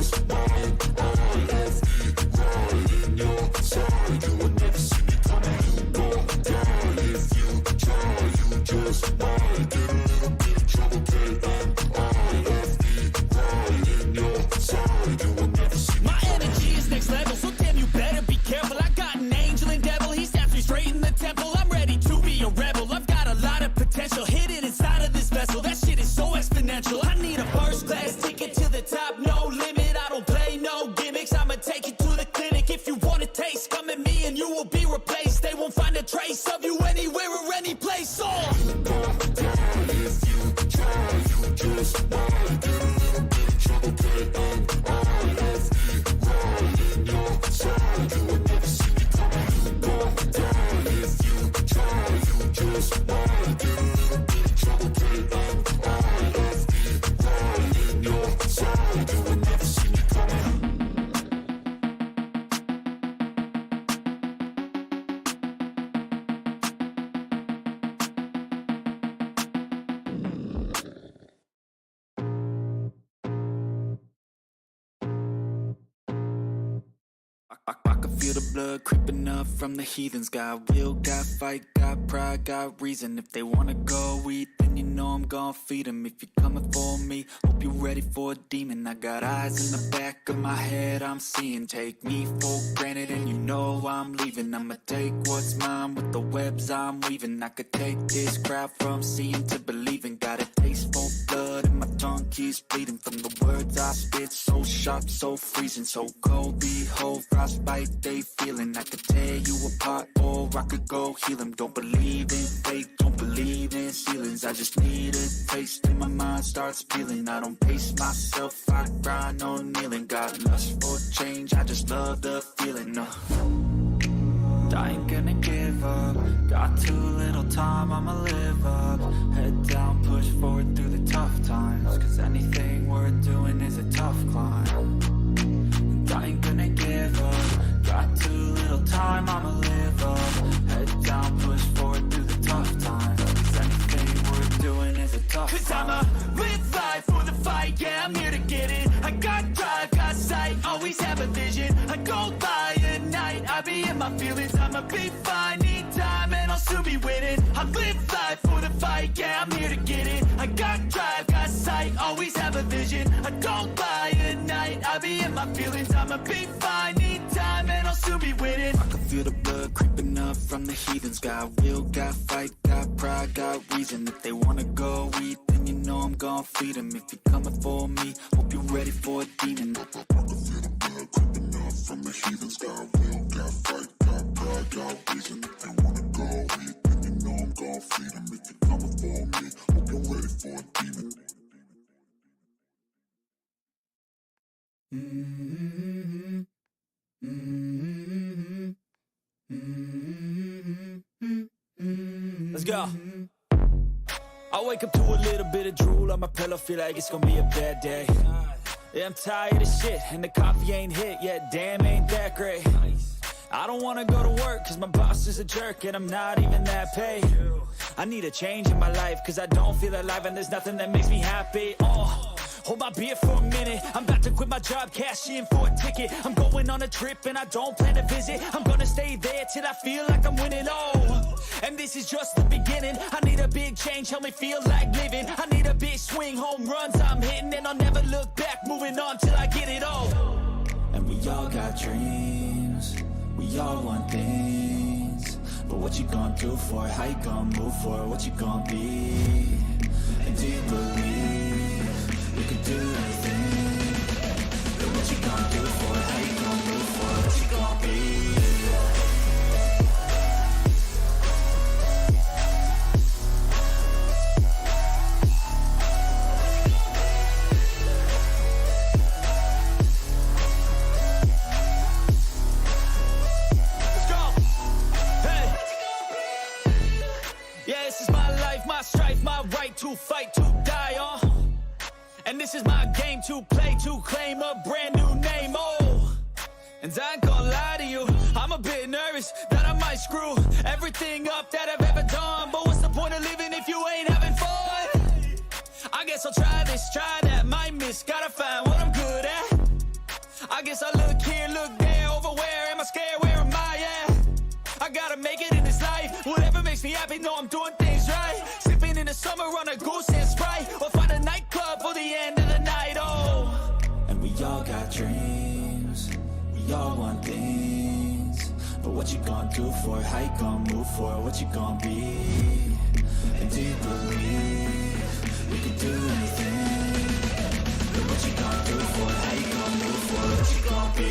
just mine. IFE, right in your side. You will never see me coming. You gon' die if you try. You just might get a little bit of trouble, IFE, right in your side. You will never see me My energy is next level, so damn you better be careful. I got an angel and devil, he snaps me straight in the temple. I'm ready to be a rebel, I've got a lot of potential hidden inside of this vessel. That shit is so exponential. I need a first class ticket to the top, no limit. I don't play no gimmicks, I'ma take you to the clinic. If you want a taste, come at me and you will be replaced. They won't find a trace of you anywhere or any place. You gon' die if you try. You just might get a little bit of trouble, IFE, right in your side. You will never see me coming. You gon' die if you try. You just might get a little bit of trouble, IFE, right in your side. You will never see me coming. I can feel the blood creeping up from the heathens. Got will, got fight, got pride, got reason. If they wanna go eat, then you know I'm gon' feed them. If you're coming for me, hope you're ready for a demon. I got eyes in the back of my head, I'm seeing. Take me for granted and you know I'm leaving. I'ma take what's mine with the webs I'm weaving. I could take this crowd from seeing to believing. Got a taste for blood and my tongue keeps bleeding. From the words I spit, so sharp, so freezing. So cold, behold, frostbite they feeling. I could tear you apart or I could go heal them. Don't believe in fate, don't believe in ceilings. I just need a taste and my mind starts peeling. I don't pace myself, I grind on kneeling. Got lust for change, I just love the feeling. I ain't gonna give up. Got too little time, I'ma live up. Head down, push forward through the tough times. Cause anything worth doing is a tough climb. And I ain't gonna give up. Got too little time, I'ma live up. Head down, push forward through the tough times. Cause anything worth doing is a tough climb. Cause I'ma live life for the fight, yeah, I'm here to get it. I got drive, got sight, always have a vision. I go by at night, I be in my feelings. I'ma be fine, need time, and I'll soon be winning. I live life for the fight, yeah, I'm here to get it. I got drive, got sight, always have a vision. I go by at night, I be in my feelings. I'ma be fine, need time, and I'll soon be winning. I can feel the blood creeping up from the heathens. Got will, got fight, got pride, got reason. If they wanna go eat, then you know I'm gon' feed them. If you're coming for me, hope you're ready for a demon. I can feel the blood creeping up from the heathens. Got will, got fight, got pride, got reason. If they wanna go eat, then you know I'm gon' feed them. If you're coming for me, hope you're ready for a demon. Let's go. I wake up to a little bit of drool on my pillow, feel like it's gonna be a bad day. Yeah, I'm tired of shit, and the coffee ain't hit yet, damn, ain't that great. I don't wanna go to work, cause my boss is a jerk, and I'm not even that paid. I need a change in my life, cause I don't feel alive, and there's nothing that makes me happy. Hold my beer for a minute, I'm about to quit my job, cash in for a ticket. I'm going on a trip and I don't plan to visit. I'm gonna stay there till I feel like I'm winning, and this is just the beginning. I need a big change, help me feel like living. I need a big swing, home runs I'm hitting. And I'll never look back, moving on till I get it all. And we all got dreams, we all want things. But what you gonna do for it? How you gonna move for it? What you gonna be? And do you believe you can do anything? But what you gonna do for it? How you gonna move for it? What you gonna be? My strife, my right to fight, to die on. And this is my game to play, to claim a brand new name, And I ain't gonna lie to you, I'm a bit nervous that I might screw everything up that I've ever done. But what's the point of living if you ain't having fun? I guess I'll try this, try that, might miss, gotta find what I'm good at. guess I look here, look there, over where am I scared, where am I at? I gotta make it in this life, whatever makes me happy, know I'm doing things right. Sipping in the summer on a goose and Sprite, or find a nightclub for the end of the night, oh. And we all got dreams, we all want things, but what you gonna do for it, how you gonna move for it, what you gonna be? And do you believe we can do anything? But what you gonna do for it, how you gonna move for it, what you gonna be?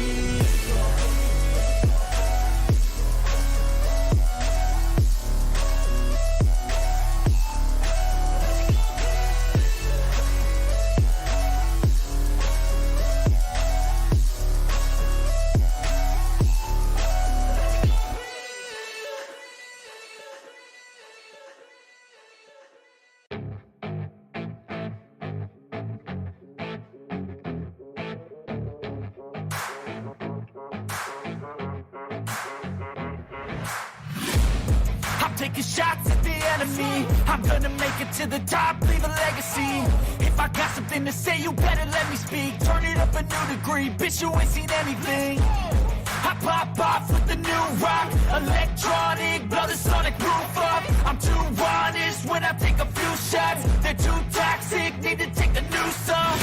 Taking shots at the enemy, I'm gonna make it to the top, leave a legacy. If I got something to say, you better let me speak. Turn it up a new degree, bitch, you ain't seen anything. I pop off with the new rock, electronic, blow the sonic roof up. I'm too honest when I take a few shots. They're too toxic, need to take a new song.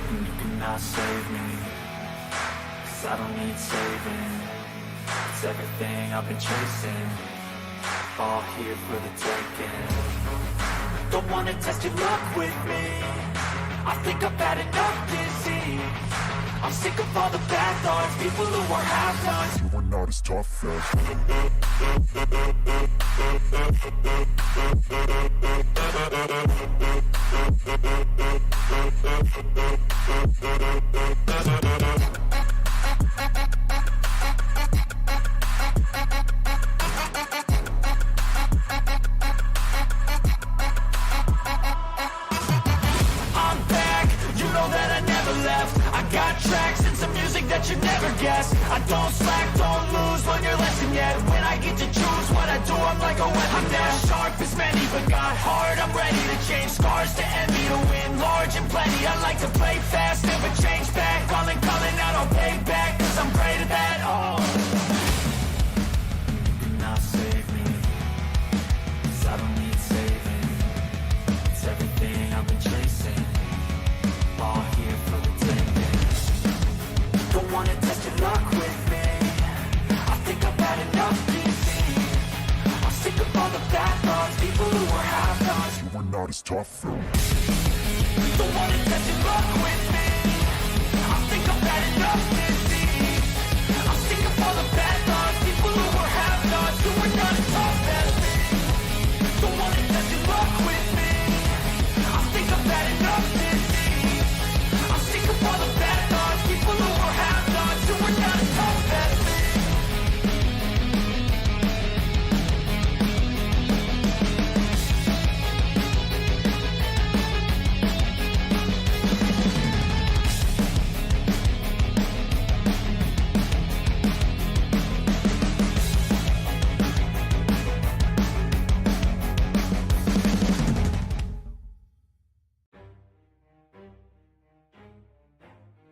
And you cannot save me, 'cause I don't need saving. It's everything I've been chasing, all here for the taking. Don't wanna test your luck with me, I think I've had enough disease. I'm sick of all the bad thoughts, people who are half-nots. You are not as tough as tracks and some music that you never guess. I don't slack, don't lose, learn your lesson yet. When I get to choose what I do, I'm like a weapon. I'm not sharp as many, but got hard. I'm ready to change scars to envy, to win large and plenty. I like to play fast, never change back. Calling out, I'll pay back, 'cause I'm great at that. Oh, you cannot save me, 'cause I don't need saving. It's everything I've been chasing, all here for the taking. Don't wanna test your luck with me, I think I've had enough disease. I'm sick of all the bad thoughts, people who are half-nots. you are not as tough as Don't wanna test your luck with me, I think I've had enough disease. I'm sick of all the bad thoughts, people who are half-nots, who are not as tough as me. Don't wanna test your luck with me, I think I've had enough disease. I'm sick of all the bad thoughts, people who are half-nots, who are not as tough as me.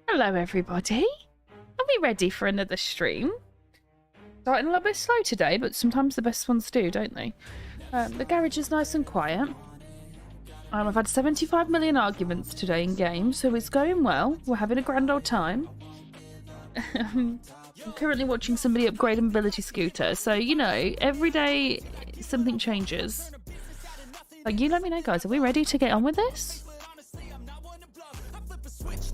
Hello everybody, are we ready for another stream? Starting a little bit slow today, but sometimes the best ones do, don't they? The garage is nice and quiet. I've had 75 million arguments today in game, so it's going well. We're having a grand old time. I'm currently watching somebody upgrade a mobility scooter, so you know, every day something changes. Like, you let me know guys, are we ready to get on with this?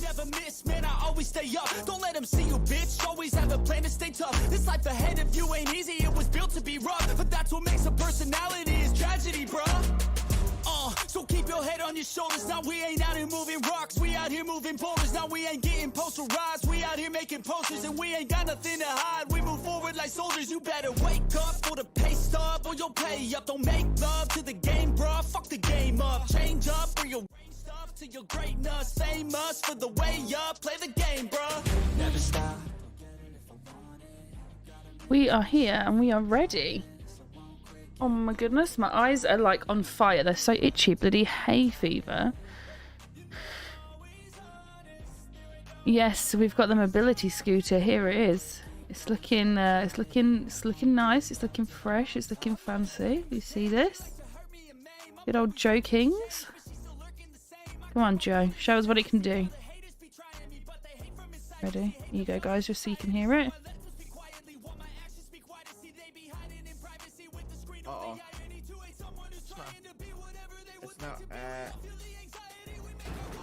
Never miss, man, I always stay up. Don't let them see you, bitch. Always have a plan to stay tough. This life ahead of you ain't easy, it was built to be rough. But that's what makes a personality, is tragedy, bruh. So keep your head on your shoulders. Now we ain't out here moving rocks, we out here moving boulders. Now we ain't getting posterized, we out here making posters. And we ain't got nothing to hide, we move forward like soldiers. You better wake up for the pay stub, or you'll pay up. Don't make love to the game, bruh. Fuck the game up, change up for your to your greatness, famous for the way up. Play the game, bro. Never stop. We are here and we are ready. Oh my goodness, my eyes are like on fire. They're so itchy, bloody hay fever. Yes, we've got the mobility scooter. Here it is. It's looking nice. It's looking fresh. It's looking fancy. You see this? Good old Joe Kings. Come on, Joe. Show us what it can do. Ready? Here you go, guys, just so you can hear it. Uh-oh. It's not,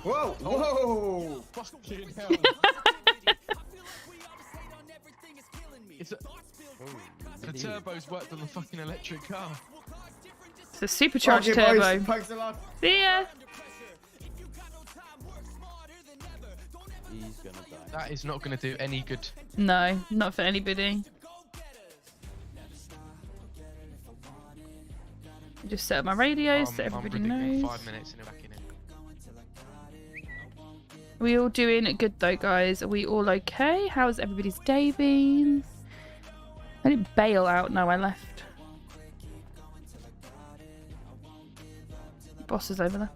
Whoa! Whoa! Fucking hell. The turbo's worked on the fucking electric car. It's a supercharged Okay, turbo. boys, thanks a lot. See ya! He's gonna die. That is not going to do any good. No, not for anybody. Just set up my radio so everybody I'm predicting knows. 5 minutes and we're back in it. Are we all doing good though, guys? Are we all okay? How's everybody's day been? I didn't bail out. No, I left. Boss is over there.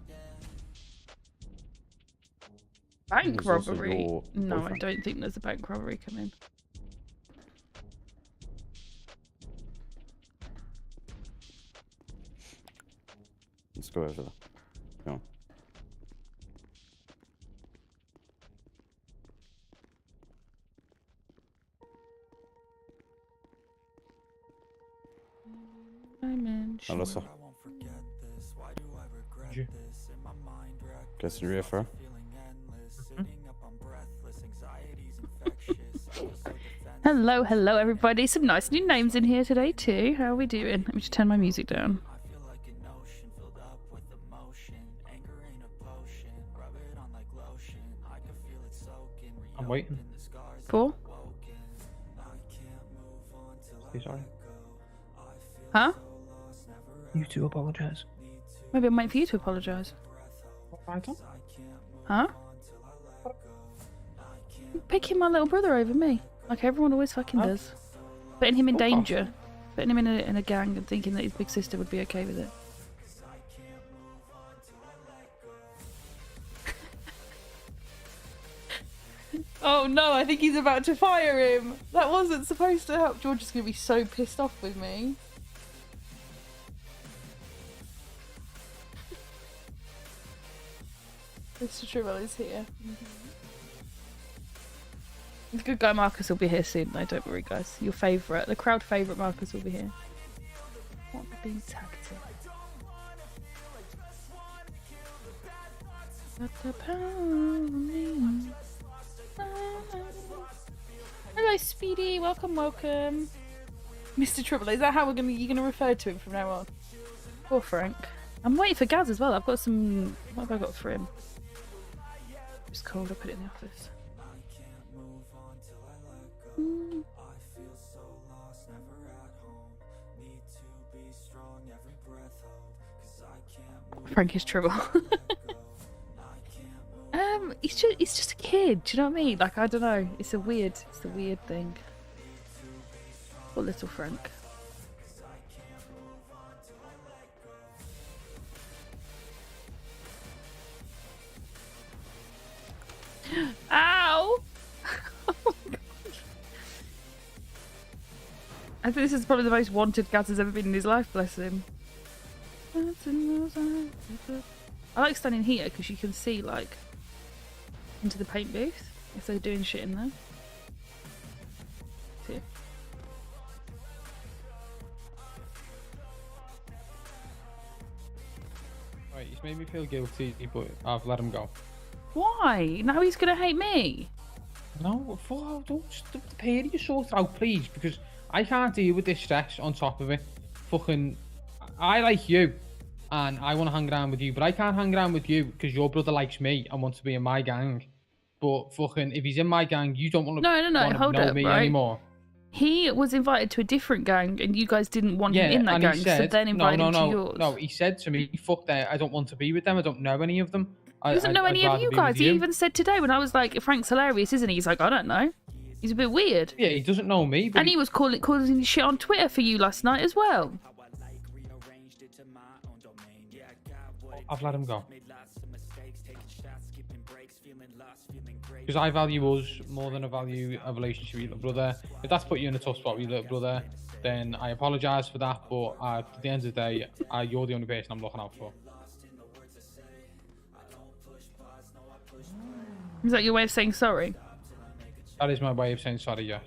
Bank There's also robbery? your No, I boyfriend. don't think there's a bank robbery coming. Let's go over there. Come on. Alyssa. Qu'est-ce que tu lui as fait? Hello, hello everybody. Some nice new names in here today too. How are we doing? Let me just turn my music down. I'm waiting. For? Say sorry. Huh? You two apologise. Maybe I'm waiting for you to apologise. I don't. Huh? You're picking my little brother over me. Like everyone always fucking does. Putting him in Fuck off. danger. Putting him in a gang and thinking that his big sister would be okay with it. Oh no, I think he's about to fire him. That wasn't supposed to help. George is going to be so pissed off with me. Mr. Tribble is here. The good guy Marcus will be here soon though, don't worry guys. Your favourite, the crowd favourite Marcus will be here. What being tagged in? Hello Speedy, welcome, welcome. Mr. Tribble, is that how you're gonna refer to him from now on? Poor Frank. I'm waiting for Gaz as well. I've got some. What have I got for him? It's cold. I'll put it in the office. Frank is trouble. He's just a kid. Do you know what I mean? Like I don't know. It's a weird thing. Poor little Frank. Ow! I think this is probably the most wanted Gaz has ever been in his life, bless him. I like standing here because you can see like into the paint booth if they're doing shit in there. See? Right, he's made me feel guilty, but I've let him go. Why? Now he's gonna hate me. No, don't just the pair of you sort out, please, because I can't deal with this stress on top of it. Fucking, I like you, and I want to hang around with you, but I can't hang around with you because your brother likes me and wants to be in my gang. But fucking, if he's in my gang, you don't want to No, hold know up, me right? anymore. He was invited to a different gang, and you guys didn't want him in that and gang, he said, so then invited him to yours. No, he said to me, fuck that, I don't want to be with them, I don't know any of them. He doesn't know any I'd of you rather be with guys. He even said today when I was like, Frank's hilarious, isn't he? He's like, I don't know. He's a bit weird. Yeah, he doesn't know me. But And he was causing shit on Twitter for you last night as well. I've let him go. Because I value us more than I value a relationship with your little brother. If that's put you in a tough spot with your little brother, then I apologise for that. But at the end of the day, you're the only person I'm looking out for. Is that your way of saying sorry? That is my way of saying sorry, yes.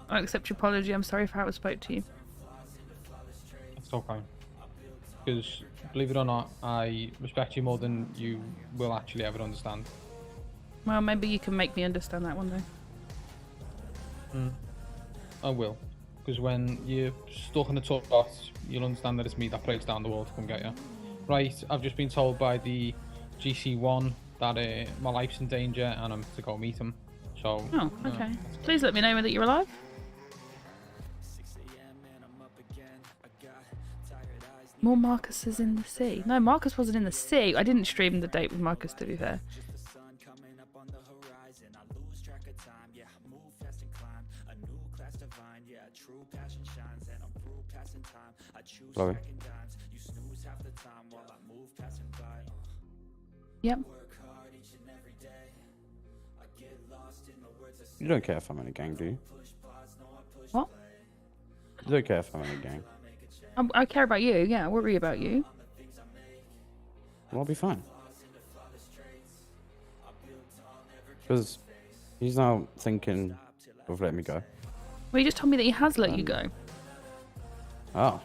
I accept your apology. I'm sorry for how I spoke to you. That's okay. Because, believe it or not, I respect you more than you will actually ever understand. Well, maybe you can make me understand that one day. I will. Because when you're stuck in a tough spot, you'll understand that it's me that breaks down the wall to come get you. Right, I've just been told by the GC1 that my life's in danger and I'm to go meet him. So. Oh, okay. Please let me know that you're alive. More Marcuses in the sea. No, Marcus wasn't in the sea. I didn't stream the date with Marcus, to be fair. Chloe. Yep. You don't care if I'm in a gang, do you? What? You don't care if I'm in a gang. I care about you. Yeah, I worry about you. Well, I'll be fine. Because he's now thinking of letting me go. Well, he just told me that he has let you go. Oh.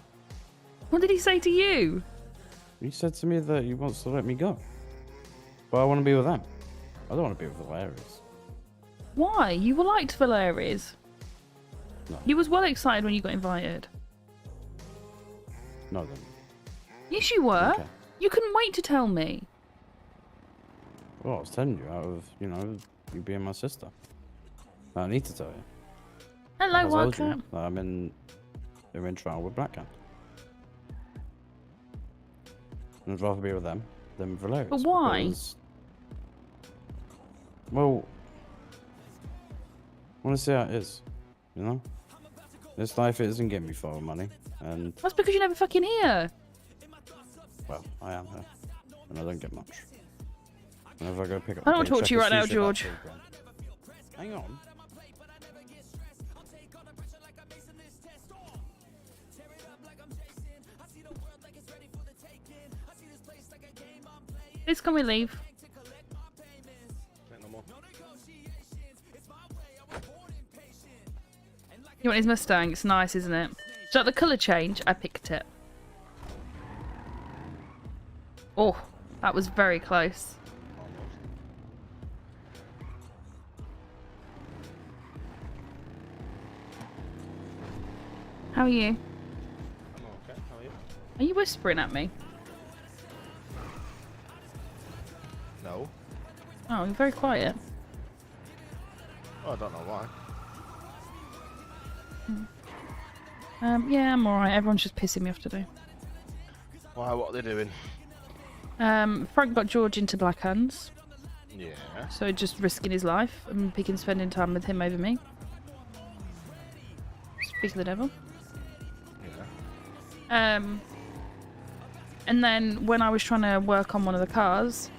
What did he say to you? He said to me that he wants to let me go. But I want to be with them. I don't want to be with Valerius. Why? You were liked Valerius. No. You was well excited when you got invited. No, then. Yes, you were. Okay. You couldn't wait to tell me. Well, I was telling you out of, you being my sister. I don't need to tell you. Hello, I told you Wildcat. that I'm in trial with Blackhand. And I'd rather be with them than with Valerius. But why? Because, well, I want to see how it is, This life isn't getting me far with money, and, That's because you're never fucking here. well, I am here, and I don't get much. Whenever I go pick up I don't want to talk paycheck, to you it's right now, usually about George. $3,000. Hang on. Please can we leave? You want his Mustang? It's nice, isn't it? So the colour change, I picked it. Oh, that was very close. How are you? I'm okay. How are you? Are you whispering at me? No. Oh, you're very quiet. Oh, I don't know why. Yeah, I'm alright. Everyone's just pissing me off today. Why? What are they doing? Frank got George into Black Hands, Yeah. so just risking his life and picking spending time with him over me. Speak of the devil. Yeah. And then when I was trying to work on one of the cars,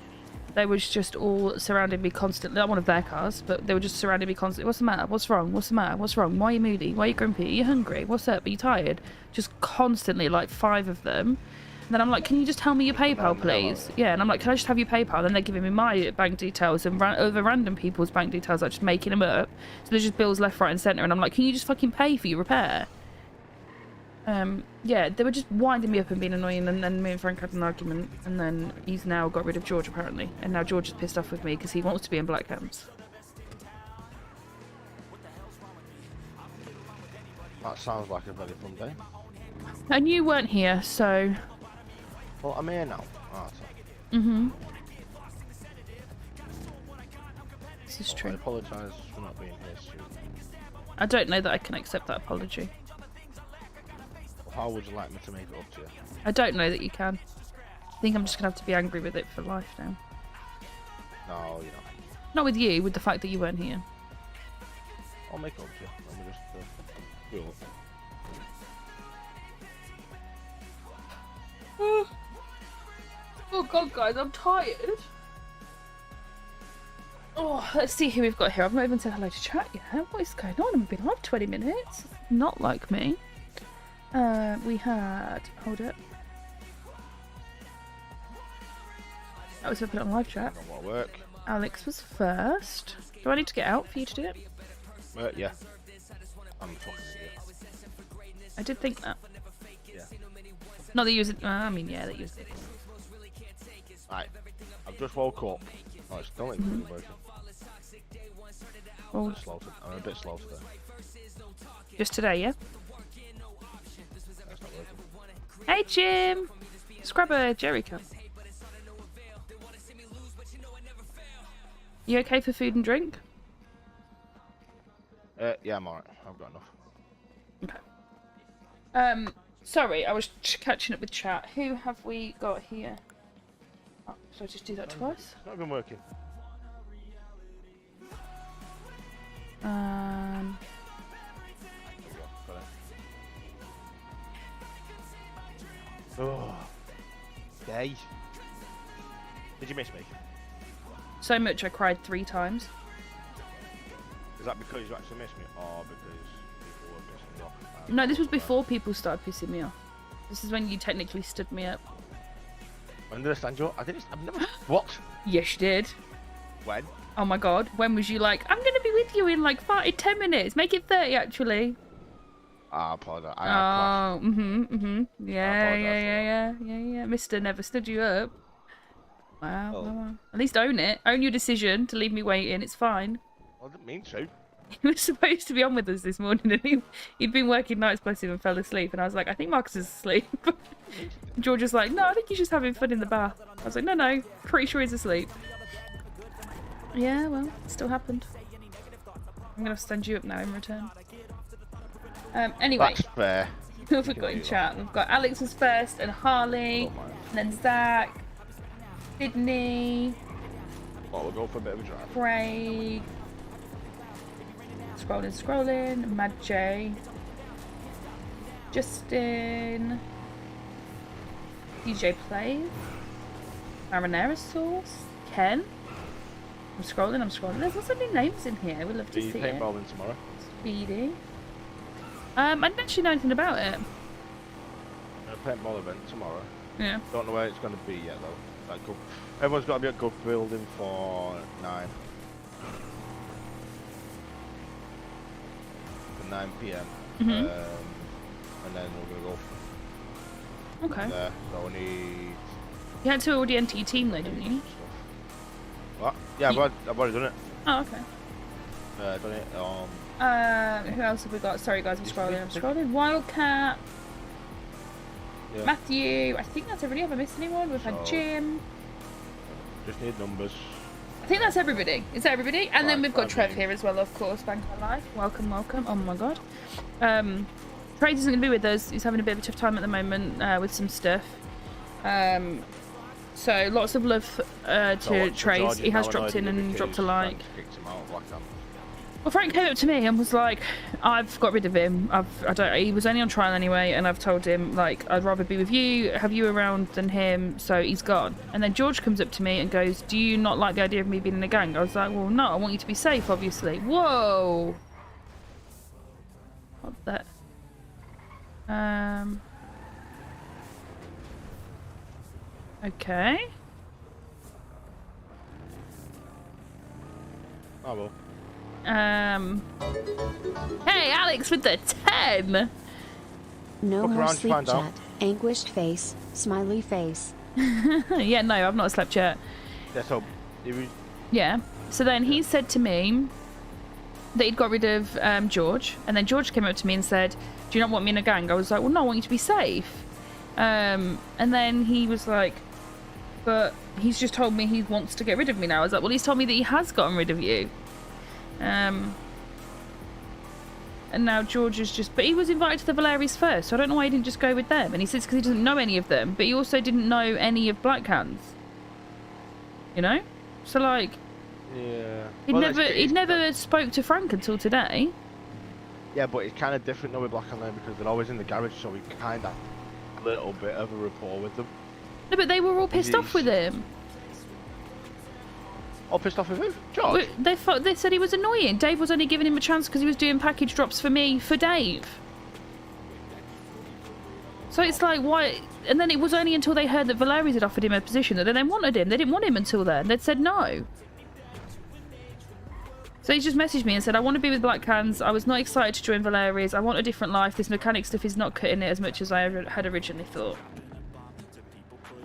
they was just all surrounding me constantly. Not one of their cars, but they were just surrounding me constantly. What's the matter? What's wrong? What's the matter? What's wrong? Why are you moody? Why are you grumpy? Are you hungry? What's up? Are you tired? Just constantly, like 5 of them. And then I'm like, can you just tell me your PayPal, please? Yeah, and I'm like, can I just have your PayPal? Then they're giving me my bank details and other random people's bank details, like just making them up. So there's just bills left, right, and centre. And I'm like, can you just fucking pay for your repair? Yeah, they were just winding me up and being annoying, and then me and Frank had an argument, and then he's now got rid of George apparently, and now George is pissed off with me because he wants to be in Black Hands. That sounds like a very fun day. And you weren't here, so. Well, I'm here now. Oh, This is I true. apologise for not being here soon. I don't know that I can accept that apology. How would you like me to make it up to you? I don't know that you can. I think I'm just gonna have to be angry with it for life now. No, you know. Not with you, with the fact that you weren't here. I'll make it up to you. Let me just do it. Oh god, guys, I'm tired. Oh, let's see who we've got here. I've not even said hello to chat yet. What is going on? I've been live 20 minutes. Not like me. We had... Hold it. That was open on live chat. Not what work. Alex was first. Do I need to get out for you to do it? Yeah. I'm fucking idiot. I did think that. Yeah. Not that you was... I mean, yeah, that you was... Right. I've just woke up. Oh, it's still ain't working. Oh, I'm a bit slow today. just today, yeah? That's not working. Hey, Jim! Let's grab a jerry can. You okay for food and drink? Yeah, I'm alright. I've got enough. Okay. Sorry, I was catching up with chat. Who have we got here? Oh, should I just do that twice? It's not even working. Um, There we go. Got it. Oh. Day. Did you miss me? so much I cried 3 times. Is that because you actually missed me, or because people were pissing you off? No, this was before people started pissing me off. This is when you technically stood me up. When did I stand you up? I've never. What? Yes, you did. When? Oh my god, when was you like, I'm gonna be with you in like 10 minutes, make it 30 actually. I apologise. Oh, yeah, apologise yeah. Mister never stood you up. Wow, Oh. wow. At least own it. Own your decision to leave me waiting, it's fine. I didn't mean to. He was supposed to be on with us this morning and he'd been working nights, bless him, and fell asleep. And I was like, I think Marcus is asleep. George was like, no, I think he's just having fun in the bath. I was like, no, pretty sure he's asleep. Yeah, well, it still happened. I'm going to stand you up now in return. Anyway, That's fair. who have we got in chat? We've got Alex was first, and Harley, and then Zach, Sydney, Well, we'll go for a bit of a drive. Craig, scrolling, Mad J, Justin, DJ Plays, Marinara Sauce, Ken. I'm scrolling. There's lots of new names in here. We'd love to Do you see it. paintballing tomorrow? Speedy. I didn't actually know anything about it. A paintball event tomorrow. Yeah. Don't know where it's going to be yet though. Like, everyone's got to be at good building for 9. For 9 PM. Mhm. And then we're going to go Okay. from there. So we need You had to already enter your team though, didn't you? stuff. What? Yeah, I've already done it. Oh, okay. Done it. Who else have we got? Sorry guys, I'm scrolling. Wildcat, Yeah. Matthew. I think that's everybody. Have I missed anyone? We've had So- Jim. Just need numbers. I think that's everybody. Is that everybody? And then Right, we've got five Trev names. here as well, of course. Bangkok Live. Welcome. Oh my god. Trade isn't going to be with us. He's having a bit of a tough time at the moment with some stuff. So lots of love to Trace. He has dropped in and dropped a like. Kicked him out, Black Hand. Well, Frank came up to me and was like, "I've got rid of him. He was only on trial anyway, and I've told him like I'd rather be with you, have you around than him. So he's gone." And then George comes up to me and goes, "Do you not like the idea of me being in a gang?" I was like, "Well, no. I want you to be safe, obviously." Whoa. What that? Okay. Oh well. Hey, Alex with the 10. No Look more around to sleep find out. chat. Anguished face. Smiley face. Yeah, no, I've not slept yet. Yeah, so it was, Yeah. So then he said to me that he'd got rid of George, and then George came up to me and said, "Do you not want me in a gang?" I was like, "Well, no, I want you to be safe." And then he was like, "But he's just told me he wants to get rid of me now." I was like, "Well, he's told me that he has gotten rid of you." And now George is just... But he was invited to the Valeries first, so I don't know why he didn't just go with them. And he says because he doesn't know any of them, but he also didn't know any of Black Hands. You know? So, like... yeah. He'd Well, never it's- he'd never spoke to Frank until today. Yeah, but it's kind of different though with Black and Lane because they're always in the garage, so we kind of have a little bit of a rapport with them. No, but they were all pissed off with him. Oh, pissed off with who? George? They said he was annoying. Dave was only giving him a chance because he was doing package drops for me for Dave. So it's like, why? And then it was only until they heard that Valeri's had offered him a position that they then wanted him. They didn't want him until then. They'd said no. So he just messaged me and said, I want to be with Black Cans. I was not excited to join Valeri's. I want a different life. This mechanic stuff is not cutting it as much as I had originally thought.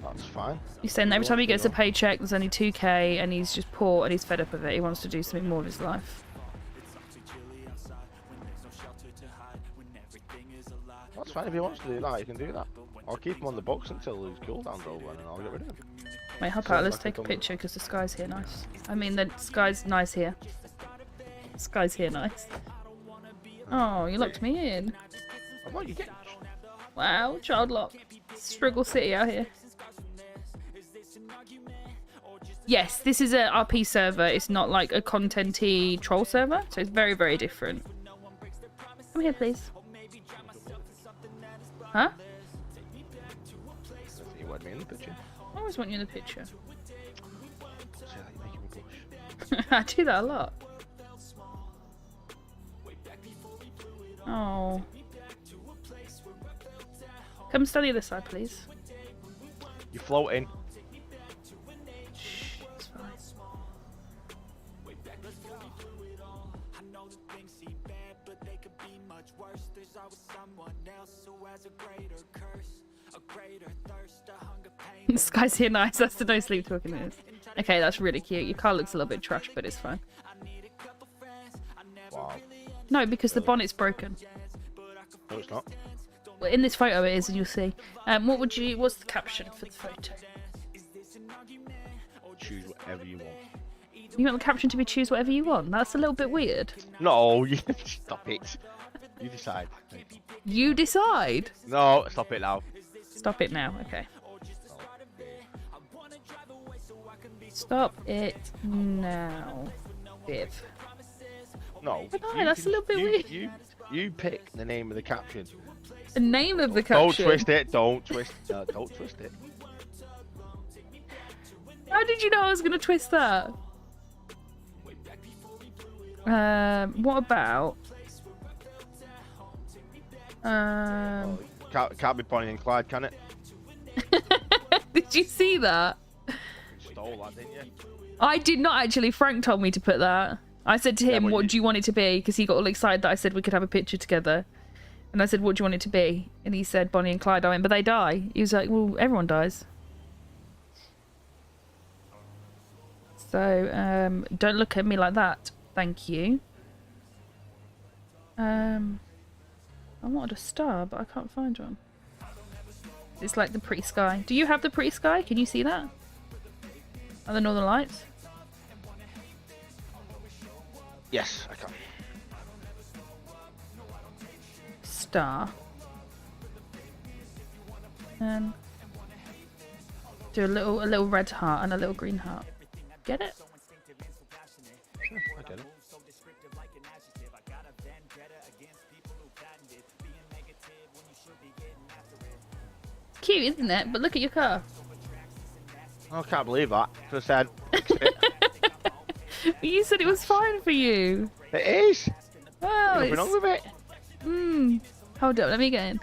That's fine. He's saying every time he gets a paycheck, there's only 2k, and he's just poor and he's fed up of it. He wants to do something more of his life. That's fine. If he wants to do that, he can do that. I'll keep him on the books until his cooldown's over, and then I'll get rid of him. Wait, hop out. Let's take a picture because the sky's here nice. I mean, the sky's nice here. Sky's here nice. Oh, you locked me in. I'm not, you get. Wow, child lock. Struggle City out here. Yes, this is a RP server. It's not like a content-y troll server, so it's very, very different. Come here, please. Huh? You want me in the picture? I always want you in the picture. Say that, you're making me blush. I do that a lot. Oh. Come stand the other side, please. You're floating. Shh, it's fine. This guy's here nice. That's the no sleep talking is. Okay, that's really cute. Your car looks a little bit trash, but it's fine. Wow. No, because the bonnet's broken. No, it's not. Well, in this photo it is, and you'll see. What's the caption for the photo? Choose whatever you want. You want the caption to be choose whatever you want? That's a little bit weird. No, you stop it. You decide. You decide. No, stop it now. Stop it now. Okay. Stop it now, Viv. No. No, that's a little bit weird. You pick the name of the caption. The name of the caption. Don't twist it. Don't twist. Don't twist it. How did you know I was going to twist that? What about? Can't be Bonnie and Clyde, can it? Did you see that? You stole that, didn't you? I did not actually. Frank told me to put that. I said to him, what do you want it to be? Because he got all excited that I said we could have a picture together. And I said, what do you want it to be? And he said, Bonnie and Clyde. I went, but they die. He was like, well, everyone dies. So, don't look at me like that. Thank you. I wanted a star, but I can't find one. It's like the pretty sky. Do you have the pretty sky? Can you see that? Are the northern lights? Yes, I can. Star. Do a little red heart and a little green heart. Get it? Sure, I get it. Cute, isn't it? But look at your car. I can't believe that. Just said, fix it. You said it was fine for you. It is. Well, Nothing wrong with it. Hold up, let me get in.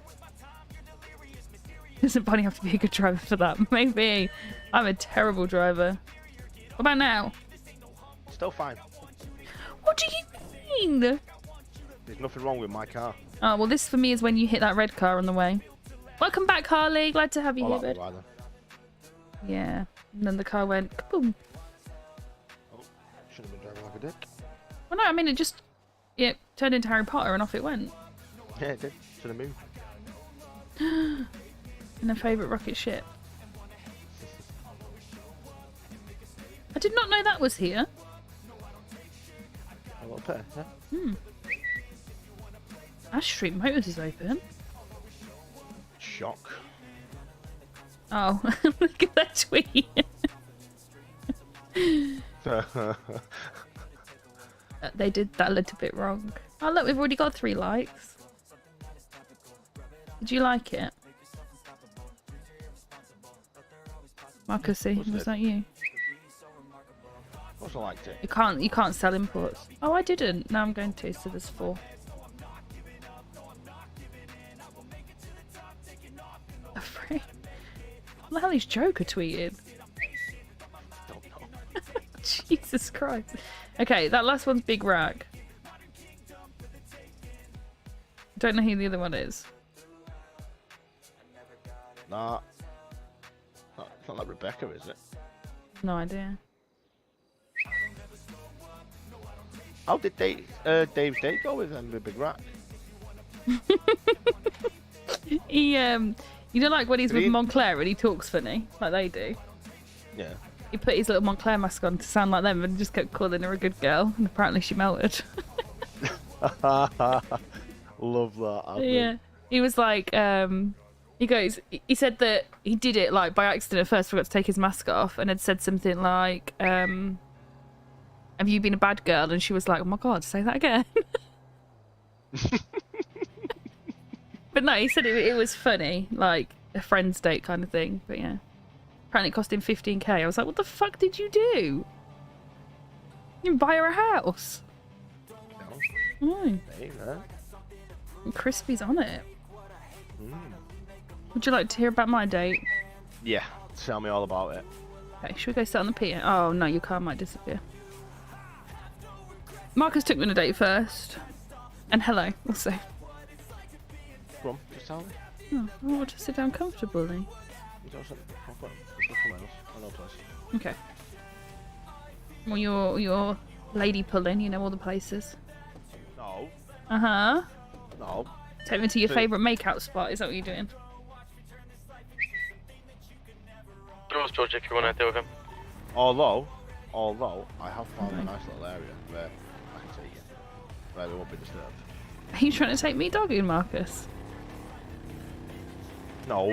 Doesn't Bonnie have to be a good driver for that? Maybe. I'm a terrible driver. What about now? Still fine. What do you mean? There's nothing wrong with my car. Oh, well, this for me is when you hit that red car on the way. Welcome back, Harley. Glad to have you here, bud. Yeah. And then the car went kaboom. Oh, should have been driving like a dick. Well, no, I mean, it turned into Harry Potter and off it went. Yeah, it did. To the moon. And a favourite rocket ship. I did not know that was here. A little bit, yeah. Ash Street Motors is open. Shock. Oh, look at that tweet. They did that a little bit wrong. Oh, look, we've already got 3 likes. Did you like it? Marcusy, was that you? Of course I liked it. You can't sell imports. Oh, I didn't. Now I'm going to. So there's 4. What the hell is Joker tweeting? Don't know. Jesus Christ. Okay, that last one's Big Rag. Don't know who the other one is. Nah. It's not like Rebecca, is it? No idea. How did Dave's date go with them with Big Rack? He you know, like when he's Did with he? Montclair and he talks funny, like they do. Yeah. He put his little Montclair mask on to sound like them and just kept calling her a good girl, and apparently she melted. Love that. Yeah. He was like, he said that he did it like by accident at first, forgot to take his mask off, and had said something like, have you been a bad girl? And she was like, oh my god, say that again. But no, he said it was funny, like a friend's date kind of thing. But yeah, apparently it cost him 15k. I was like, what the fuck did you do? You didn't buy her a house. No. No. Hey, man. And Crispy's on it. Would you like to hear about my date? Yeah. Tell me all about it. Okay, should we go sit on the pier? Oh no, your car might disappear. Marcus took me on a date first. And hello, also. Come on, just tell me. Oh, I want to sit down comfortably. You got something? I've got somewhere else. I know a place. Okay. Well, you're lady pulling, you know all the places. No. Uh-huh. No. Take me to your So- favourite makeout spot, is that what you're doing? Rose George, if you want to deal with him. Although I have found a nice little area where I can take you, where we won't be disturbed. Are you trying to take me dogging, Marcus? No.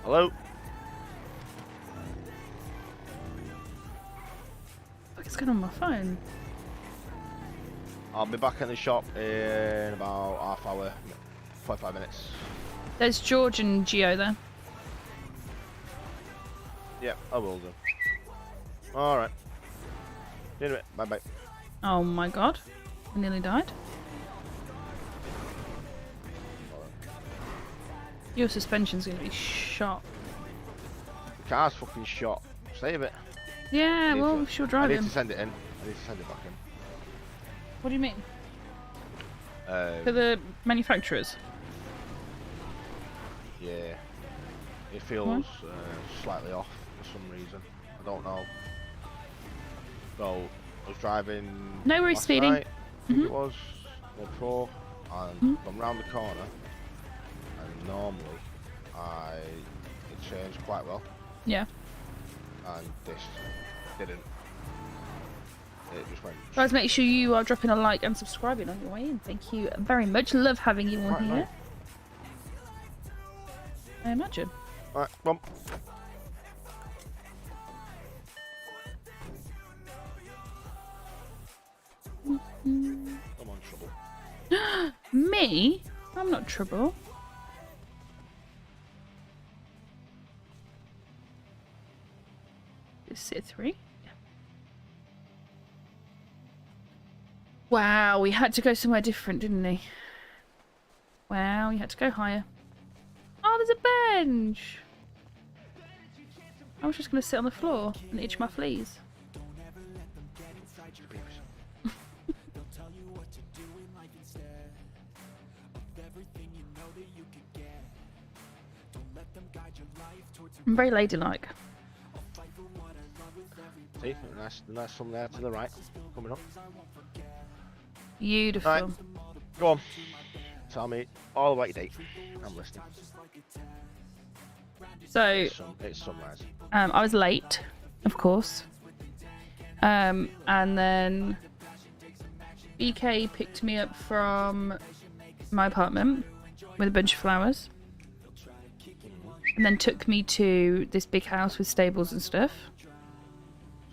Hello. What's going on my phone? I'll be back in the shop in about half hour, 45 minutes. There's George and Gio there. Yep, I will do. Alright. See you in a bit. Bye bye. Oh my god. I nearly died. Your suspension's going to be shot. The car's fucking shot. Save it. Yeah, well, she'll I drive need him. to send it in. I need to send it back in. What do you mean? For the manufacturers? Yeah. It feels slightly off for some reason. I don't know. So, I was driving No worries, last Speedy. night, I think it was, or before, and I'm round the corner, and normally it changed quite well, Yeah. and this didn't. It just went. Guys, make sure you are dropping a like and subscribing on your way in. Thank you very much. Love having you on Right, here. right. I imagine. Alright, come on. I'm on trouble. Me? I'm not trouble. Is it 3? Yeah. Wow, we had to go somewhere different, didn't we? Wow, you had to go higher. Oh, there's a bench! I was just going to sit on the floor and itch my fleas. I'm very ladylike. See, nice sun there to the right, coming up. Beautiful. Right, go on. Tell me all about your date. I'm listening. So, It's sunrise. I was late, of course. And then BK picked me up from my apartment with a bunch of flowers. And then took me to this big house with stables and stuff.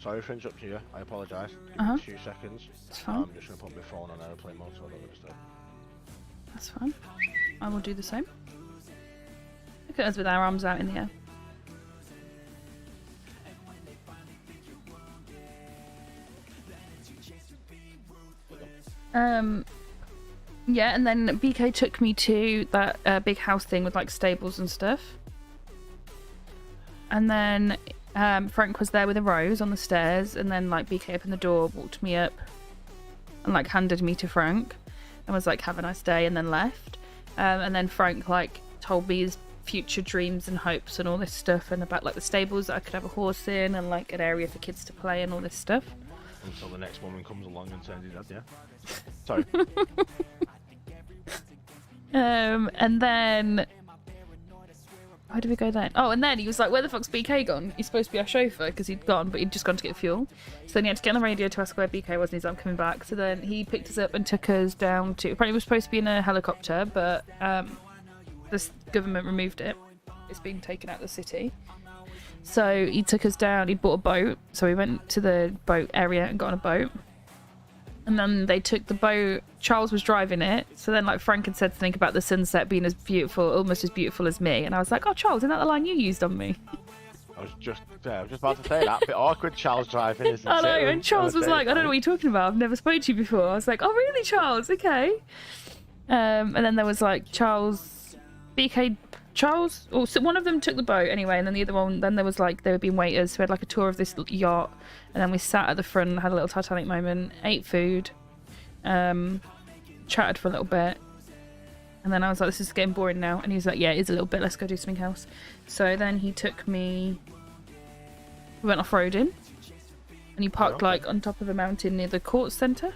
Sorry for interrupting you. I apologise. Give me 2 seconds. It's fine. I'm just going to put my phone on airplane mode so I don't get disturbed. That's fine. I will do the same. Look at us with our arms out in the air. Yeah, and then BK took me to that big house thing with like stables and stuff. And then Frank was there with a rose on the stairs, and then like BK opened the door, walked me up, and like handed me to Frank, and was like, "Have a nice day," and then left. And then Frank like told me his future dreams and hopes and all this stuff, and about like the stables that I could have a horse in, and like an area for kids to play and all this stuff. Until the next woman comes along and turns his head, yeah. Sorry. And then where did we go then? Oh, and then he was like, "Where the fuck's BK gone? He's supposed to be our chauffeur," because he'd gone, but he'd just gone to get fuel. So then he had to get on the radio to ask where BK was, and he's like, "I'm coming back." So then he picked us up and took us down to. Apparently, we were supposed to be in a helicopter, but the government removed it. It's been taken out of the city. So he took us down. He bought a boat, so we went to the boat area and got on a boat. And then they took the boat. Charles was driving it. So then, like, Frank had said something about the sunset being as beautiful, almost as beautiful as me. And I was like, "Oh, Charles, isn't that the line you used on me?" I was just about to say that. A bit awkward, Charles driving, isn't it? I know. And Charles was like, "I don't know what you're talking about. I've never spoken to you before." I was like, "Oh, really, Charles? Okay." And then there was like Charles, BK, Charles. Or so one of them took the boat anyway, and then the other one. Then there was like there were being waiters who had like a tour of this yacht. And then we sat at the front, had a little Titanic moment, ate food, chatted for a little bit. And then I was like, "This is getting boring now." And he was like, "Yeah, it is a little bit. Let's go do something else." So then he took me... We went off-roading. And he parked like on top of a mountain near the court centre.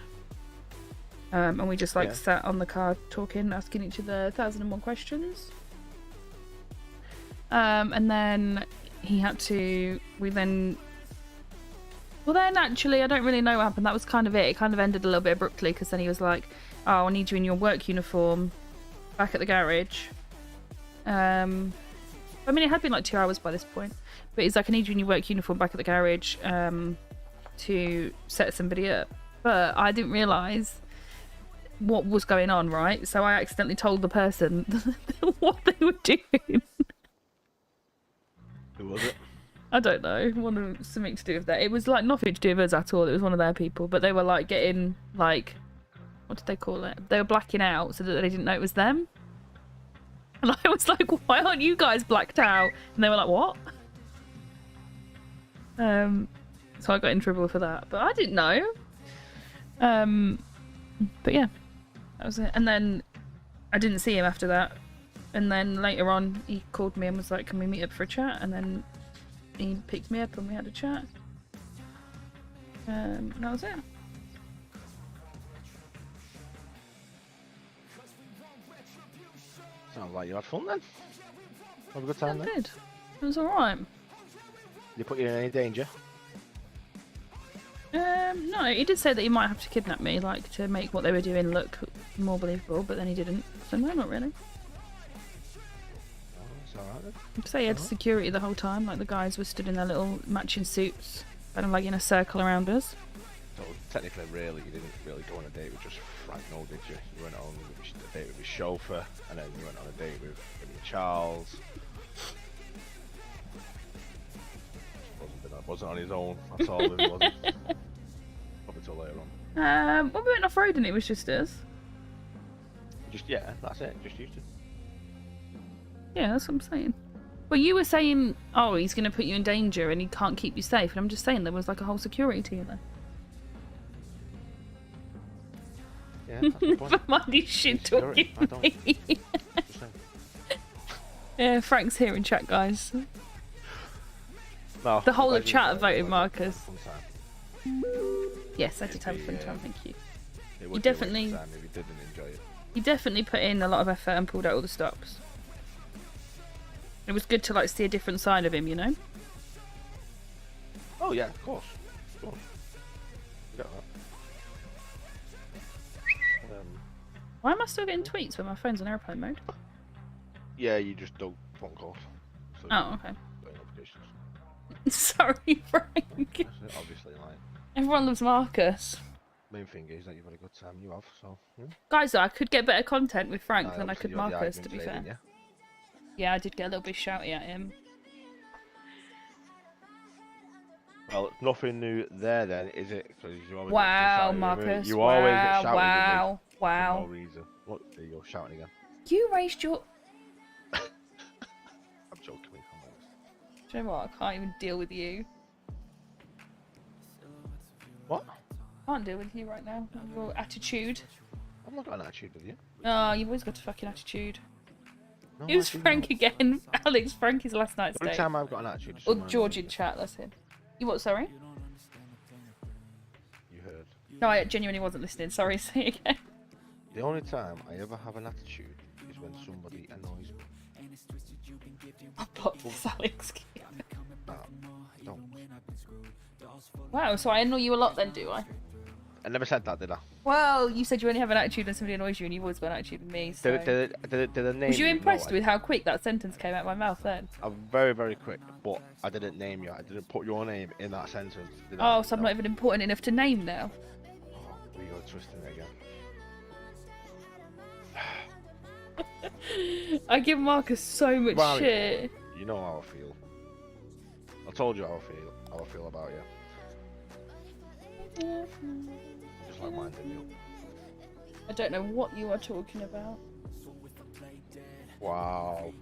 And we just like sat on the car talking, asking each other 1,001 questions. And then he had to... Well, then actually, I don't really know what happened. That was kind of it. It kind of ended a little bit abruptly because then he was like, "Oh, I need you in your work uniform back at the garage." I mean, it had been like 2 hours by this point. But he's like, "I need you in your work uniform back at the garage to set somebody up." But I didn't realise what was going on, right? So I accidentally told the person what they were doing. Who was it? I don't know. Something to do with that. It was like nothing to do with us at all. It was one of their people, but they were like getting like, what did they call it? They were blacking out so that they didn't know it was them. And I was like, "Why aren't you guys blacked out?" And they were like, "What?" So I got in trouble for that, but I didn't know. But yeah, that was it. And then I didn't see him after that. And then later on, he called me and was like, "Can we meet up for a chat?" And then he picked me up and we had a chat. And that was it. Sounds like you had fun then. Have a good time I then. did. It was alright. Did he put you in any danger? No, he did say that he might have to kidnap me, like, to make what they were doing look more believable, but then he didn't. So no, not really. It's alright then. So he had security the whole time, like the guys were stood in their little matching suits, kind of like in a circle around us. So technically, really, you didn't really go on a date with just Frank, no, did you? You went on a date with your chauffeur, and then you went on a date with Charles. Wasn't on his own at all, was it? Probably till later on. When we went off-roading, it was just us. That's it. Just used to. Yeah, that's what I'm saying. Well, you were saying, "Oh, he's going to put you in danger and he can't keep you safe," and I'm just saying there was like a whole security team there. Yeah, that's the point. Never mind his shit talking to me. Yeah, Frank's here in chat, guys. No, The whole I'm of glad chat you have voted enjoyed it. Marcus. Fun time. Yes, I did have a fun time, thank you. It would definitely- be a waste of time if you didn't enjoy it. He definitely put in a lot of effort and pulled out all the stops. It was good to like see a different side of him, you know? Oh yeah, of course. Of course. Got that. Why am I still getting tweets when my phone's on airplane mode? Yeah, you just don't phone calls. So Oh, okay. you don't get notifications. Sorry, Frank. That's it, obviously, like, Everyone loves Marcus. main thing is that you've had a good time, you have, so, yeah. Guys, though, I could get better content with Frank than I Obviously could you had the Marcus, to be argument fair. today, Yeah, I did get a little bit shouty at him. Well, nothing new there then, is it? Because you always Wow, get shouting with me. Marcus. You always get Wow, shouting wow, with me wow. for no reason. Look, there you go, shouting again. You raised your. I'm joking. I'm honest. Do you know what? I can't even deal with you. What? Can't deal with you right now. Your attitude. I've not got an attitude with you. Oh, you've always got a fucking attitude. No, Who's actually, Frank no. again? Alex, Frank is last night's Every date. time I've got an attitude, it's Or someone George in annoys chat, that's him. You what, sorry? me. You heard. No, I genuinely wasn't listening. Sorry, say it again. The only time I ever have an attitude is when somebody annoys me. I'll block this, Alex. No, don't. Wow, so I annoy you a lot then, do I? I never said that, did I? Well, you said you only have an attitude when somebody annoys you, and you've always got an attitude with me, so... Did I name Was you No, impressed I- with how quick that sentence came out of my mouth then? I'm very, very quick, but I didn't name you. I didn't put your name in that sentence. Did I? Oh, so I'm No. not even important enough to name now. Oh, we go twisting it again. I give Marcus so much Well, shit. You know how I feel. I told you how I feel about you. Just like mine, didn't you? I don't know what you are talking about. Wow.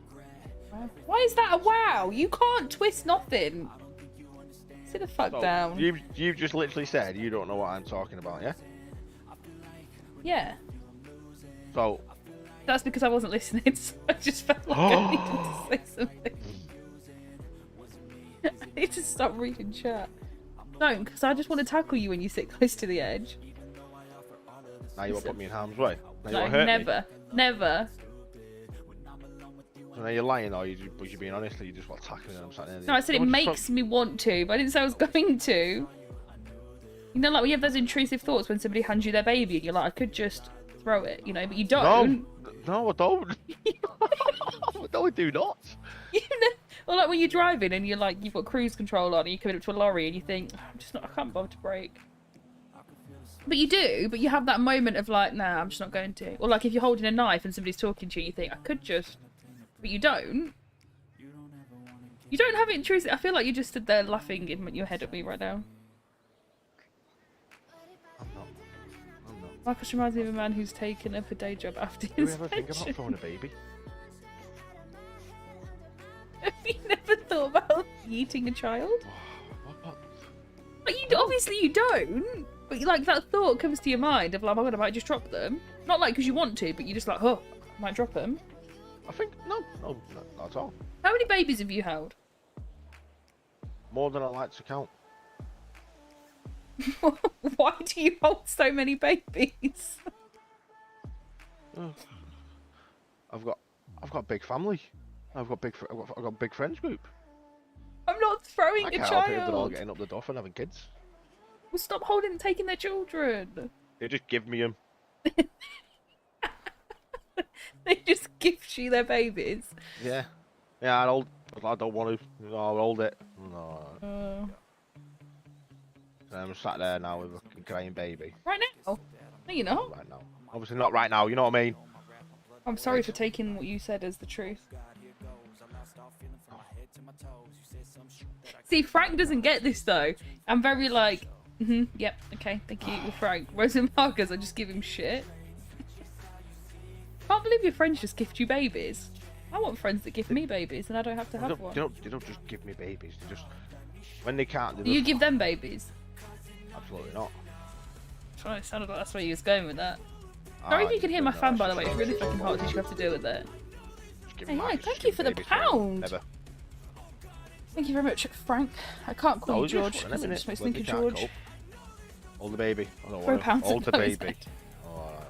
Why is that a wow? You can't twist nothing. Sit the fuck So, down. You've just literally said you don't know what I'm talking about, yeah? Yeah. So, That's because I wasn't listening, so I just felt like I needed to say something. I need to stop reading chat. Don't, because I just want to tackle you when you sit close to the edge. now you want to put me in harm's way. Now you No, want to hurt never. Never. me. So now you're lying, or you're being honest, or you just want tackling and I'm sat there. No, I said it Don't just makes me want to, but I didn't say I was going to. You know, like when you have those intrusive thoughts when somebody hands you their baby and you're like, I could just throw it, you know, but you don't. No, I don't. No, I do not. You know, or like when you're driving and you're like, you've got cruise control on and you're coming up to a lorry and you think, I'm just not, I can't bother to brake. But you do, but you have that moment of like, nah, I'm just not going to. Or like if you're holding a knife and somebody's talking to you, you think, I could just, but you don't. You don't have it intrusive. I feel like you just stood there laughing in your head at me right now. I'm not. Marcus reminds me of a man who's taken up a day job after Do we his ever think pension. about throwing a baby? Have you never thought about eating a child? What? But you obviously you don't. But like that thought comes to your mind of like, oh my god, I might just drop them. Not like because you want to, but you're just like, oh, I might drop them. I think no, not at all. How many babies have you held? More than I like to count. Why do you hold so many babies? I've got a big family. I've got a big friends group. I'm not throwing I a can't help it if they're all child. getting up the door and having kids. Well, stop holding and taking their children. They just give me them. They just gift you their babies. Yeah. Yeah, I don't want to. No, I'll hold it. No. I'm sat there now with a crying baby. Right now? No, you're not. Right now. Obviously not right now, you know what I mean? I'm sorry for taking what you said as the truth. See, Frank doesn't get this though. I'm very like, yep, okay, thank you, with Frank. Whereas in Marcus, I just give him shit. Can't believe your friends just gift you babies. I want friends that gift me babies, and I don't have to have one. They don't just give me babies. They just when they can't. They Do you just, give them babies? Absolutely not. Sorry, it sounded like that's where you was going with that. Sorry if you can hear my fan, by the way. It's really fucking hot. Did you have to deal with it? Hey, hi, thank you for the pound. Never. Thank you very much, Frank. I can't call No, you George just because it just makes me when think they of can't George. cope. Hold the baby. I don't Throw want pounds hold the at his baby. head. Oh, alright.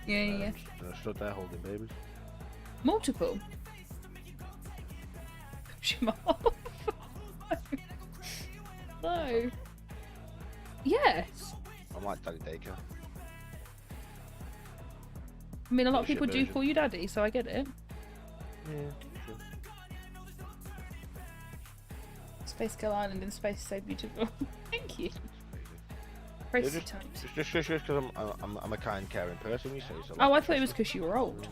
Yeah. I stood there holding babies. Multiple. Push him off. No. Yes. I'm like Daddy Daycare. I mean, a lot of Bullshit people do version. call you daddy, so I get it. Yeah, sure. SpaceGirl Island in space is so beautiful. Thank you. It's Crazy just, times. it's just because I'm a kind, caring person, you see. So Oh, I like, thought it was because you were old.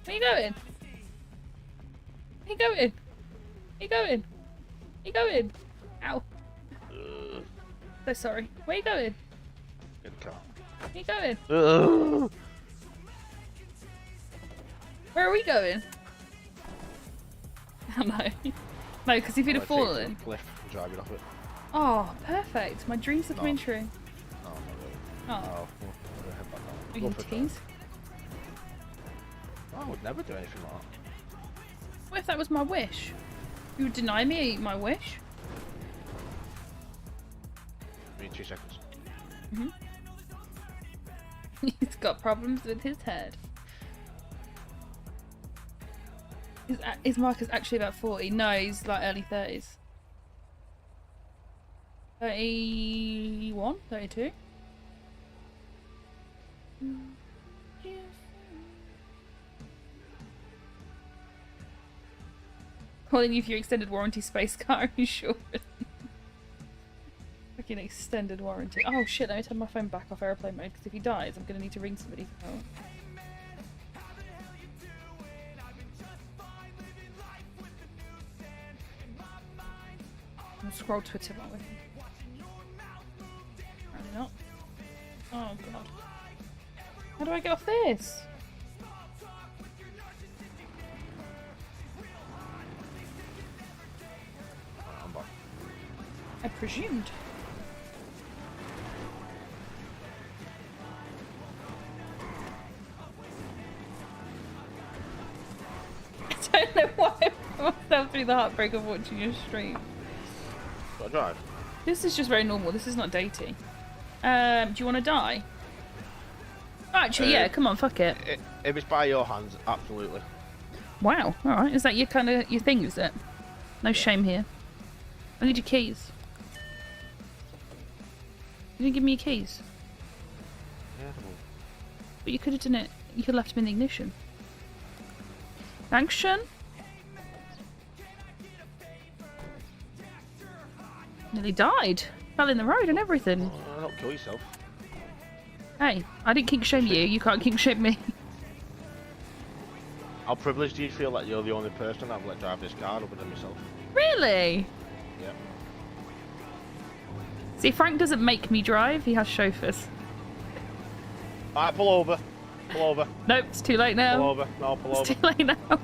Where you going? Where you going? Where you going? Where you going? Ow. So sorry. Where you going? Good car. Where you going? Ugh. Where are we going? Oh no. No, because if you'd have fallen. Cliff and drive it off it. Oh, perfect. My dreams are coming true. No, not really. Oh. Oh, I'm gonna head back down. Are Go you for it, tease? though. I would never do anything like that. What if that was my wish? You would deny me my wish? Give me 2 seconds. He's got problems with his head. His mark is actually about 40. No, he's like early 30s. 31? 32? Calling you for your extended warranty space car insurance. Fucking extended warranty. Oh shit, let me turn my phone back off airplane mode because if he dies, I'm going to need to ring somebody for help. I'll scroll Twitter while we're here. Apparently not. Oh god. How do I get off this? I'm back. I presumed. I don't know why I put myself through the heartbreak of watching your stream. Do I drive? This is just very normal. This is not dating. Do you want to die? Actually, yeah. Come on, fuck it. If it's by your hands, absolutely. Wow. All right. Is that your kind of your thing? Is it? No shame here. I need your keys. You didn't give me your keys. Yeah. But you could have done it. You could have left them in the ignition. Action. Nearly died. Fell in the road and everything. Don't kill yourself. Hey, I didn't kink shame you. You can't kink shame me. How privileged do you feel that you're the only person I've let drive this car other than myself? Really? Yeah. See, Frank doesn't make me drive. He has chauffeurs. Alright, pull over. Pull over. Nope, it's too late now. Pull over. No, pull over. It's too late now.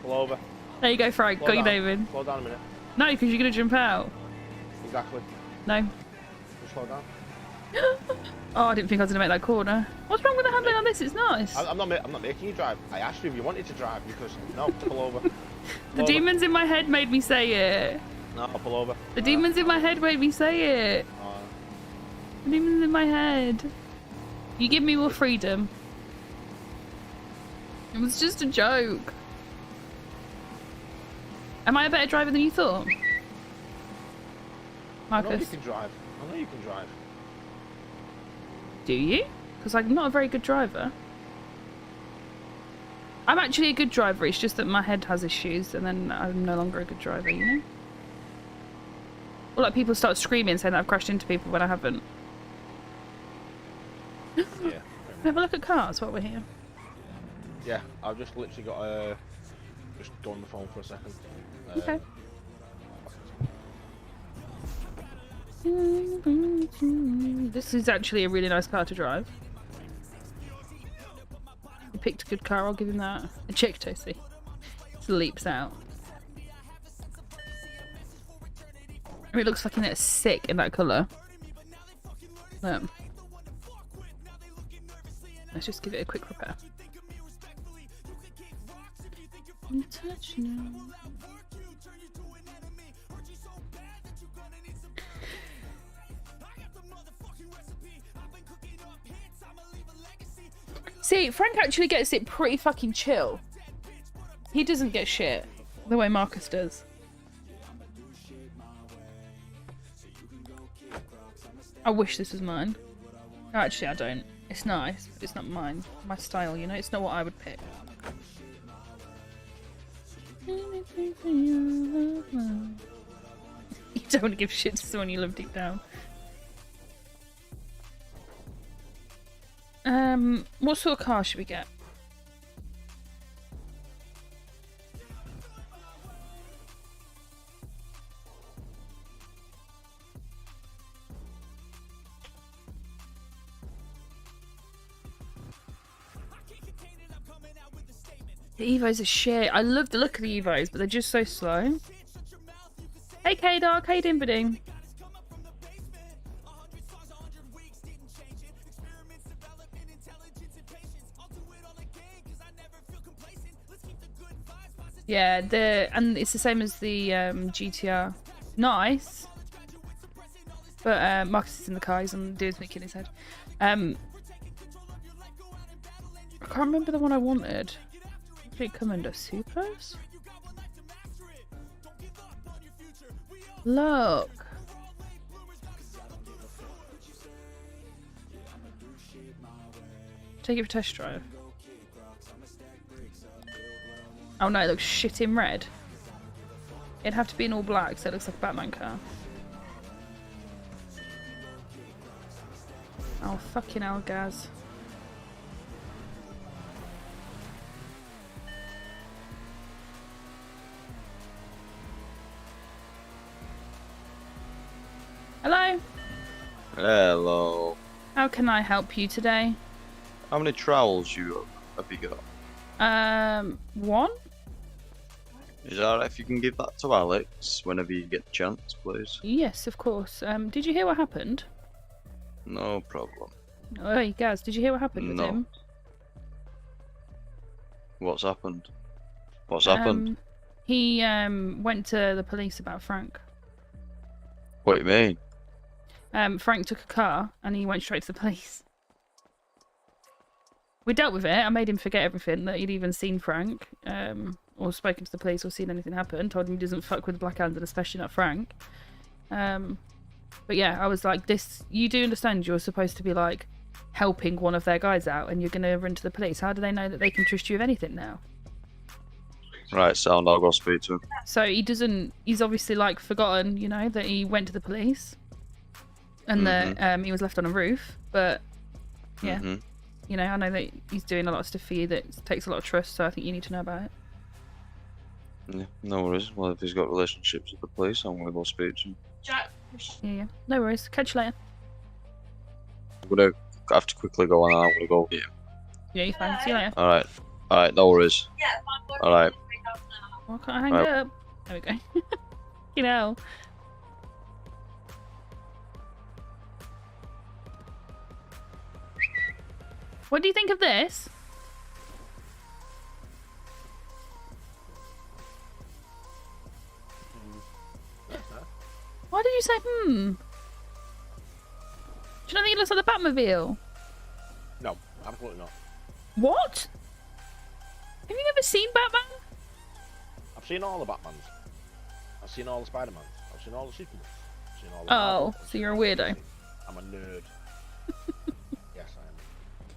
Pull over. There you go, Frank. Got you, David. Slow down a minute. No, because you're going to jump out. Exactly. No. Just slow down. Oh, I didn't think I was going to make that corner. What's wrong with the handling on this? It's nice. I'm not making you drive. I asked you if you wanted to drive because no, pull over. The demons in my head made me say it. No, pull over. The demons in my head made me say it. The demons in my head. You give me more freedom. It was just a joke. Am I a better driver than you thought? Marcus. I know you can drive. I know you can drive. Do you? Because I'm not a very good driver. I'm actually a good driver, it's just that my head has issues and then I'm no longer a good driver, you know? Or like people start screaming saying that I've crashed into people when I haven't. Yeah. Have a look at cars while we're here. Yeah, I've just literally got to just go on the phone for a second. Okay. This is actually a really nice car to drive. He picked a good car, I'll give him that. A chick, Toasty. Just leaps out. I mean, it looks fucking sick in that colour. Let's just give it a quick repair. Touch now. See, Frank actually gets it pretty fucking chill. He doesn't get shit the way Marcus does. I wish this was mine. Actually, I don't. It's nice, but it's not mine. My style, you know? It's not what I would pick. You don't want to give shit to someone you love deep down. What sort of car should we get? The Evos are shit. I love the look of the Evos, but they're just so slow. Hey K-Dark, how you doing, buddy? Yeah, and it's the same as the GTR. Nice. But Marcus is in the car, he's on dude's making his head. I can't remember the one I wanted. Did it come under supers? Look. Take it for test drive. Oh no, it looks shit in red. It'd have to be in all black, so it looks like a Batman car. Oh fucking hell, Gaz. Hello? Hello. How can I help you today? How many trowels have you got? One? Is that alright if you can give that to Alex whenever you get the chance, please? Yes, of course. Did you hear what happened? No problem. Oh, hey, Gaz, did you hear what happened with him? What's happened? What's happened? He went to the police about Frank. What do you mean? Frank took a car and he went straight to the police. We dealt with it. I made him forget everything, that he'd even seen Frank, or spoken to the police or seen anything happen. Told him he doesn't fuck with Black Hand, and especially not Frank. But yeah, I was like, this, you do understand you're supposed to be like helping one of their guys out and you're going to run to the police. How do they know that they can trust you with anything now? Right, sound, I'll go speak to him. So he's obviously like forgotten, you know, that he went to the police and that he was left on a roof. But yeah, you know, I know that he's doing a lot of stuff for you that takes a lot of trust, so I think you need to know about it. Yeah, no worries. Well, if he's got relationships with the police, I'm going to go speak to him. Yeah, no worries. Catch you later. I'm going to have to quickly go on and I'm going to go get him. Yeah, you're fine. See you later. Alright, no worries. Alright. Why can't I hang up? There we go. You know. What do you think of this? Why did you say hmm? Do you not think it looks like the Batmobile? No, absolutely not. What? Have you never seen Batman? I've seen all the Batmans. I've seen all the Spider-Mans. I've seen all the Supermans. I've seen all the Oh, so you're a weirdo. I'm a nerd. Yes, I am.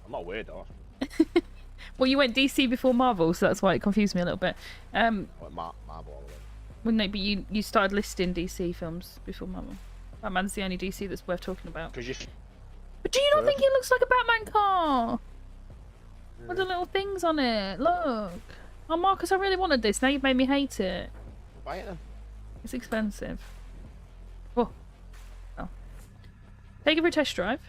I'm not a weirdo. Well, you went DC before Marvel, so that's why it confused me a little bit. I went Marvel all the way. Well, no, but you started listing DC films before Marvel. Batman's the only DC that's worth talking about. But do you not think it looks like a Batman car? With the little things on it. Look. Oh, Marcus, I really wanted this. Now you've made me hate it. Buy it then. It's expensive. Oh. Take it for a test drive.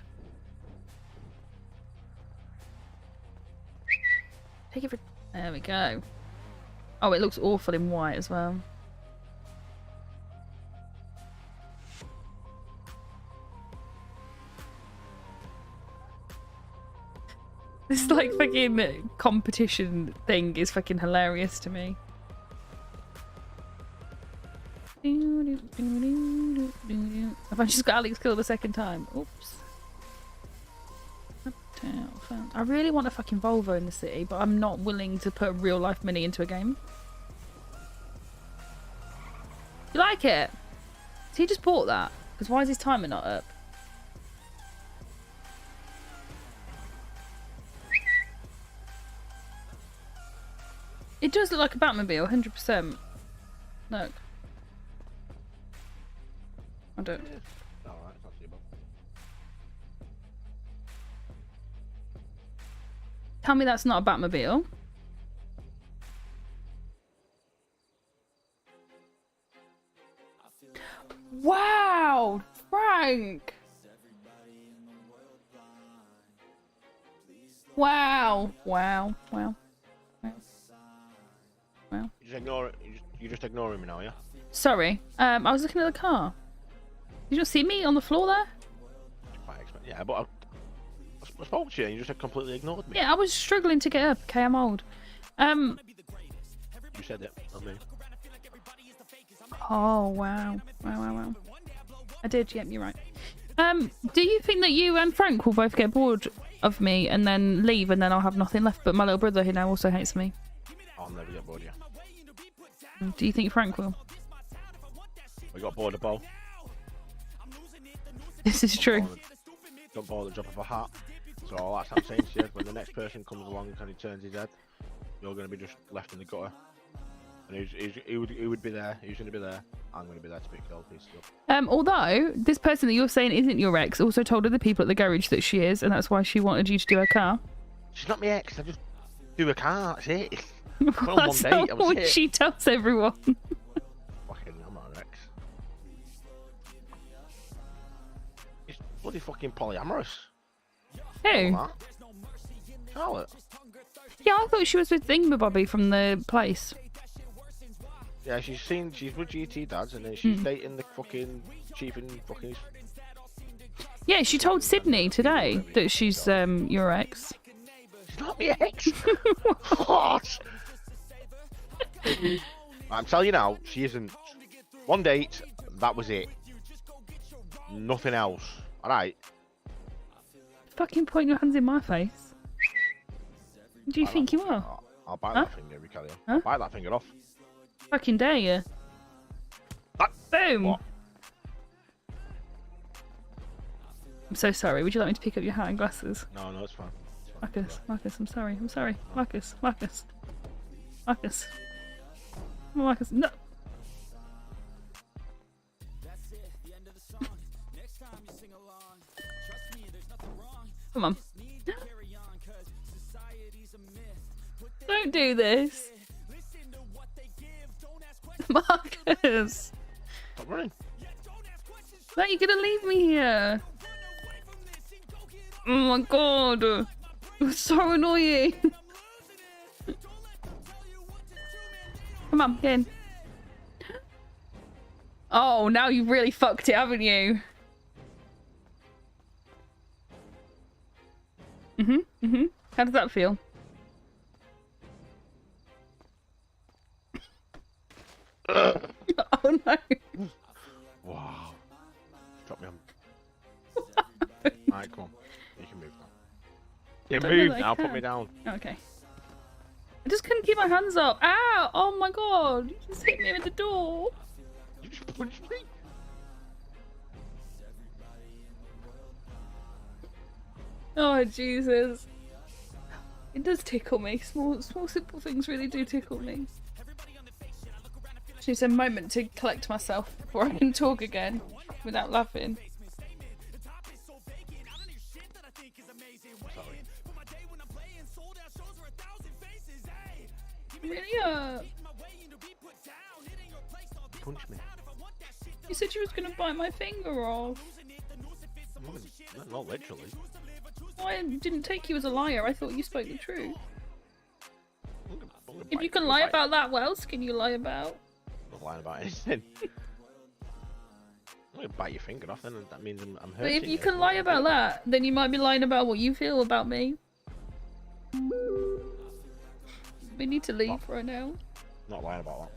Take it for... There we go. Oh, it looks awful in white as well. This like fucking competition thing is fucking hilarious to me. Have I just got Alex killed the second time? Oops. I really want a fucking Volvo in the city, but I'm not willing to put a real life Mini into a game. You like it? So he just bought that? Because why is his timer not up? It does look like a Batmobile, 100%. Look. I don't... Alright, it's not too bad. Tell me that's not a Batmobile. Wow! Frank! Wow! Wow. Wow. Wow. Well. You just ignore it. You just ignoring me now, yeah? Sorry. I was looking at the car. Did you not see me on the floor there? Yeah, but I spoke to you and you just completely ignored me. Yeah, I was struggling to get up. Okay, I'm old. You said it, not me. Oh, wow. Wow. I did, yep, you're right. Do you think that you and Frank will both get bored of me and then leave and then I'll have nothing left but my little brother who now also hates me? I'll never get bored of you. Do you think Frank will? We got bored of Bo. This is true. Got bored at the drop of a hat. So all that's I'm saying to you, when the next person comes along and he turns his head, you're going to be just left in the gutter. And he would be there. He's going to be there. I'm going to be there to pick the old pieces up. Although this person that you're saying isn't your ex also told other people at the garage that she is, and that's why she wanted you to do her car. She's not my ex. I just do a car. That's it. That's not what she tells everyone. Fucking, I'm not an ex. It's bloody fucking polyamorous. Who? Charlotte. Yeah, I thought she was with Thingamabobby from the place. Yeah, she's with GT dads, and then she's dating the fucking chief and fucking. Yeah, she told Sydney today that she's your ex. She's not my ex. What? I'm telling you now, she isn't. One date, that was it. Nothing else. All right. Fucking point your hands in my face. What do you think you are? I'll bite that finger, Ricardo. Huh? I'll bite that finger off. Fucking dare you. Boom! What? I'm so sorry. Would you like me to pick up your hat and glasses? No, it's fine. It's fine. Marcus, I'm sorry. Marcus. Marcus, no! Come on. Don't do this. Marcus! Stop running. No, you're gonna leave me here. Oh my god. It's so annoying. Come on, get in. Oh, now you've really fucked it, haven't you? How does that feel? Oh no. Wow. Drop me on. Alright, come on. You can move now. You Don't know move that I now, put can. me down. Okay. I just couldn't keep my hands up. Ow! Oh my god! You just hit me with the door. You just punched me. Oh Jesus! It does tickle me. Small simple things really do tickle me. Just needs a moment to collect myself before I can talk again without laughing. Really Punch me. You said you was gonna bite my finger off. Not literally. I didn't take you as a liar. I thought you spoke the truth. If you can lie about that, what else can you lie about? I'm not lying about anything. I'm gonna bite your finger off, then that means I'm hurting. But if you can lie about that, then you might be lying about what you feel about me. We need to leave right now. Not lying about that.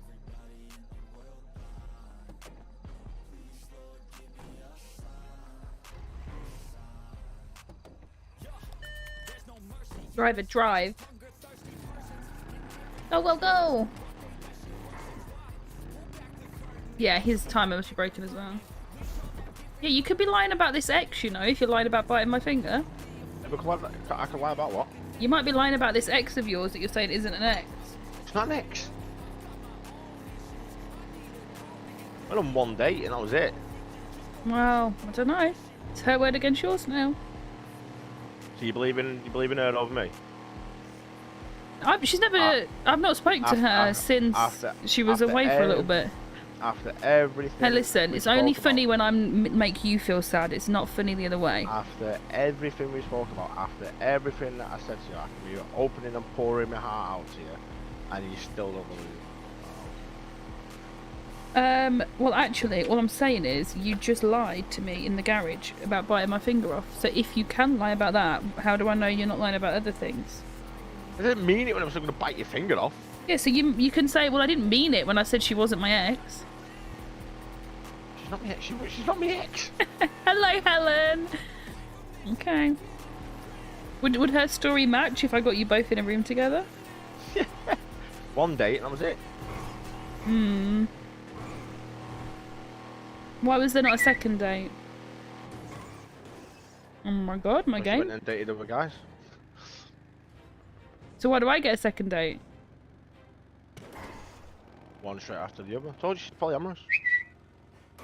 Driver, drive. Go! Yeah, his timer must be broken as well. Yeah, you could be lying about this ex, you know, if you're lying about biting my finger. I can lie about what? You might be lying about this ex of yours that you're saying isn't an ex. It's not an ex. Went on one date and that was it. Well, I don't know. It's her word against yours now. So you believe in her over me? She's never. I've not spoken to her since she was away for a little bit. After everything. Hey, listen. It's only funny when I make you feel sad. It's not funny the other way. After everything we spoke about, after everything that I said to you, after you opening and pouring my heart out to you, and you still don't believe it. Well, actually, all I'm saying is you just lied to me in the garage about biting my finger off. So if you can lie about that, how do I know you're not lying about other things? I didn't mean it when I was going to bite your finger off. Yeah, so you can say, well, I didn't mean it when I said she wasn't my ex. She's not my ex. She's not my ex. Hello, Helen. Okay. Would her story match if I got you both in a room together? One date and that was it. Why was there not a second date? Oh my god, my She game. went and dated other guys. So why do I get a second date? One straight after the other. Told you she's polyamorous.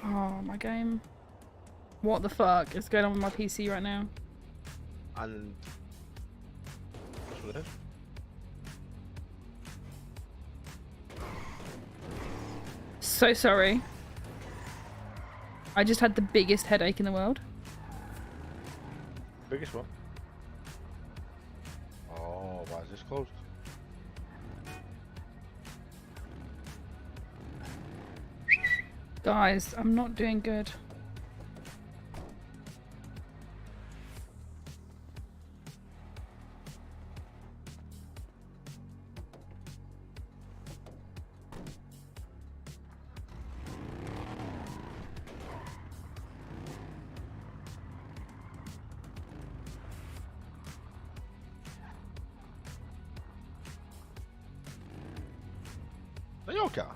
Oh, my game. What the fuck is going on with my PC right now? And that's what it is. So sorry. I just had the biggest headache in the world. Biggest one. Oh, why is this closed? Guys, I'm not doing good. Is that your car?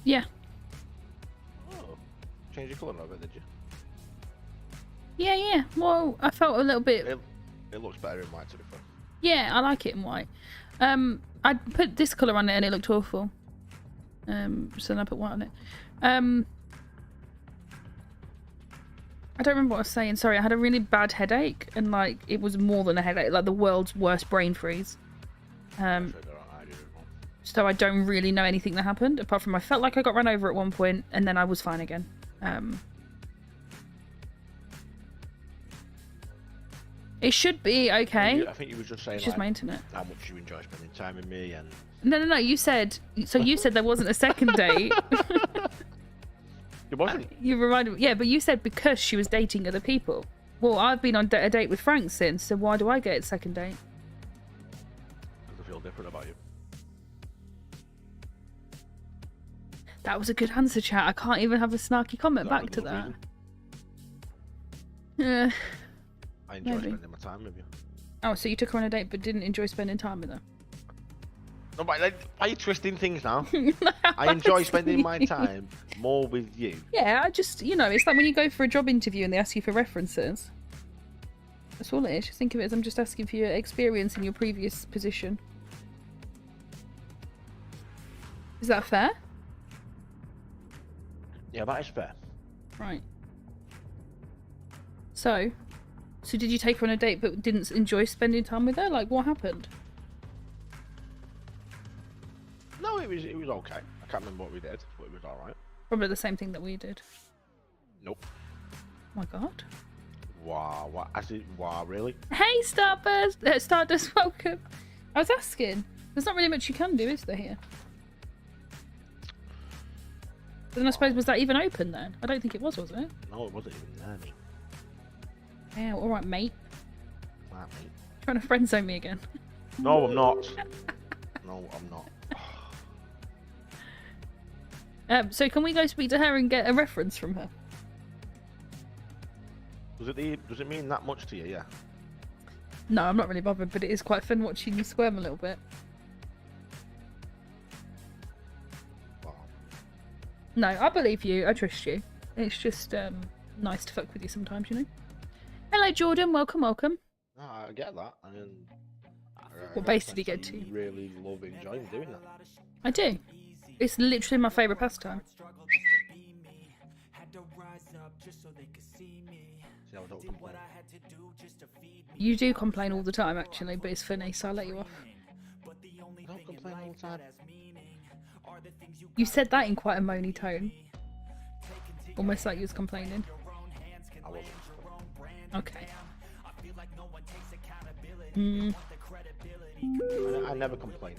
Yeah. Oh. Change your colour of it, did you? Yeah. Well, I felt a little bit... It looks better in white, to be fair. Yeah, I like it in white. I put this colour on it and it looked awful. So then I put white on it. I don't remember what I was saying. Sorry, I had a really bad headache and like it was more than a headache, like the world's worst brain freeze. So I don't really know anything that happened apart from I felt like I got run over at one point and then I was fine again. It should be okay. I think you were just saying it's just like, my internet. how much you enjoy spending time with me and... No. You said... So you said there wasn't a second date. It wasn't. You reminded me... Yeah, but you said because she was dating other people. Well, I've been on a date with Frank since, so why do I get a second date? Because I feel different about you. That was a good answer, chat. I can't even have a snarky comment That back was to no that. reason. Yeah. I enjoy Maybe. spending my time with you. Oh, so you took her on a date but didn't enjoy spending time with her? No, but like, why are you twisting things now? I enjoy spending my time more with you. Yeah, I just, you know, it's like when you go for a job interview and they ask you for references. That's all it is. Just think of it as I'm just asking for your experience in your previous position. Is that fair? Yeah, that is fair. Right. So did you take her on a date but didn't enjoy spending time with her? Like, what happened? No, it was okay. I can't remember what we did, but it was alright. Probably the same thing that we did. Nope. Oh my god. Wow, what? I said, wow, really? Hey, Stardust, welcome. I was asking. There's not really much you can do, is there, here? Then I suppose, was that even open then? I don't think it was it? No, it wasn't even there. Mate. Yeah, alright, mate. Right, mate. Trying to friend zone me again. No, I'm not. No, I'm not. So can we go speak to her and get a reference from her? Does it mean that much to you? Yeah. No, I'm not really bothered, but it is quite fun watching you squirm a little bit. Wow. No, I believe you. I trust you. It's just nice to fuck with you sometimes, you know? Hello, Jordan. Welcome. No, I get that. I mean, What base did you get to? You really love enjoying doing that. I do. It's literally my favourite pastime. See, I don't complain. You do complain all the time, actually, but it's funny, so I'll let you off. I don't complain all the time. You said that in quite a moany tone. Almost like you was complaining. I wasn't. Okay. I never complain.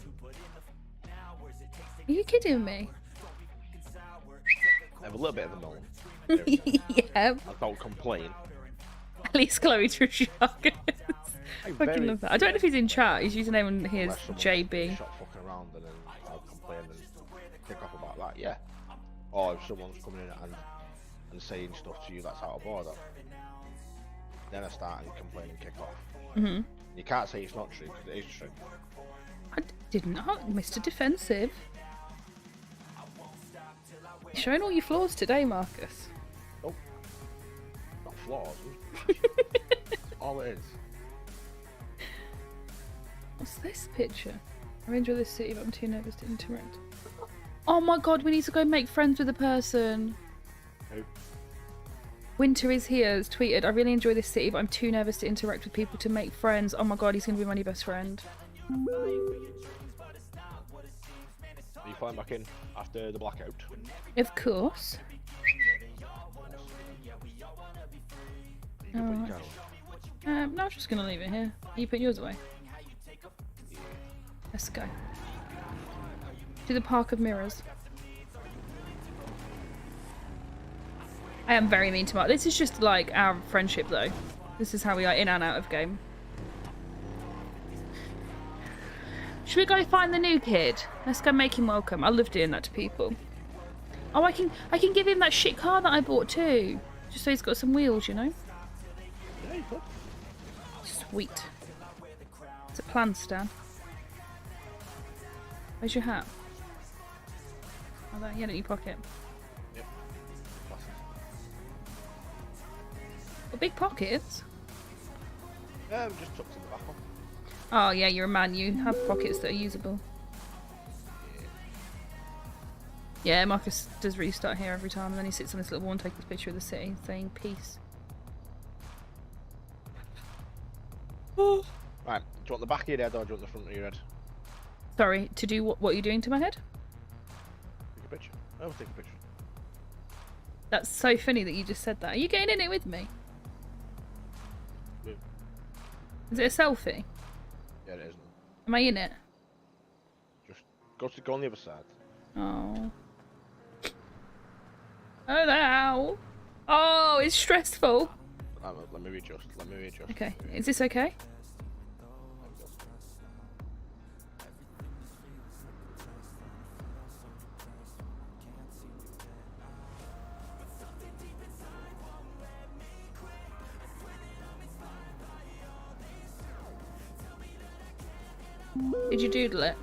Are you kidding me? have a little bit of a moan. Yeah. I don't complain. At least Chloe Trishak. I Fucking love that. I don't know if he's in chat. His username on here is Unless someone's JB. shot fucking around and then I'll complain and kick off about that, yeah. Or if someone's coming in and saying stuff to you that's out of order, then I start and complain and kick off. Mm-hmm. You can't say it's not true because it is true. I didn't. Mr. Defensive. You're showing all your flaws today, Marcus. Oh, not flaws. All it is. What's this picture? I enjoy this city, but I'm too nervous to interact. Oh my god, we need to go make friends with a person. Who? Winter is here has tweeted, I really enjoy this city, but I'm too nervous to interact with people to make friends. Oh my god, he's going to be my new best friend. Are you flying back in after the blackout? Of course. You can put your car on. No, I'm just going to leave it here. Are you putting yours away? Let's go. To the Park of Mirrors. I am very mean to Mark. This is just like our friendship though. This is how we are in and out of game. Should we go find the new kid? Let's go make him welcome. I love doing that to people. Oh, I can give him that shit car that I bought too. Just so he's got some wheels, you know? Yeah, you could. Sweet. It's a plan, Stan. Where's your hat? Oh, that, yeah, in your pocket. Yep. Got big pockets? Just tucked in the back one. Oh yeah, you're a man. You have pockets that are usable. Yeah, Marcus does restart here every time, and then he sits on this little wall and takes this picture of the city, saying peace. Right, do you want the back of your head or do you want the front of your head? Sorry, to do what you're doing to my head? Take a picture. I'll take a picture. That's so funny that you just said that. Are you getting in it with me? Yeah. Is it a selfie? Yeah, it is. Am I in it? Just go on the other side. Oh. Oh no. Oh, it's stressful. Let me readjust. Okay, is this okay? Did you doodle it?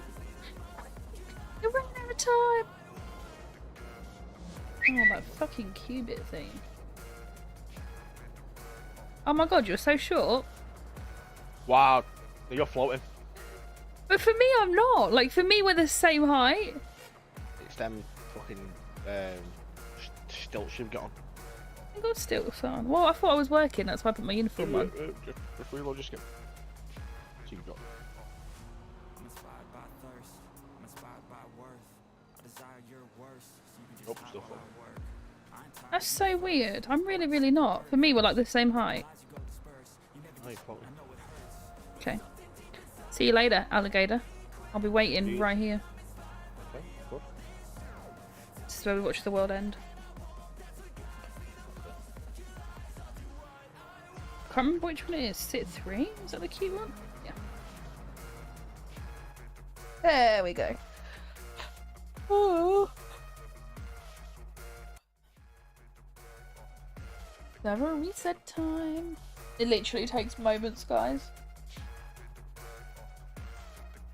You're running out of time. Oh, that fucking qubit thing. Oh my god, you're so short. Wow, you're floating. But for me, I'm not. Like, for me, we're the same height. It's them fucking stilts you've got on. I got stilts on. Well, I thought I was working. That's why I put my uniform on. Just reload your skin. So you've got. Oh, still floating. That's so weird. I'm really, really not. For me, we're like the same height. Oh, you're floating. Okay. See you later, alligator. I'll be waiting right here. Okay, good. This is where we watch the world end. Can't remember which one it is. Is it 3? Is that the cute one? Yeah. There we go. Oh. Never reset time. It literally takes moments, guys.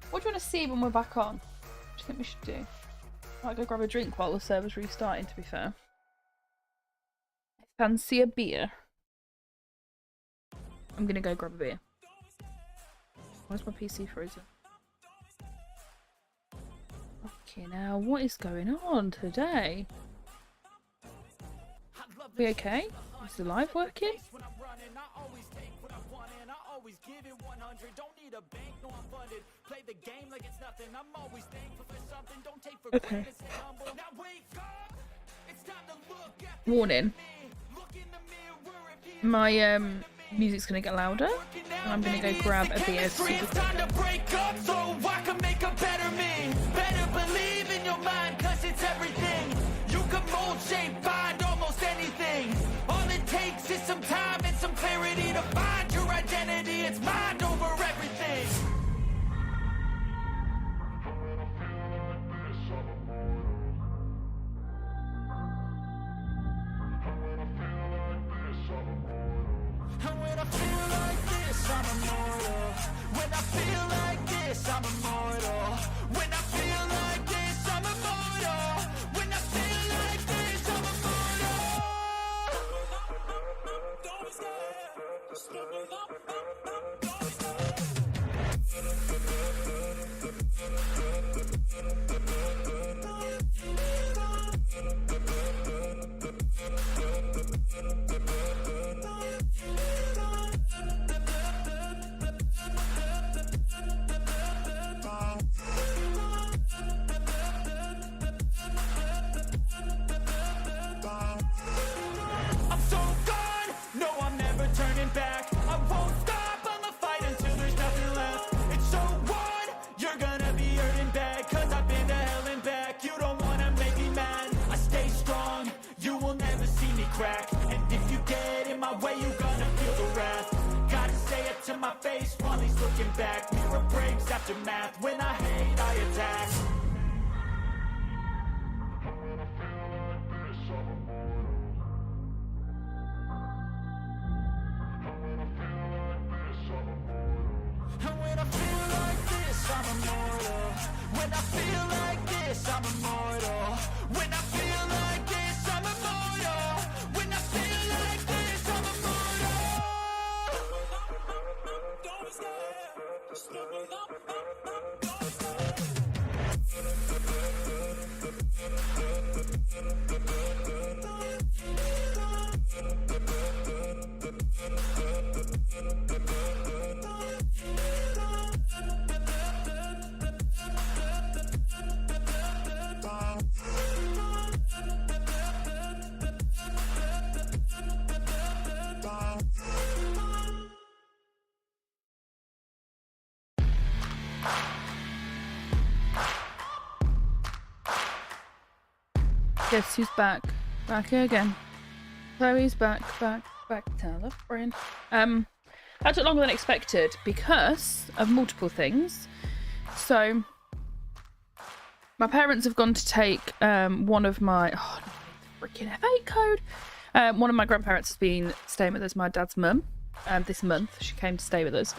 What do you want to see when we're back on? What do you think we should do? I might go grab a drink while the server's restarting, to be fair. I fancy a beer. I'm gonna go grab a beer. Why's my PC frozen? Okay, now what is going on today? We okay? Is the live working? Okay. Warning. My music's gonna get louder, and I'm gonna go grab a beer. Super quick. I'm immortal. When I feel like this, I'm immortal. When I feel like this, I'm immortal. When I feel like this, I'm immortal. Don't be scared. Just look up. Don't be scared. I'm so gone, no I'm never turning back. I won't stop, I'ma fight until there's nothing left. It's so on, you're gonna be hurting bad. Cause I've been to hell and back. You don't wanna make me mad. I stay strong, you will never see me crack. And if you get in my way, you're gonna feel the wrath. Gotta say it to my face while he's looking back. Mirror breaks after math, when I hate I attack. And when I feel like this, I'm immortal. When I feel like this, I'm immortal. When I feel like this, I'm immortal. When I feel like this, I'm immortal. Don't be scared. Just look up. Don't be scared. Guess who's back? Back here again. Chloe's back. Tell a friend. That took longer than expected because of multiple things. So, my parents have gone to take one of my freaking F8 code. One of my grandparents has been staying with us, my dad's mum. This month she came to stay with us.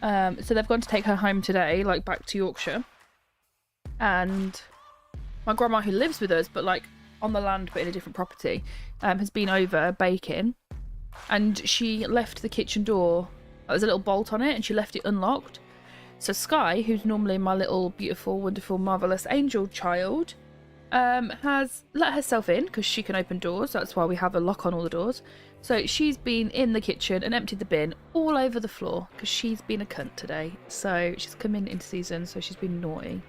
So they've gone to take her home today, like back to Yorkshire. And my grandma, who lives with us, but like on the land but in a different property, has been over baking, and she left the kitchen door. There's a little bolt on it, and she left it unlocked. So Sky, who's normally my little beautiful, wonderful, marvelous angel child, has let herself in because she can open doors. That's why we have a lock on all the doors. So she's been in the kitchen and emptied the bin all over the floor because she's been a cunt today. So she's come in season, so she's been naughty.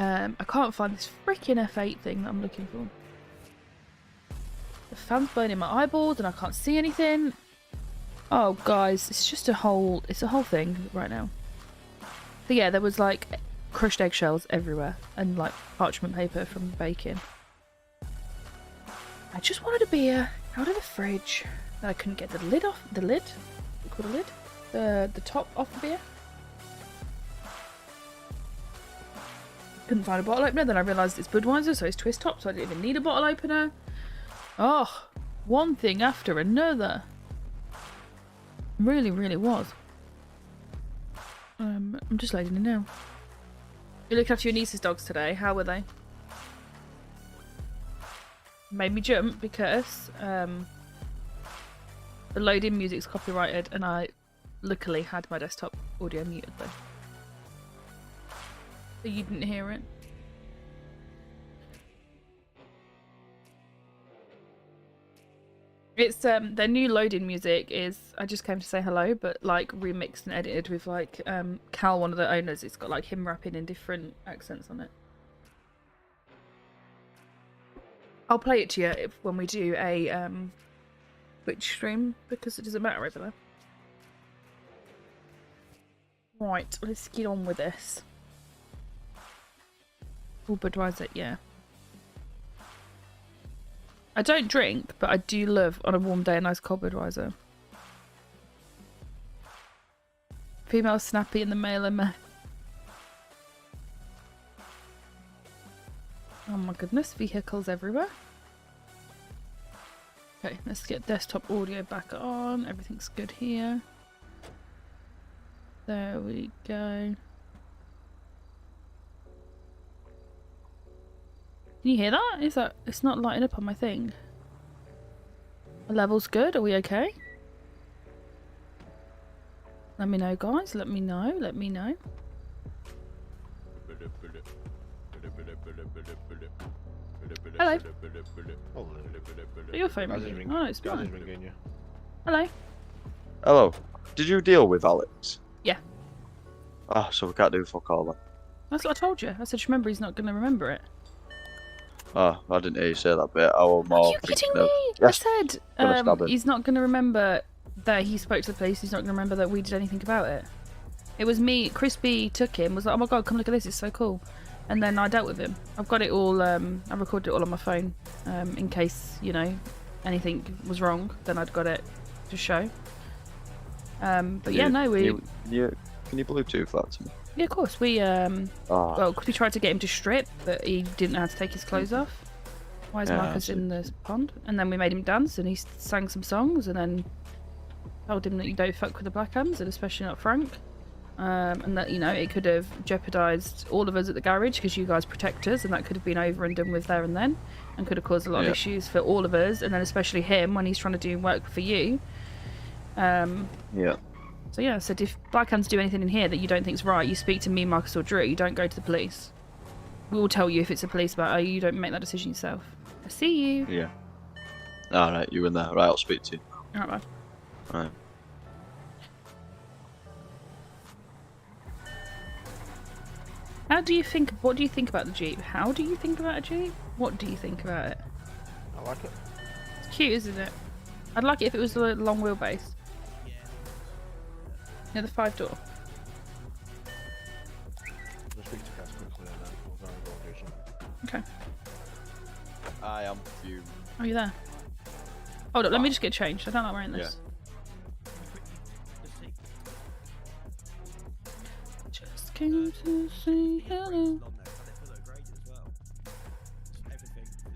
I can't find this freaking F8 thing that I'm looking for. The fan's burning my eyeballs and I can't see anything. Oh, guys, it's just a whole thing right now. So yeah, there was like crushed eggshells everywhere and like parchment paper from baking. I just wanted a beer out of the fridge. I couldn't get the lid off. The lid? You call it a lid? The top off the beer. Couldn't find a bottle opener. Then I realised it's Budweiser, so it's twist top, so I didn't even need a bottle opener. Oh, one thing after another. Really, really was. I'm just loading in now. You're looking after your niece's dogs today. How were they? Made me jump because the loading music's copyrighted, and I luckily had my desktop audio muted though, so you didn't hear it. It's their new loading music is I Just Came to Say Hello, but like remixed and edited with like Cal, one of the owners. It's got like him rapping in different accents on it. I'll play it to you when we do a Twitch stream because it doesn't matter over there. Right, let's get on with this. Oh, Budweiser, yeah. I don't drink, but I do love, on a warm day, a nice cold Budweiser. Female snappy and the male and meh. Oh my goodness, vehicles everywhere. Okay, let's get desktop audio back on. Everything's good here. There we go. Can you hear that? Is that... It's not lighting up on my thing. The level's good. Are we okay? Let me know, guys. Let me know. Let me know. Hello. Are your phone ringing? Oh, it's mine. Hello. Hello. Did you deal with Alex? Yeah. Ah, so we can't do fuck all then. That's what I told you. I said, just remember, he's not going to remember it. Oh, I didn't hear you say that bit. I was Are more you kidding thinking me? of... I Yes. said Gonna stab him. he's not going to remember that he spoke to the police. He's not going to remember that we did anything about it. It was me. Crispy took him. Was like, oh my god, come look at this. It's so cool. And then I dealt with him. I've got it all. I recorded it all on my phone, in case anything was wrong. Then I'd got it to show. But yeah, no, we. Can you Bluetooth that to me? Yeah, of course. We well, we tried to get him to strip, but he didn't know how to take his clothes off. Why is Marcus in the pond? And then we made him dance, and he sang some songs, and then told him that you don't fuck with the Black Hands, and especially not Frank. And that it could have jeopardised all of us at the garage because you guys protect us, and that could have been over and done with there and then, and could have caused a lot of issues for all of us, and then especially him when he's trying to do work for you. Yeah. So yeah, I said if Black Hands do anything in here that you don't think is right, you speak to me, Marcus, or Drew. You don't go to the police. We will tell you if it's a police matter. You don't make that decision yourself. I see you. Yeah. Alright, you in there. Right, I'll speak to you. Alright, bye. Alright. What do you think about the Jeep? How do you think about a Jeep? What do you think about it? I like it. It's cute, isn't it? I'd like it if it was a long wheelbase. Yeah, the 5-door. We'll speak to Cass quickly and then we'll go and go and do something. Okay. I am you. Are you there? Hold up, let me just get changed. I don't like wearing this. Just came to say hello.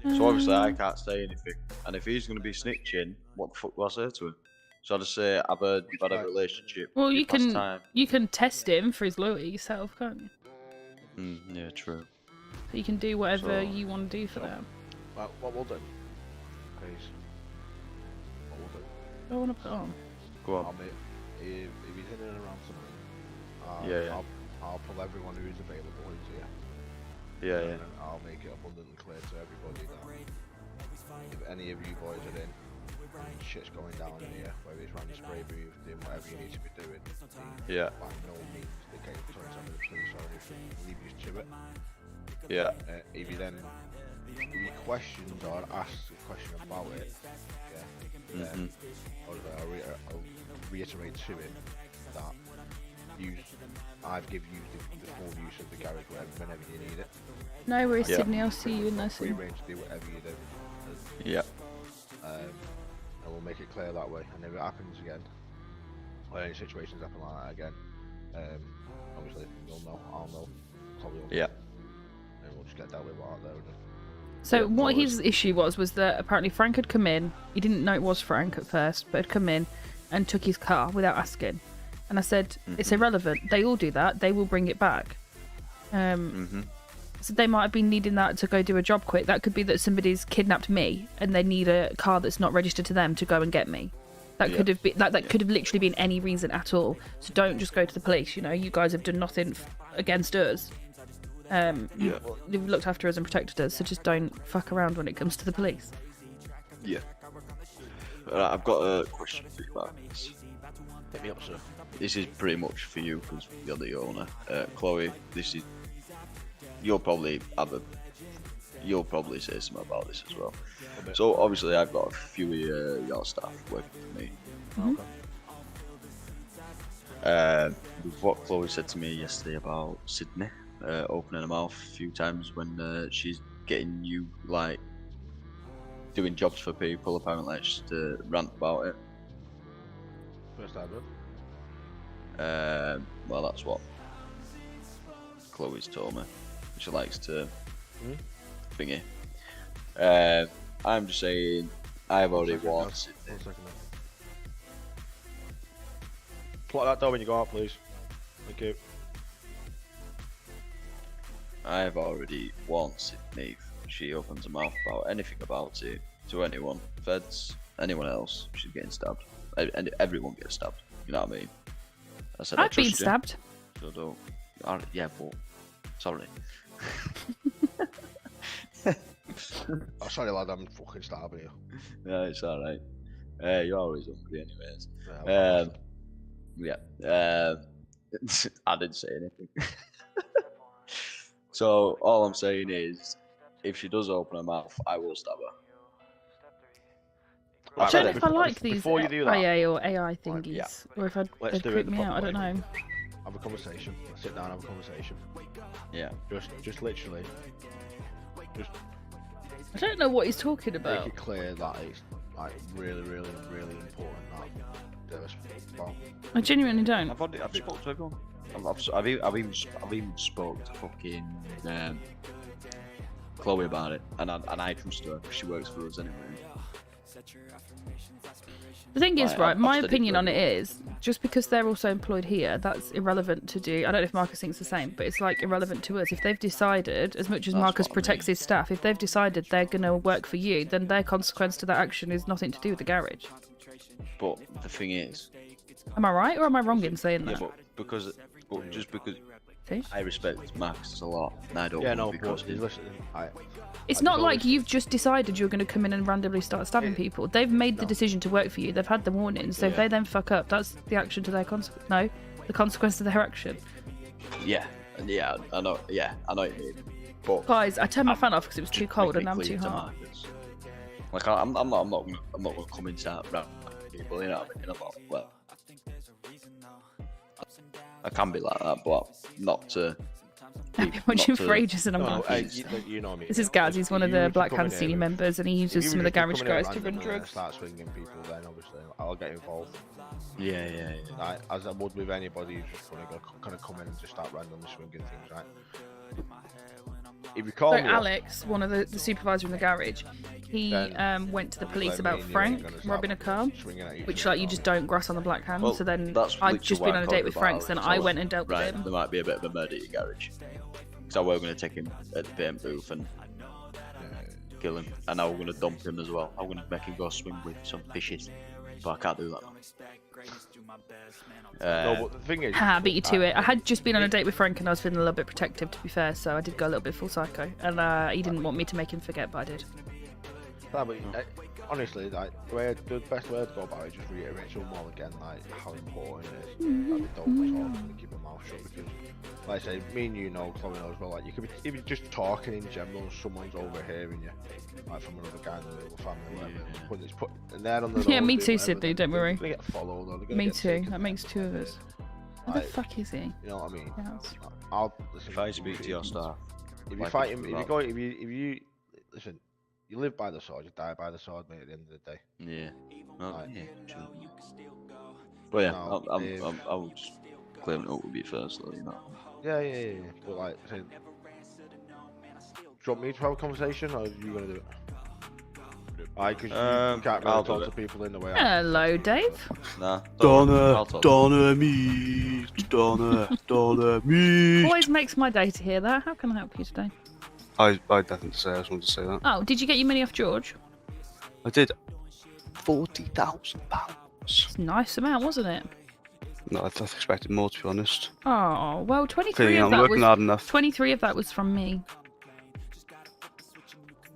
So obviously I can't say anything. And if he's going to be snitching, what the fuck do I say to him? So I just say, I've heard you've had a relationship. Well, you can test him for his loyalty yourself, can't you? Yeah, true. So you can do whatever you want to do for them. Well, what we'll do, please. What we'll do. I want to put on. Go on. If he's in and around something, I'll pull everyone who is available into you. Yeah, yeah. And I'll make it abundantly clear to everybody that if any of you boys are in, shit's going down in here, whether it's running spray booth, doing whatever you need to be doing, by no means the game turns out the police or anything, leave you to it. Yeah. If you then questions or asks a question about it, then I'll reiterate to him that I've given you the full use of the garage whenever you need it. No worries, Sydney. I'll see you in there soon. Free range to do whatever you do. Yeah. And we'll make it clear that way. And if it happens again, or any situations happen like that again, obviously you'll know, I'll know, Chloe will know. Yeah. And we'll just get that way out there. So what his issue was that apparently Frank had come in. He didn't know it was Frank at first, but had come in and took his car without asking. And I said, it's irrelevant. They all do that. They will bring it back. So they might have been needing that to go do a job quick. That could be that somebody's kidnapped me and they need a car that's not registered to them to go and get me. That could have been that could have literally been any reason at all. So don't just go to the police. You guys have done nothing against us. You've looked after us and protected us. So just don't fuck around when it comes to the police. Yeah. I've got a question for you about this. Hit me up, sir. This is pretty much for you because you're the owner. Chloe, this is. You'll probably say something about this as well. So obviously I've got a few of your staff working for me. With what Chloe said to me yesterday about Sydney opening her mouth a few times when she's getting you like doing jobs for people, apparently just to rant about it. First I heard. Well, that's what Chloe's told me. She likes to thingy. I'm just saying, I've already One warned second, Sydney. 1 second. Plot that door when you go out, please. Thank you. I've already warned Sydney if she opens her mouth about anything about it to anyone, feds, anyone else, she's getting stabbed. And everyone gets stabbed. You know what I mean? I said I I've been trust you, stabbed. so don't. Yeah, but sorry. Oh, sorry, lad, I'm fucking starving you. Yeah, it's alright. You're always hungry, anyways. Yeah, I didn't say anything. So all I'm saying is, if she does open her mouth, I will stab her. I don't know if I like these before you do that, IA or AI thingies, yeah. or if Let's they'd do creep it me out. I don't properly. know. Have a conversation. Let's sit down and have a conversation. Yeah. Just literally. Just I don't know what he's talking make about. it clear that it's like really, really, really important that there's well, I genuinely don't. I've spoke to everyone. I've even spoke to fucking Chloe about it, and I trust her because she works for us anyway. The thing is, Like, right, I've my studied opinion on it rugby. is, just because they're also employed here, that's irrelevant to do. I don't know if Marcus thinks the same, but it's like irrelevant to us. If they've decided, as much as That's Marcus what I protects mean. his staff, if they've decided they're going to work for you, then their consequence to that action is nothing to do with the garage. But the thing is, Am I right or am I wrong in saying yeah, that? but just because See? I respect Max a lot, and I don't yeah, want no, because but listen, It's I not just like always- you've just decided you're going to come in and randomly start stabbing people. They've made the No. decision to work for you. They've had the warning. So if Yeah. they then fuck up, that's the action to their consequence. No, the consequence to their action. yeah, I know what you mean. But Guys, I turned my fan off because it was too just cold make and it I'm clear too to hot. Marcus. Like I'm not gonna come and start around people, you know what I mean? About, well, I can be like that, but not to. I've been watching for ages and I'm No, confused. you know me. This is Gaz, he's one of the Black Hand senior members and he If uses you some of were the just garage coming in guys to run randomly and drugs. start swinging people, then obviously I'll get involved. Yeah. Right, as I would with anybody who's just going to kind of come in and just start randomly swinging things, right? If you call So me up, Alex, one of the supervisor in the garage, he Then went to the obviously police me about and you ain't Frank gonna start robbing a car, swinging at each which other, like you are just we? don't grass on the Black Hand. Well, So then that's I'd literally just why been I on a called date you with about Frank, it, so then 'cause I was- went and dealt with right, him. there might be a bit of a murder at your garage. Because I was going to take him at the PM booth and kill him, and I was going to dump him as well. I was going to make him go swim with some fishes, but I can't do that now. No, but the thing is, I beat you to it. I had just been on a date with Frank and I was feeling a little bit protective, to be fair, so I did go a little bit full psycho. And he didn't want me to make him forget, but I did. no, but, honestly, like the best way to go about it is just reiterate to them all again, like how important it is that they don't talk and keep their mouth shut. Because, like I say, me and you know, Chloe knows well. Like you could be even just talking in general, someone's overhearing you, like from another guy in the little family, whatever. And they're on the Yeah, road me doing too, whatever, Sydney, don't worry. They get followed or they're gonna Me get too. taken That makes two of us. Where the Like, fuck is he? You know what I mean? Yes. I'll listen. If I speak to your staff, If you like fight it's him, if you listen, you live by the sword, you die by the sword, mate. At the end of the day. yeah, no, Right. yeah, true. But yeah, No, I will just claim it up with you first, though, you know. Yeah. But like, say, do you want me to have a conversation, or are you gonna do it? Because you can't really I'll do talk it. to people in the way. Hello, Dave. Nah, don't worry, I'll talk. Donna me, Donna me. Always makes my day to hear that. How can I help you today? I definitely say. I just wanted to say that. Oh, did you get your money off George? I did. £40,000. It's a nice amount, wasn't it? No, I expected more, to be honest. Oh, well, 23 Clearly, of I'm that working was hard enough. 23 of that was from me.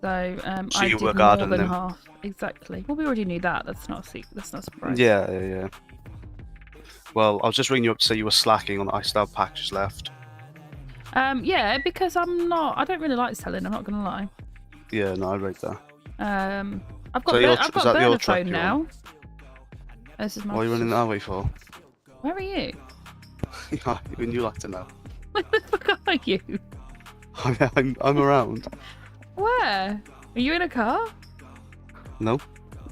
So So I you did work more harder than than him. half. Exactly. Well, we already knew that. That's not a secret. That's not a surprise. Yeah. Well, I was just ringing you up to say you were slacking on. I still have packages left. Yeah, because I don't really like selling. I'm not gonna lie. Yeah, no, I rate that. I've got So your I've tr- is got that the burner old truck phone you're now. on? This is my. What are you running that way for? Where are you? Even you like to know. Where the fuck are you? I'm around. Where? Are you in a car? No.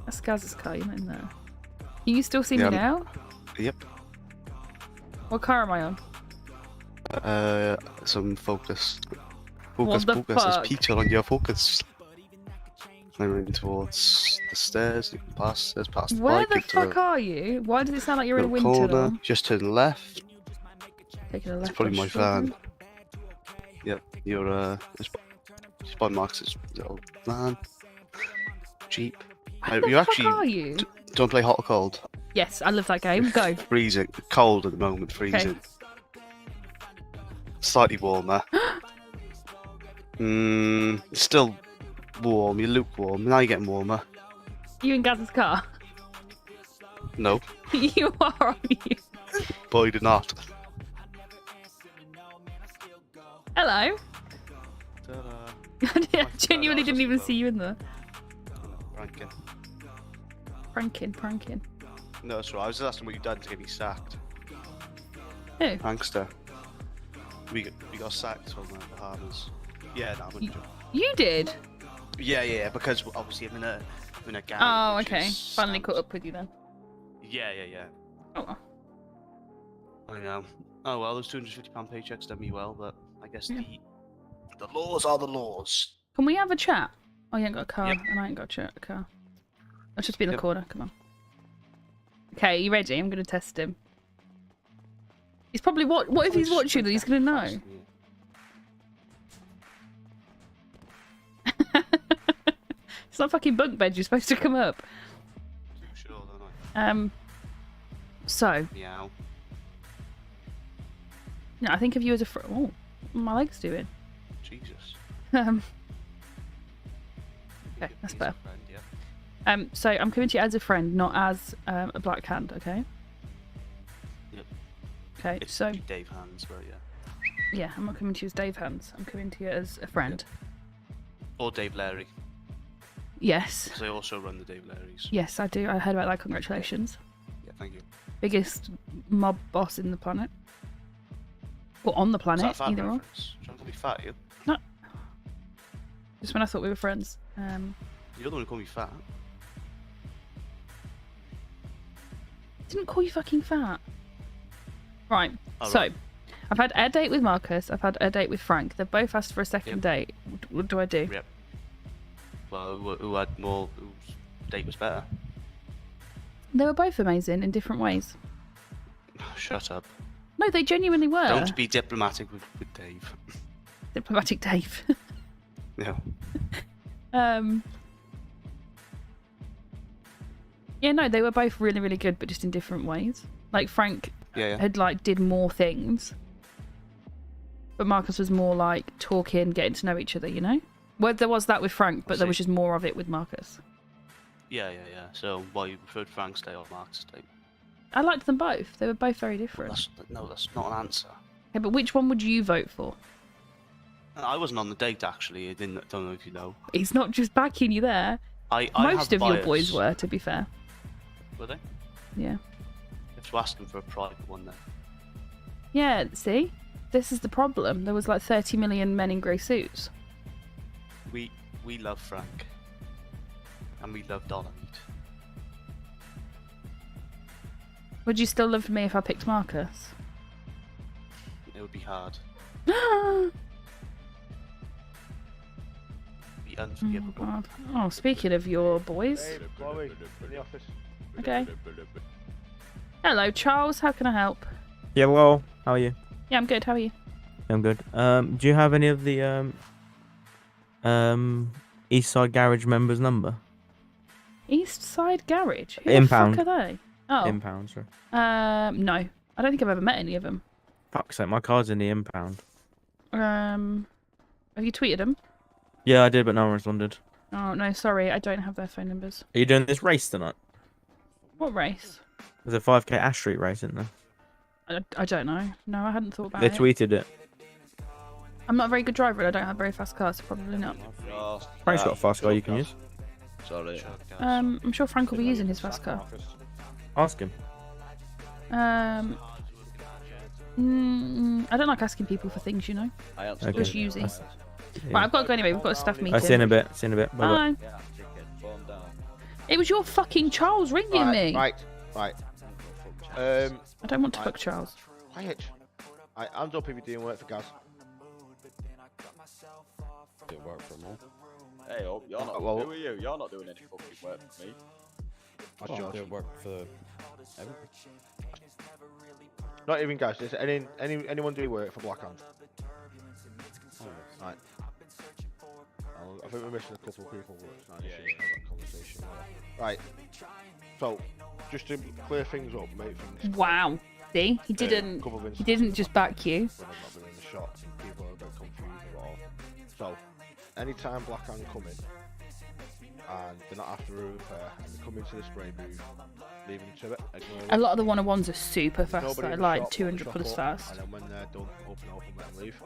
That's Gaz's car. You're not in there. Can you still see Yeah, me now? Yep. What car am I on? Some focus. What Focus. the There's fuck? Peter on your focus. climbing towards the stairs. You can pass stairs, past the Where bike. the into fuck are you? Why does it sound like you're in a little wind corner. tunnel? Just turn left. Taking a left. It's probably or my strawberry? van. Yep, you're spot marks this little van. Jeep. Where the You fuck actually are you? don't play hot or cold. Yes, I love that game. Go. Freezing. Cold at the moment, freezing. Slightly warmer. Still warm, you're lukewarm. Now you're getting warmer. You in Gaz's car? No, You are, aren't you? boy did not. Hello. Ta-da. I genuinely didn't even see you in there. Pranking. Pranking. No, that's right. I was just asking what you've done to get me sacked. Who? Prankster. We got sacked from the Bahamas. Yeah, no, I'm joking. You did? Yeah, because obviously I'm in a gang. Oh, which okay. is Finally caught up with you then. Yeah. Oh well. I know. Oh well, those £250 paychecks done me well, but I guess the laws are the laws. Can we have a chat? Oh, you ain't got a car, Yep. and I ain't got a car. Let's just be in the Yep. corner. Come on. Okay, you ready? I'm gonna test him. He's probably what if he's watching and he's gonna know? It's not fucking bunk bed. You're supposed to come up. Sure, don't I? So. Meow. No, I think of you as a friend. Oh, my leg's doing. Jesus. Okay, that's better. So I'm coming to you as a friend, not as a black hand, okay? Yep. Okay, It's so Dave Hands, but yeah. yeah, I'm not coming to you as Dave Hands. I'm coming to you as a friend. Or Dave Larry. Yes. Because I also run the Dave Larrys. Yes, I do. I heard about that. Congratulations. Yeah, thank you. Biggest mob boss in the planet. Or on the Is planet, that a fat either or. reference? Trying to be fat, you? No. Just when I thought we were friends. You're the one who called me fat. Didn't call you fucking fat. Right. Oh, So, right. I've had a date with Marcus. I've had a date with Frank. They've both asked for a second date. What do I do? Yep. Well, who had more? Whose date was better? They were both amazing in different ways. Shut up. No, they genuinely were. Don't be diplomatic with Dave. Diplomatic Dave. No. Yeah, no, they were both really, really good, but just in different ways. Like Frank Yeah. had did more things, but Marcus was more like talking, getting to know each other. You know, well, there was that with Frank, but there was just more of it with Marcus. Yeah. So, why you preferred Frank's date or Mark's date? I liked them both. They were both very different. That's not an answer. Okay, but which one would you vote for? I wasn't on the date actually. I don't know if you know. He's not just backing you there. I Most have of your bias. boys were, to be fair. Were they? Yeah. You have to ask them for a private one then. Yeah, see? This is the problem. There was like 30 million men in grey suits. We love Frank. And we love Dolomite. Would you still love me if I picked Marcus? It would be hard. Be unforgivable. Oh, God. Oh, speaking of your boys. Hey, Chloe, in the office. Okay. Hello, Charles. How can I help? Yeah, well, how are you? Yeah, I'm good. How are you? I'm good. Do you have any of the East Side Garage members' number? East Side Garage? Who Impound. the fuck are they? Oh. Impound, sorry. No. I don't think I've ever met any of them. Fuck's sake, my car's in the impound. Have you tweeted them? Yeah, I did, but no one responded. Oh, no, sorry. I don't have their phone numbers. Are you doing this race tonight? What race? There's a 5k Ash Street race, isn't there? I don't know. No, I hadn't thought about They it. tweeted it. I'm not a very good driver and I don't have very fast cars, so probably not. Frank's got a fast car you can use. Sorry. I'm sure Frank will be using his fast car. Ask him. I don't like asking people for things, you know. Okay. Just using. That's- Right, I've got to go anyway. We've got a staff meeting. I'll see you in a bit. See you in a bit. Bye. Bye. It was your fucking Charles ringing me. Right. I don't want to fuck Charles. Quiet. I'm done people doing work for Gaz. Get work from home. Hey, oh, you're not. Well, who are you? You're not doing any fucking work for me. That's Well, I George. do work for everyone. Not even guys. Is anyone do work for Blackhand? Right. I think we're missing a couple of people, but it's not an issue. Have that conversation. Right. So, just to clear things up, make things. Wow. See, he didn't. He didn't just back you. When I'm not doing the shot, people are a bit confused about all. So, anytime Blackhand come in, and they're not after a repair, and they come into the spray booth, leave them to it. A lot of the 101s are super fast, Nobody though, in the like shop, 200 shop plus up, fast. And then when they're done, open and let them leave.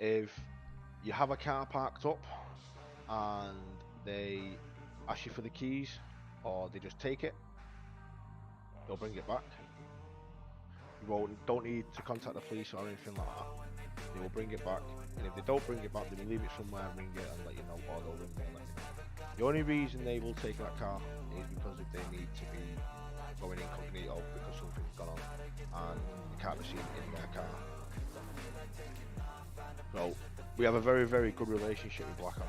If you have a car parked up and they ask you for the keys, or they just take it, they'll bring it back. You don't need to contact the police or anything like that. They will bring it back, and if they don't bring it back, they will leave it somewhere and ring it and let you know, or they'll ring me and let you know. The only reason they will take that car is because if they need to be going incognito because something's gone on and you can't be seen in their car. So we have a very, very good relationship with Blackhand.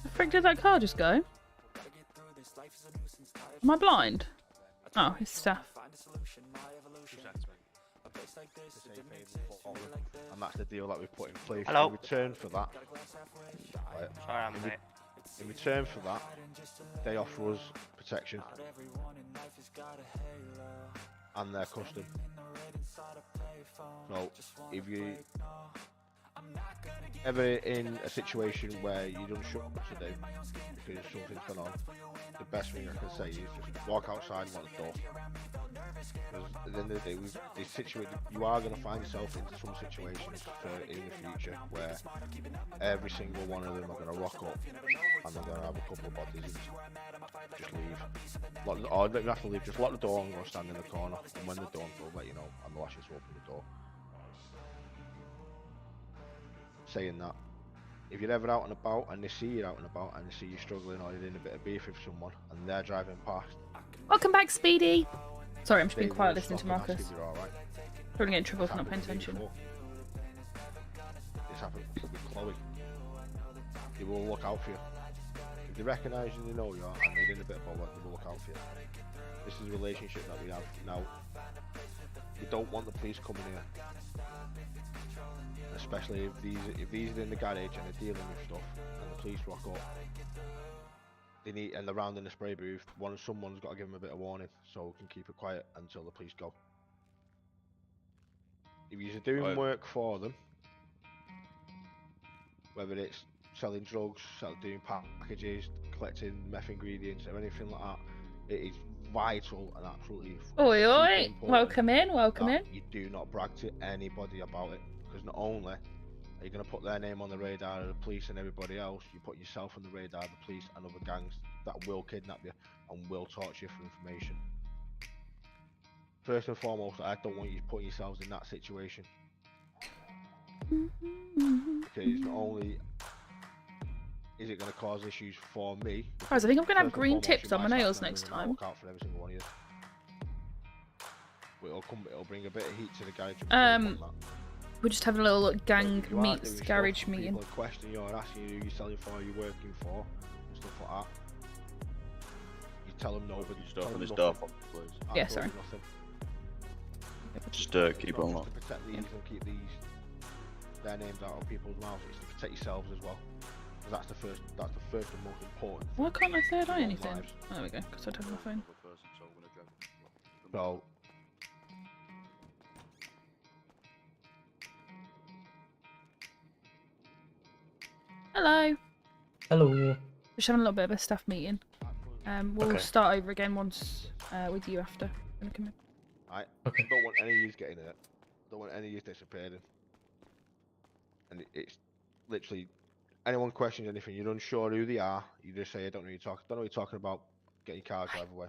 The frick did that car just go? Am I blind? Oh, his staff. And that's the deal that we put in place. Hello. In return for that, Sorry, I'm late. in return for that, they offer us protection and their custom. So if you ever in a situation where you're unsure what to do because something's gone on, the best thing I can say is just walk outside and lock the door. Because at the end of the day, you are going to find yourself into some situations in the future where every single one of them are going to rock up and they're going to have a couple of bodies and just leave. Or don't have to leave, just lock the door and go stand in the corner, and when they're done, they'll let you know and they'll ask you to open the door. Saying that, if you're ever out and about and they see you out and about and they see you struggling or you're in a bit of beef with someone and they're driving past, Welcome back, Speedy. Sorry, I'm just they being quiet will listening to stop and ask Marcus. if you're alright. Probably get in trouble It's for not paying happened to me attention. before. This happened with Chloe. They will look out for you. If they recognise you and they know you and they're in a bit of bother, they will look out for you. This is a relationship that we have now. We don't want the police coming here. Especially if these are in the garage and they're dealing with stuff and the police rock up. And they're round in the spray booth, someone's got to give them a bit of warning so we can keep it quiet until the police go. If you're doing work for them, whether it's selling drugs, doing packages, collecting meth ingredients or anything like that, it is vital and absolutely Oi, super oi. important Welcome in, welcome in. that you do not brag to anybody about it, because not only are you going to put their name on the radar of the police and everybody else, you put yourself on the radar of the police and other gangs that will kidnap you and will torture you for information. First and foremost, I don't want you putting yourselves in that situation. Because not only is it going to cause issues for me, Guys, I think I'm going to have first and green foremost, tips you on my might nails start next to have a time. look out for every single one of you. It'll bring a bit of heat to the garage. We're just having a little gang If you are meets doing garage stuff, meeting. People are questioning you and asking you who you're selling for, who you're working for, and stuff like that. You tell them no, but you Just open this nothing. door for me, please. Yeah, Absolutely sorry. nothing. Just keep It's on not lock. just to protect these and keep their names out of people's mouths. It's to protect yourselves as well. Because that's the first and most important thing. Why can't I third eye in anything? lives. Oh, there we go, because I don't have my phone. So, Hello. Hello. Just having a little bit of a staff meeting. We'll Okay. start over again once with you after. Gonna come in. I Okay. don't want any of you getting hurt. Don't want any of you disappearing. And it's literally, anyone questions anything, you're unsure who they are, you just say, I don't know what you're talking about, get your car, drive away.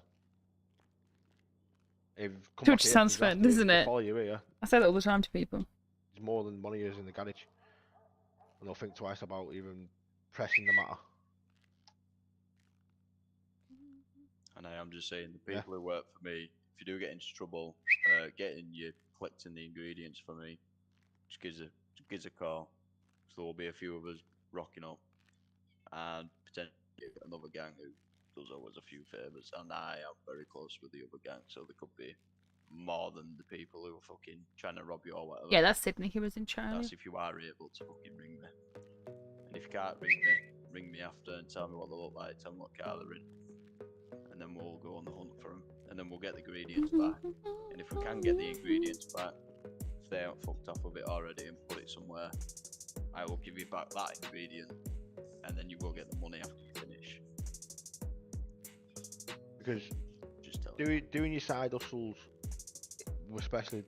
If come back Which here, sounds because fun, after doesn't they it? follow you here, I say that all the time to people. there's more than one of you in the garage. And they'll think twice about even pressing the matter. And I'm just saying, the Yeah. people who work for me, if you do get into trouble, getting you collecting the ingredients for me, just gives a call. So there'll be a few of us rocking up, and potentially another gang who does owe us a few favours. And I am very close with the other gang, so there could be more than the people who are fucking trying to rob you or whatever. Yeah, that's Sydney. He was in Charlie. That's if you are able to fucking ring me. And if you can't ring me after and tell me what they look like, tell me what car they're in. And then we'll go on the hunt for them. And then we'll get the ingredients back. And if we can get the ingredients back, if they aren't fucked off with it already and put it somewhere, I will give you back that ingredient. And then you will get the money after you finish. Because just doing your side hustles, especially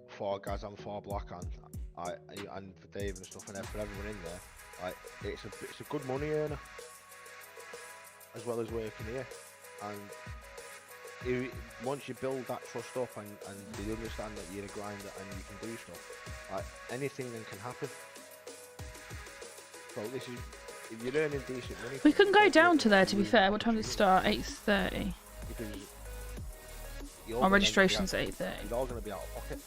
for Gaz and for Blackhand, and for Dave and stuff, and for everyone in there, like it's a good money earner as well as working here. And once you build that trust up and they understand that you're a grinder and you can do stuff, like anything then can happen. So this is, if you're earning decent money, We can go down to there, to be fair. What time does it start? 8:30. Our registration's at 8:30. You're all going to be out of pocket.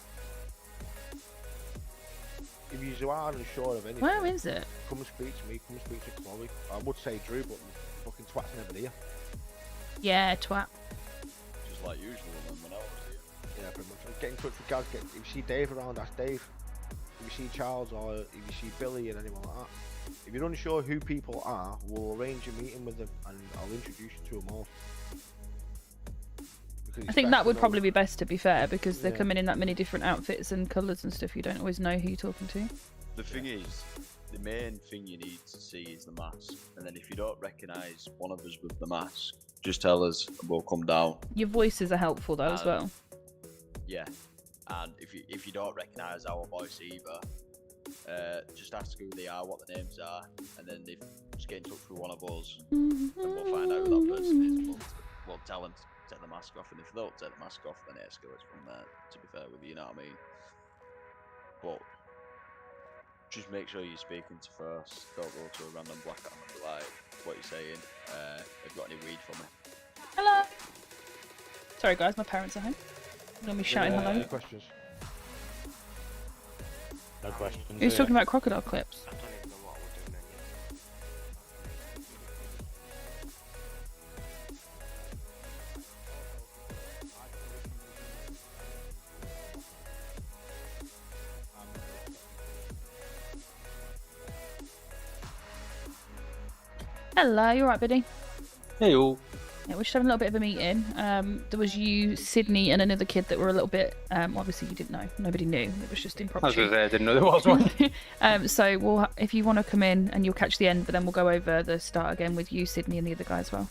If you are unsure of anything, Where is it? Come and speak to me, come and speak to Chloe. I would say Drew, but fucking twat's never here. Yeah, twat. Just like usual when I was here. Yeah, pretty much. Get in touch with Gaz. If you see Dave around, ask Dave. If you see Charles or if you see Billy or anyone like that. If you're unsure who people are, we'll arrange a meeting with them and I'll introduce you to them all. I think that would probably be best, to be fair, because they're coming in that many different outfits and colours and stuff. You don't always know who you're talking to. The thing is, the main thing you need to see is the mask. And then if you don't recognise one of us with the mask, just tell us and we'll come down. Your voices are helpful though, as well. Yeah. And if you don't recognise our voice either, just ask who they are, what the names are, and then just get in touch with one of us, and we'll find out who that person is. We'll tell them to take the mask off, and if they don't take the mask off, then it escalates from there, to be fair with you, you know what I mean? But just make sure you're speaking to first. Don't go to a random blackout and be like, what are you saying? Have you got any weed for me? Hello! Sorry guys, my parents are home. I'm going to be shouting hello. Any questions? No questions. Who's talking about crocodile clips? I don't even know what we're doing then Hello, you alright, buddy? Hey all. Yeah, we're just having a little bit of a meeting. There was you, Sydney, and another kid that were a little bit. Obviously, you didn't know. Nobody knew. It was just impromptu. I was going to say, I didn't know there was one. So we'll, if you want to come in, and you'll catch the end, but then we'll go over the start again with you, Sydney, and the other guy as well.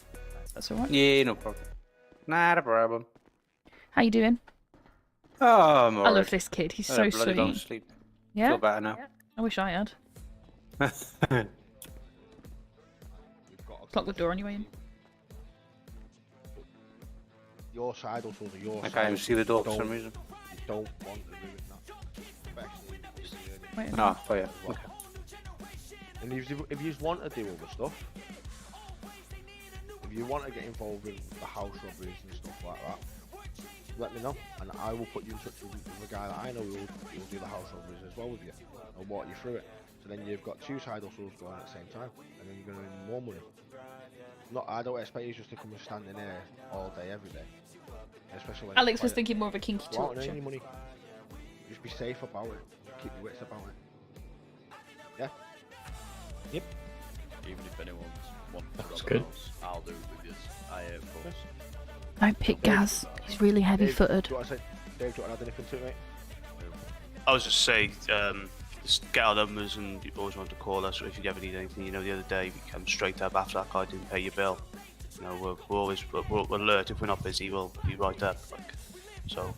That's all right. Yeah, no problem. Not a problem. How you doing? Oh, I'm I love this kid. He's so sweet. Go to sleep. Yeah. Feel better now. I wish I had. Lock the door on your way in. Your side hustles are your I side. can't even see the door for some Don't- reason. You don't want to ruin that. Especially if you're earning Wait. Ah, oh yeah. well. Okay. And if you want to do other stuff, if you want to get involved with the house robberies and stuff like that, let me know, and I will put you in touch with a guy that I know who will do the house robberies as well with you, and walk you through it. So then you've got two side hustles going at the same time, and then you're going to earn more money. I don't expect you just to come and stand in there all day, every day. Especially when Alex was thinking more of a kinky go out and earn torture. your money. Just be safe about it. Keep your wits about it. Yeah. Yep. Even if anyone wants to rob That's a good. house, I'll do it with you. I ain't fussed. Don't pick Gaz. He's really heavy-footed. Dave, do you want to add anything to it, mate? I was just saying, just get our numbers and you always want to call us if you ever need anything. You know, the other day we came straight up after that guy didn't pay your bill. You know, we're always we're alert. If we're not busy, we'll be right up. Like, so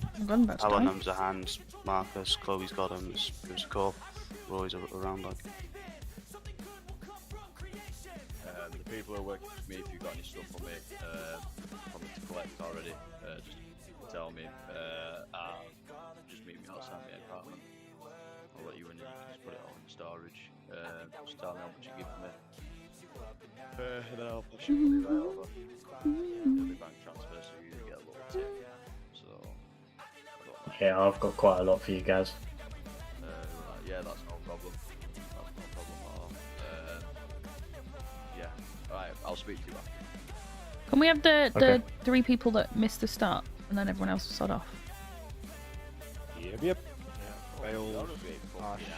our numbers are hands. Marcus, Chloe's got them. Just give us a call. We're always around. Like, The people who are working for me, if you've got any stuff for me, probably to collect already, just tell me. Just meet me outside my apartment. I'll let you in and just put it all in storage. Just tell me how much you give me. And then I'll push your money right over. It'll be bank transfer, so you get a little tip. So, I don't know. Yeah, I've got quite a lot for you guys. Like Right, I'll speak to you after. Can we have the Okay. 3 people that missed the start, and then everyone else will start off? Yep. Fails.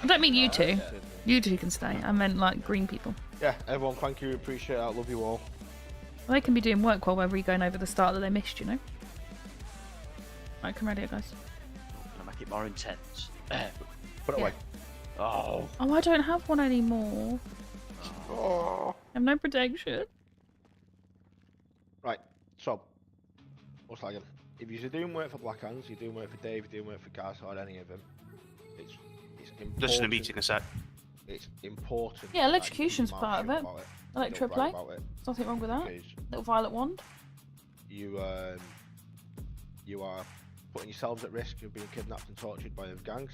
I don't mean you two. You two can stay. I meant like green people. Yeah, everyone, thank you, appreciate that, love you all. Well, they can be doing work while we're going over the start that they missed, you know? Right, come ready, guys. Gonna make it more intense. Put it away. Oh. Oh, I don't have one anymore. Oh. I have no protection. Right, so, what's that again? If you're doing work for Black Hands, you're doing work for Dave, you're doing work for Gaz, or any of them, it's important. Just in a meeting, a sec. It's important. Yeah, that you electrocution's keep your part of mouth it. shut about it. Don't Electroplay. brag about it, There's nothing wrong with that. because Little violet wand. you are putting yourselves at risk of being kidnapped and tortured by the gangs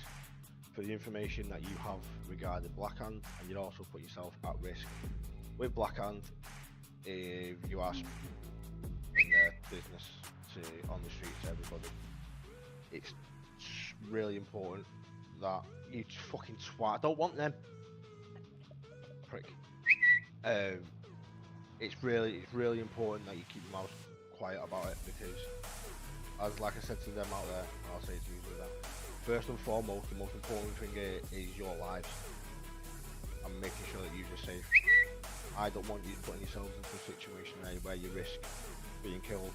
for the information that you have regarding Black Hand, and you'd also put yourself at risk with Black Hand if you are in their business on the streets to everybody. It's really important that you fucking twat. I don't want them. Prick. It's really important that you keep your mouth quiet about it, because as like I said to them out there, and I'll say to you to them, first and foremost, the most important thing here is your lives and making sure that you're safe. I don't want you putting yourselves into a situation where you risk being killed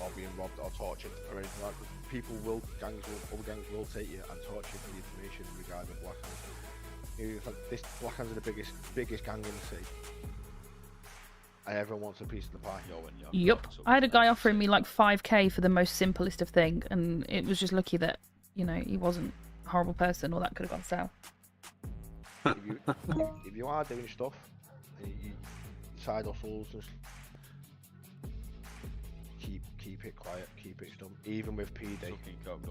or being robbed or tortured or anything like that. Other gangs will take you and torture you for the information regarding Black Hands. This Black Hands are the biggest gang in the city. And everyone wants a piece of the pie. Yup. I had a guy offering me like 5k for the most simplest of thing, and it was just lucky that, you know, he wasn't a horrible person, or that could have gone south. If you are doing stuff, and you side hustles, just keep it quiet, keep it stum. Even with PD, don't.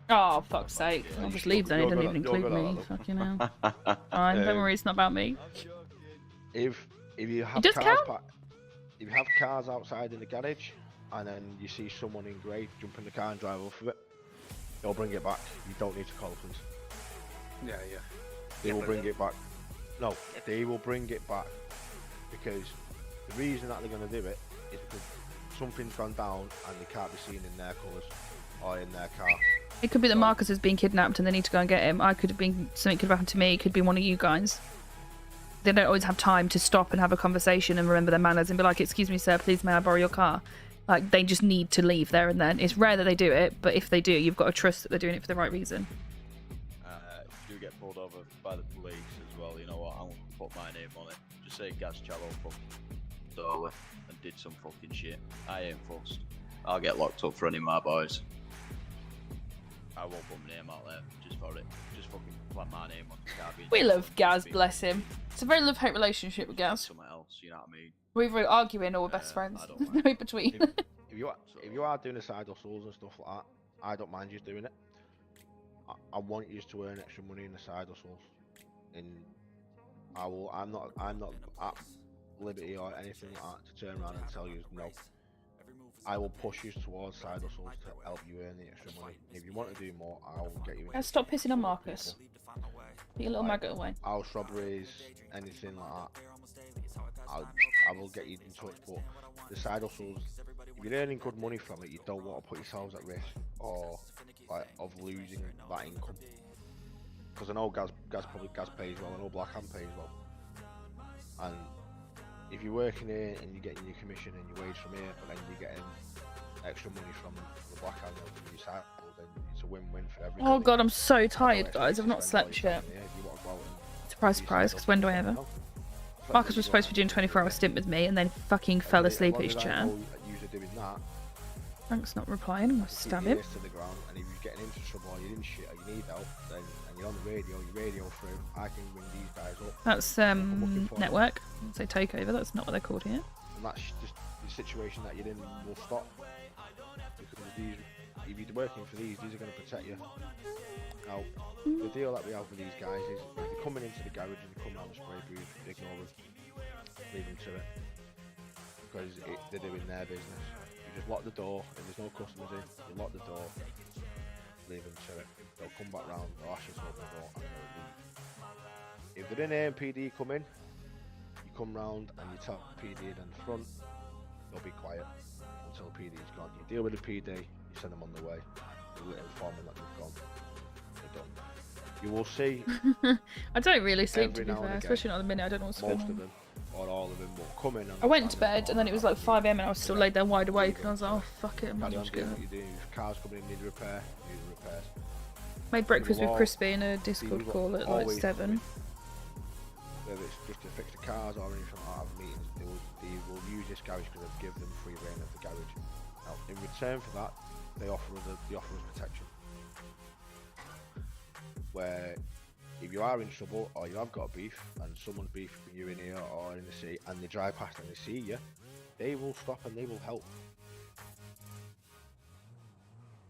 Oh, fuck's sake. I'll just leave then, he doesn't even include me. Fucking hell. Fine, don't worry, it's not about me. If you have does cars count? if you have cars outside in the garage, and then you see someone in grey jump in the car and drive off of it, they'll bring it back. You don't need to call police. Yeah. They will bring it back. No, they will bring it back, because the reason that they're going to do it is because something's gone down and they can't be seen in their colours or in their car. It could be that Marcus has been kidnapped and they need to go and get him. Something could have happened to me. It could be one of you guys. They don't always have time to stop and have a conversation and remember their manners and be like, excuse me, sir, please may I borrow your car? Like, they just need to leave there and then. It's rare that they do it, but if they do, you've got to trust that they're doing it for the right reason. If you do get pulled over by the police as well, you know what, I'm gonna put my name on it. Just say Gaz Challo fucked Dolly and did some fucking shit. I ain't fussed. I'll get locked up for any of my boys. I won't put my name out there just for it. Just fucking put my name on the car. We love Gaz, bless him. It's a very love-hate relationship with Gaz. Something else, you know what I mean? We're either arguing or we're best friends. There's no in between. If you are doing the side hustles and stuff like that, I don't mind you doing it. I want you to earn extra money in the side hustles. I'm not at liberty or anything like that to turn around and tell you no. I will push you towards side hustles to help you earn the extra money. If you want to do more, I will get you in. Stop pissing on Marcus. Put your little maggot away. House robberies, anything like that. I will get you in touch, but the side hustles, if you're earning good money from it, you don't want to put yourselves at risk or of losing that income. Because I know Gaz pays well, I know Black Hand pays well. And if you're working here and you're getting your commission and your wage from here, but then you're getting extra money from the Black Hand or from your side, then it's a win-win for everybody. Oh god, I'm so tired, guys. I've not slept yet. Surprise, surprise, because when do I ever? Marcus was supposed to be doing 24-hour stint with me and then fucking fell asleep at his chair. Frank's not replying, I'm gonna stab him. To the ground, and if you're getting into trouble or you're in shit or you need help, then and you're on the radio, you radio through, I can ring these guys up. That's network. I'd say takeover, that's not what they're called here. And that's just the situation that you're in will stop. Because if you're working for these are going to protect you. Now, the deal that we have with these guys is if they're coming into the garage and they come down the spray booth, ignore them, leave them to it. Because they're doing their business. You just lock the door, if there's no customers in, you lock the door, leave them to it. They'll come back round, they'll ask you to open the door, and they'll leave. If they're in here and PD come in, you come round and you tell PD in the front, they'll be quiet until the PD is gone. You deal with the PD, you send them on the way. You inform them that they've gone. They're done. You will see. I don't really sleep, to every be now and fair, again, especially not at the minute. I don't know what's going most on. of them, or all of them, will come in. I went to bed and then it was like 5 AM and I was still laid there wide awake and I was like, oh fuck it, I'm not Carry on just doing gonna. what you do. If cars coming in need repair, need repairs. Made breakfast will with all- Crispy in a Discord will call at like always 7. Whether it's just to fix the cars or anything like that, meetings, they will use this garage because they give them free reign of the garage. Now, in return for that, they offer us protection. Where if you are in trouble or you have got beef and someone's beefing you in here or in the city and they drive past and they see you, they will stop and they will help.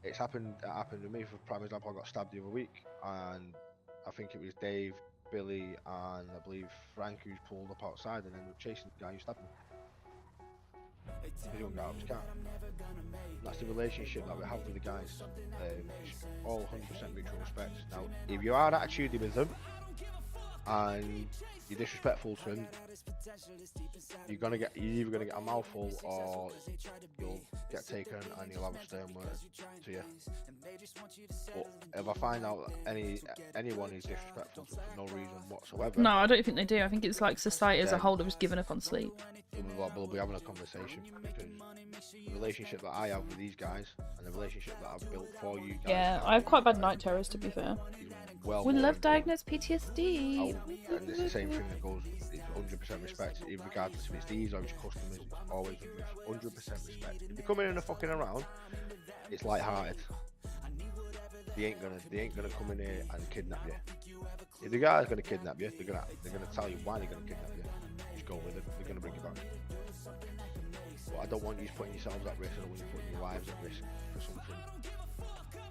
It happened to me. For prime example, I got stabbed the other week, and I think it was Dave, Billy, and I believe Frank who's pulled up outside and then were chasing the guy who stabbed me. He didn't get out of his car. That's the relationship that we have with the guys. It's all 100% mutual respect. Now, if you are attitudey with them and you're disrespectful to them, you're either gonna get a mouthful or you'll get taken and you'll have a stern word to you. But if I find out that anyone is disrespectful for no reason whatsoever, No, I don't think they do. I think it's like society as a Then- whole that was given up on sleep. we'll be having a conversation because the relationship that I have with these guys and the relationship that I've built for you guys. Yeah, I have quite bad night terrors, to be fair. Well, We more love important. diagnosed PTSD. Oh, and it's the same thing that goes. It's 100% respect, regardless if it's these or it's customers. It's always 100% respect. If they're coming in and fucking around, it's light-hearted. They ain't gonna come in here and kidnap you. If the guy's gonna kidnap you, they're gonna tell you why they're gonna kidnap you. Just go with it. They're gonna bring you back. But I don't want you putting yourselves at risk. I don't want you putting your lives at risk for something.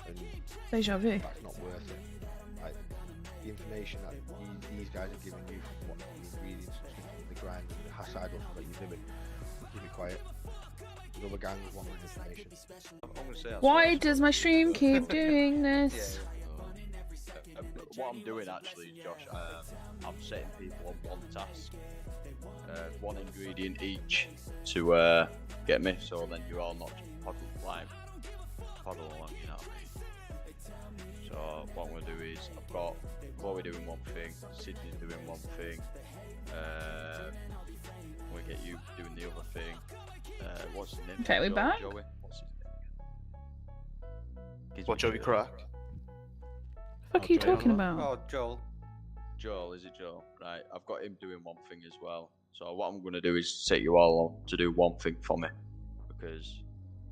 And Deja vu. that's not worth it. Like, the information that these guys are giving you from what the ingredients and stuff, the grind and the side hustle that you're doing, keep it quiet. The other gangs want that information. Why does my stream keep doing this? What I'm doing actually, Josh, I'm setting people on one task, one ingredient each to get me, so then you're all not just poddle along, you know what I mean? So what I'm going to do is, I've got Chloe doing one thing, Sydney's doing one thing, we get you doing the other thing. What's his name? Okay, we're back. Joey? What's his name? What, Joey Crack? What are you talking about? Oh, Joel. Joel, is it Joel? Right, I've got him doing one thing as well. So what I'm going to do is set you all on to do one thing for me, because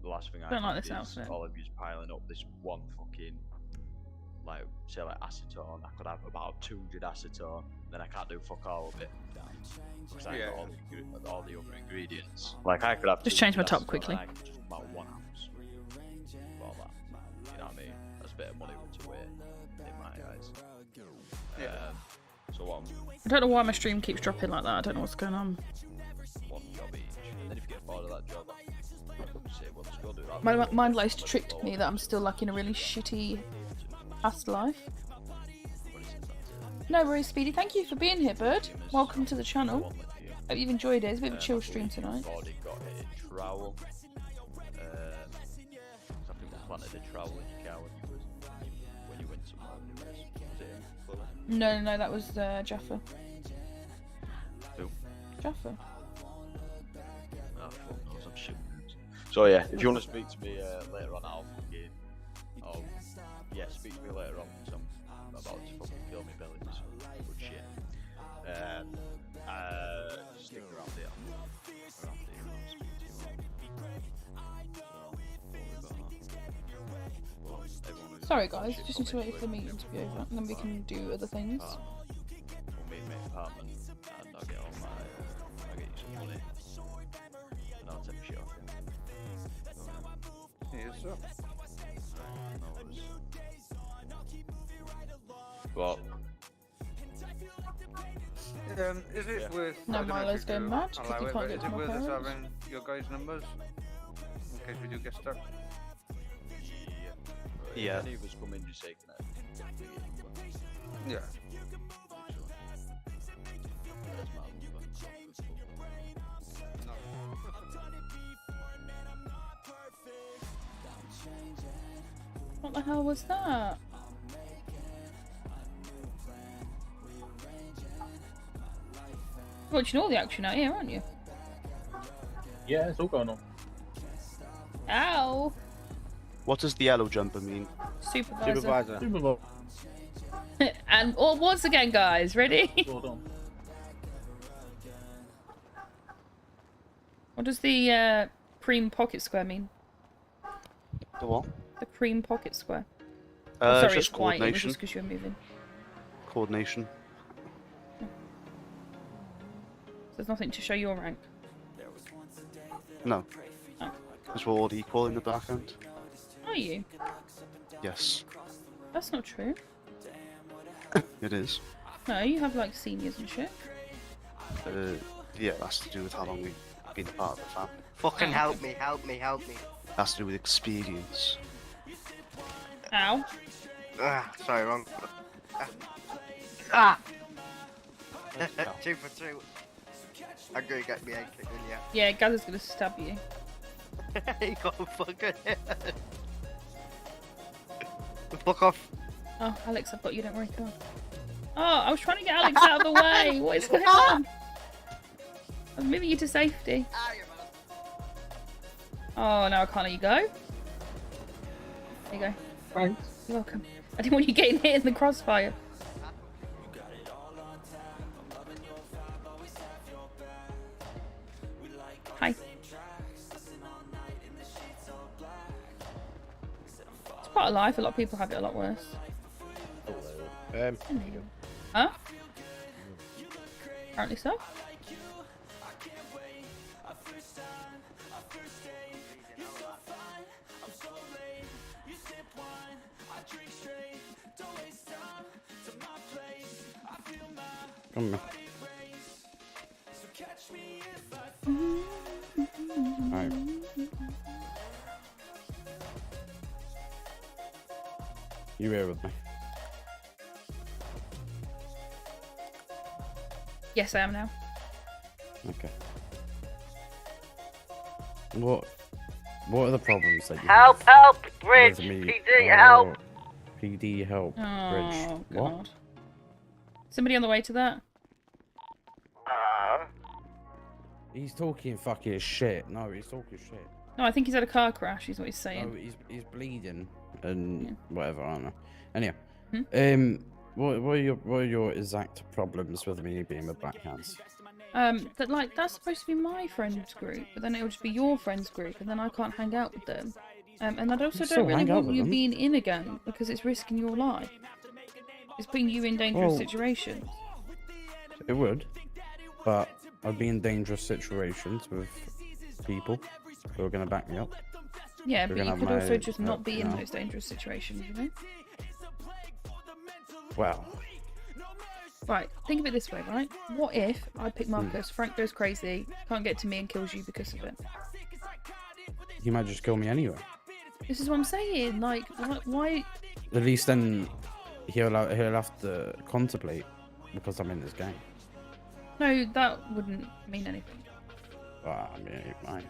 the last thing I Don't like need this is outfit. all of you piling up this one fucking, like, say like acetone. I could have about 200 acetone, then I can't do fuck all of it. Because I got all the other ingredients. Like I could have Just change my 200 top acetone quickly. and I can just about 1 ounce. All that. You know what I mean? That's a bit of money to wait in my eyes. So what I don't know why my stream keeps dropping like that. I don't know what's going on. one job each. And then if you get bored of that job, say, well, let's go do that. My mind likes to trick me that I'm still like in a really shitty past life. No worries, Speedy. Thank you for being here, bud. Welcome to the channel. Hope you've enjoyed it. It's a bit of a chill stream tonight. Already got a trowel. I think we planted a trowel in your car when you went somewhere. Was it in Chloe? No, that was Jaffa. Who? Jaffa. Oh, fuck knows, I'm shooting. So yeah, if you want to speak to me later on, I'll fucking. Speak to me later on because I'm about to fucking kill me belly with some good shit. Stick around here. I'll speak to you. Sorry, guys. Just need to wait for the meeting to be over, and then we can do other things. We'll meet in my apartment, and I'll get all my. I'll get you some money, and I'll take my shit off. Yes, sir. What? Is it worth? No, I don't know if Milo's you going do mad 'cause allow he it, can't but get is to it my worth us parents. having your guys' numbers in case we do get stuck? Yeah. Any of us come in, just say, can I? Yeah. There's my number. What the hell was that? You're watching all the action out here, aren't you? Yeah, it's all going on. Ow! What does the yellow jumper mean? Supervisor. Supervisor. And once again, guys, ready? Hold on. What does the cream pocket square mean? The what? The cream pocket square. It's Sorry, just it's white. It was coordination. just because you're moving. Coordination. So there's nothing to show your rank. No. Oh. Because we're all equal in the black end. Are you? Yes. That's not true. It is. No, you have like seniors and shit. Yeah, that's to do with how long we've been a part of the family. Fucking help me, help me, help me. That's to do with experience. Ow. Ah, sorry, wrong. Ah! 2 for 2. I'm gonna get me egg kicked in, yeah. Yeah, Gaz is gonna stab you. He got a fucking head. Fuck off. Oh, Alex, I've got you, don't worry, come on. Oh, I was trying to get Alex out of the way. What is going on? I'm moving you to safety. Oh, now I can't let you go. There you go. Thanks. You're welcome. I didn't want you getting hit in the crossfire. Hi. It's part of life. A lot of people have it a lot worse. Huh? Apparently so. Come on. Alright. You here with me? Yes, I am now. Okay. What are the problems that you Help, have help, Bridge, with me? PD, help. PD help, Oh, Bridge. What? God. Somebody on the way to that? He's talking fucking shit. No, he's talking shit. No, I think he's had a car crash, is what he's saying. No, he's bleeding and whatever. I don't know. Anyhow, Hmm? what are your exact problems with me being with Blackhands? That's supposed to be my friends group, but then it'll just be your friends group, and then I can't hang out with them. And I also don't really want you being in a gang because it's risking your life. It's putting you in dangerous situations. It would, but I'd be in dangerous situations with people who are going to back me up. Yeah, Who are but you gonna could have also my just not help, be you in know? those dangerous situations, you know? Well, Right, think of it this way, right? What if I pick Marcus, Frank goes crazy, can't get to me and kills you because of it? he might just kill me anyway. This is what I'm saying, like, why? At least then he'll have to contemplate because I'm in this gang. No, that wouldn't mean anything. Well, I mean, it might.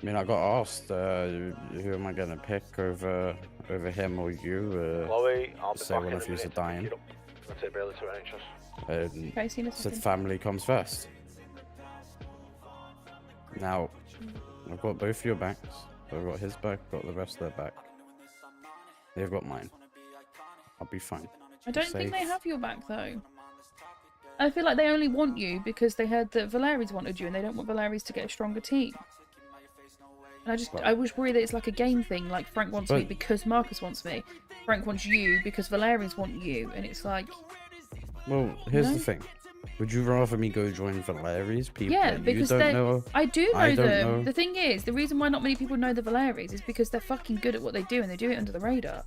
I mean, I got asked, who am I gonna pick over him or you? Chloe, I'll be say back one in of a you's are minute. dying. I'll take Bailey to NHS. And Okay, see you in a said second. family comes first. Now, I've got both your backs. I've got his back, got the rest of their back. They've got mine. I'll be fine. I don't Be think they safe. have your back, though. I feel like they only want you because they heard that Valeri's wanted you and they don't want Valeri's to get a stronger team. And I was worried that it's like a game thing, like Frank wants me But- because Marcus wants me. Frank wants you because Valeri's want you, and it's like... Well, here's No? the thing. Would you rather me go join Valeri's people Yeah, that you because don't they know? I do know I don't them. know. The thing is, the reason why not many people know the Valeries is because they're fucking good at what they do and they do it under the radar.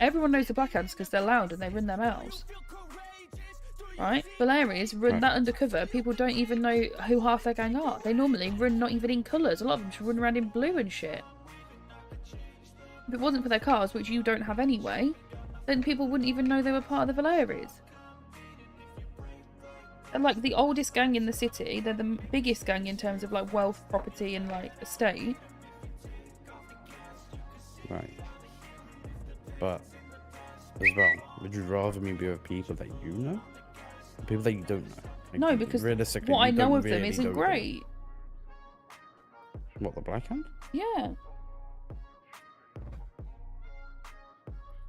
Everyone knows the Blackhands because they're loud and they run their mouths. Right? Valeries run Right. that undercover. People don't even know who half their gang are. They normally run not even in colours. A lot of them just run around in blue and shit. If it wasn't for their cars, which you don't have anyway, then people wouldn't even know they were part of the Valeries. They're like the oldest gang in the city. They're the biggest gang in terms of like wealth, property, and like estate. Right. But as well, would you rather me be with people that you know, or people that you don't know? Like, No, because realistically, what I you know don't of them really isn't know them. great. What, the Black Hand? Yeah.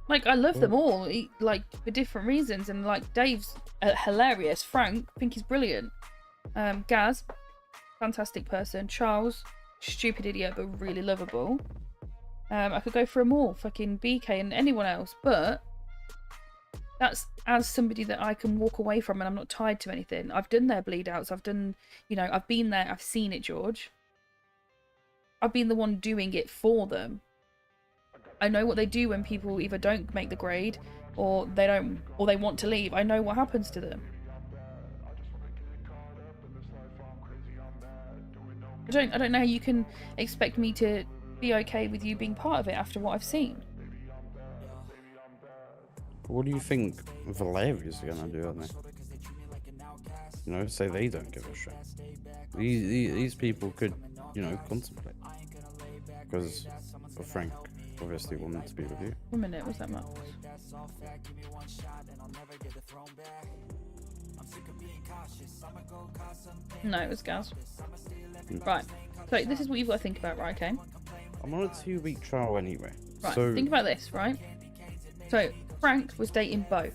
Like, I love them all, like, for different reasons. And, like, Dave's hilarious. Frank, I think he's brilliant. Gaz, fantastic person. Charles, stupid idiot, but really lovable. I could go for them all. Fucking BK and anyone else. But that's as somebody that I can walk away from and I'm not tied to anything. I've done their bleed outs. I've done, you know, I've been there. I've seen it, George. I've been the one doing it for them. I know what they do when people either don't make the grade or they don't, or they want to leave. I know what happens to them. I don't know how you can expect me to be okay with you being part of it after what I've seen. What do you think Valeria's gonna do on there? You know, say they don't give a shit. These people could, you know, contemplate. Because Frank obviously wanted to be with you. 1 minute, was that Max? No, it was Gaz. Right, so this is what you've got to think about, right, okay? I'm on a 2-week trial anyway. Right, so think about this, right? So, Frank was dating Bo,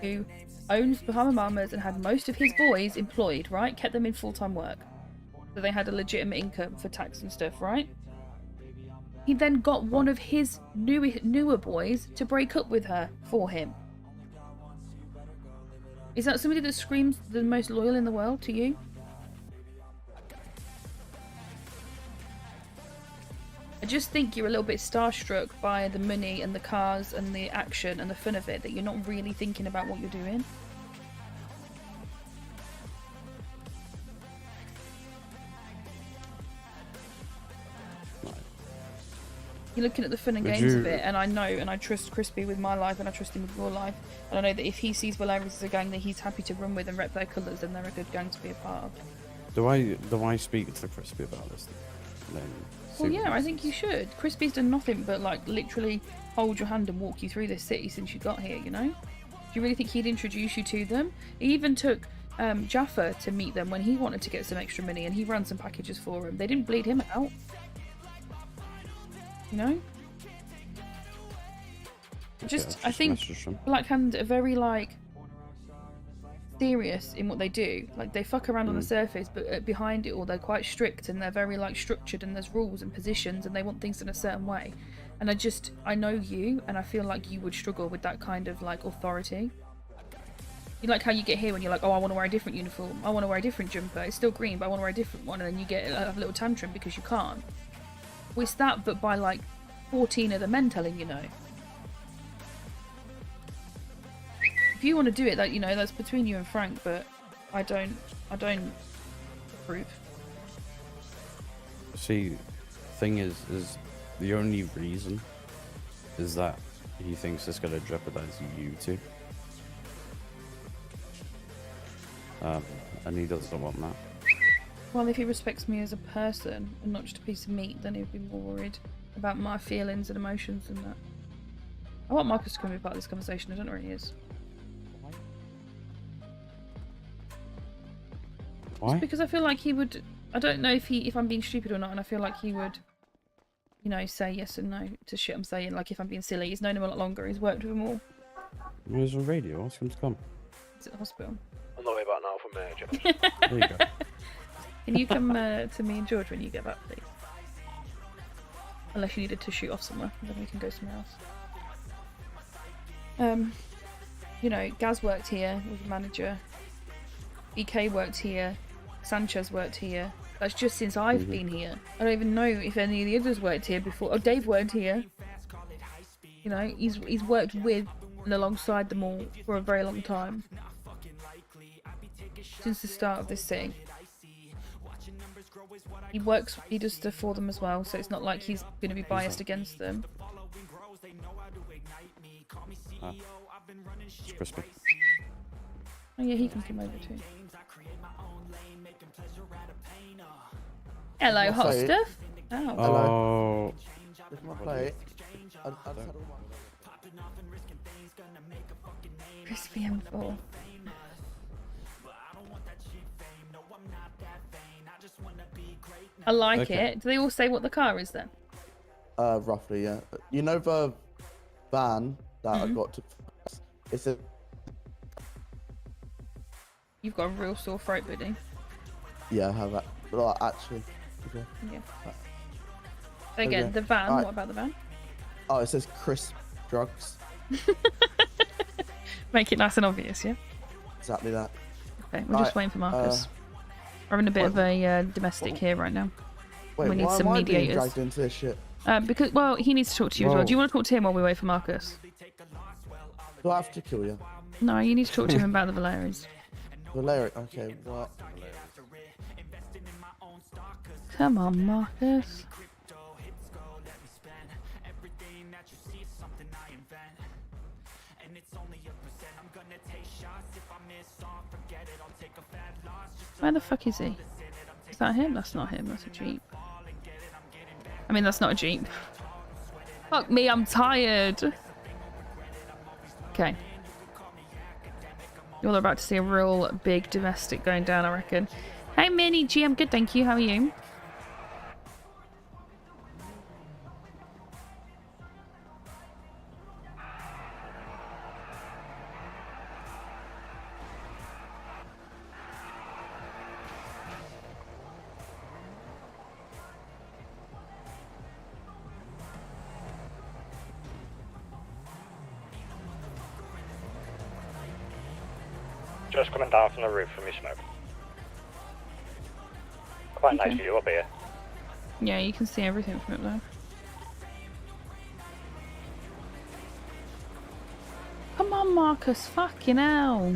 who owns Bahama Mamas and had most of his boys employed, right? Kept them in full-time work. So they had a legitimate income for tax and stuff, right? He then got one of his newer boys to break up with her for him. Is that somebody that screams the most loyal in the world to you? I just think you're a little bit starstruck by the money and the cars and the action and the fun of it, that you're not really thinking about what you're doing. You're looking at the fun and games of it, and I know, and I trust Crispy with my life, and I trust him with your life, and I know that if he sees Valerius as a gang that he's happy to run with and rep their colours, then they're a good gang to be a part of. Do I speak to Crispy about this? Then Well, yeah, I think you should. Crispy's done nothing but, like, literally hold your hand and walk you through this city since you got here, you know? Do you really think he'd introduce you to them? He even took Jaffa to meet them when he wanted to get some extra money, and he ran some packages for him. They didn't bleed him out. You know? I think Black Hand are very, like, serious in what they do. Like, they fuck around on the surface, but behind it all, they're quite strict, and they're very, like, structured, and there's rules and positions, and they want things in a certain way. And I know you, and I feel like you would struggle with that kind of, like, authority. You like how you get here when you're like, oh, I want to wear a different uniform, I want to wear a different jumper, it's still green, but I want to wear a different one, and then you get a little tantrum because you can't. Well, it's that, but by, like, 14 other men telling you no. If you want to do it, that, you know, that's between you and Frank, but I don't approve. See, thing is the only reason is that he thinks it's gonna jeopardize you two. And he doesn't want that. Well, if he respects me as a person and not just a piece of meat, then he'd be more worried about my feelings and emotions and that. I want Marcus to come be part of this conversation. I don't know where he is. Why? Just because I feel like he would. I don't know if I'm being stupid or not, and I feel like he would, you know, say yes and no to shit I'm saying. Like, if I'm being silly, he's known him a lot longer. He's worked with him all. Where's the radio? Ask him to come. He's at the hospital. On the way back now from George. There you go. Can you come to me and George when you get back, please? Unless you needed to shoot off somewhere, then we can go somewhere else. You know, Gaz worked here, was a manager. EK worked here. Sanchez worked here. That's just since I've been here. I don't even know if any of the others worked here before. Oh, Dave worked here. You know, he's worked with and alongside them all for a very long time. Since the start of this thing. He does stuff for them as well, so it's not like he's going to be biased against them. It's Crispy. Oh yeah, he can come over too. Hello, hot stuff. Oh. Oh. It's my plate. Crispy M4. I like Okay. it. Do they all say what the car is then? Roughly, yeah. You know the van that I Mhm. got to. It's a. You've got a real sore throat, buddy. Yeah, I have that. Well, actually. Okay. Yeah. So again, Okay. the van. Alright. What about the van? Oh, it says crisp drugs. Make it nice and obvious, yeah? Exactly that. Okay, we're just Alright, waiting for Marcus. We're having a bit of a domestic here right now. Wait, We need why some am I being mediators. dragged into this shit? Because, well, he needs to talk to you as well. Do you want to talk to him while we wait for Marcus? Do I have to kill you? No, you need to talk to him about the Valeries. Valeria, okay, what? Come on, Marcus. Where the fuck is he? Is that him? That's not him, that's a Jeep. I mean, that's not a Jeep. Fuck me, I'm tired. Okay. You're about to see a real big domestic going down, I reckon. Hey, Minnie G, I'm good, thank you. How are you? Just coming down from the roof from your smoke. Quite nice Okay. view up here. Yeah, you can see everything from up there. Come on, Marcus. Fucking hell.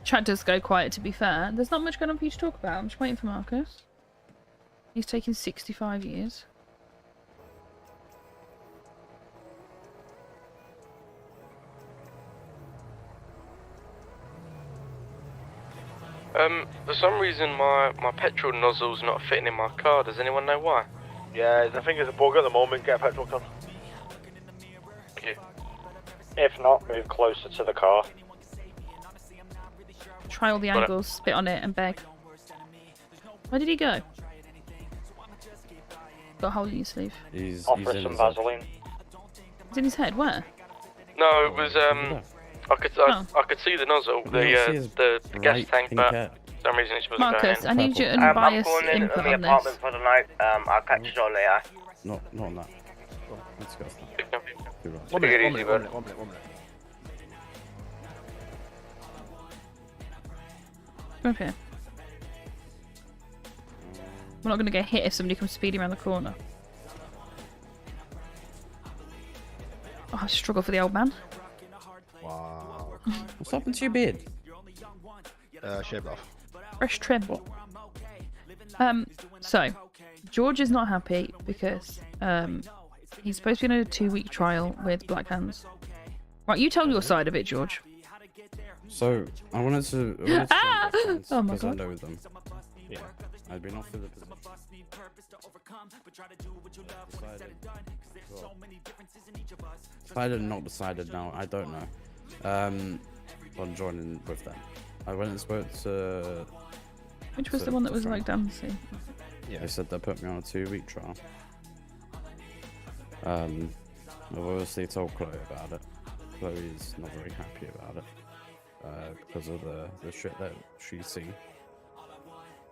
Chat does go quiet, to be fair. There's not much going on for you to talk about. I'm just waiting for Marcus. He's taking 65 years. For some reason my petrol nozzle's not fitting in my car. Does anyone know why? Yeah, I think there's a bug at the moment. Get a petrol can. Thank you. If not, move closer to the car. Try all the Got it. angles, spit on it, and beg. Where did he go? Got a hole in your sleeve. He's Offer in some his Vaseline. It's in his head. Where? No, it was I could see the nozzle, You don't see his the gas bright tank, pink but hair. for some reason it's supposed to Marcus, go I in. need your Purple. I'm unbiased going in input the on apartment this. for the night. I'll catch you all later. Not on that. Let's go. Too right. One minute, 1 minute. Come up here. We're not going to get hit if somebody comes speeding around the corner. Oh, I struggle for the old man. Wow. What's happened to your beard? Shaved off. Fresh trim. So, George is not happy because he's supposed to be in a 2-week trial with Black Hands. Right, you tell your side of it, George. So I wanted to Ah! Oh my because I God. know them. Yeah, I'd been offered the position. Decided, not decided now. I don't know. On joining with them, I went and spoke to. Which was to- the one that to was Frank. like dancing? Yeah, they said they put me on a 2-week trial. I've obviously told Chloe about it. Chloe's not very happy about it because of the shit that she's seen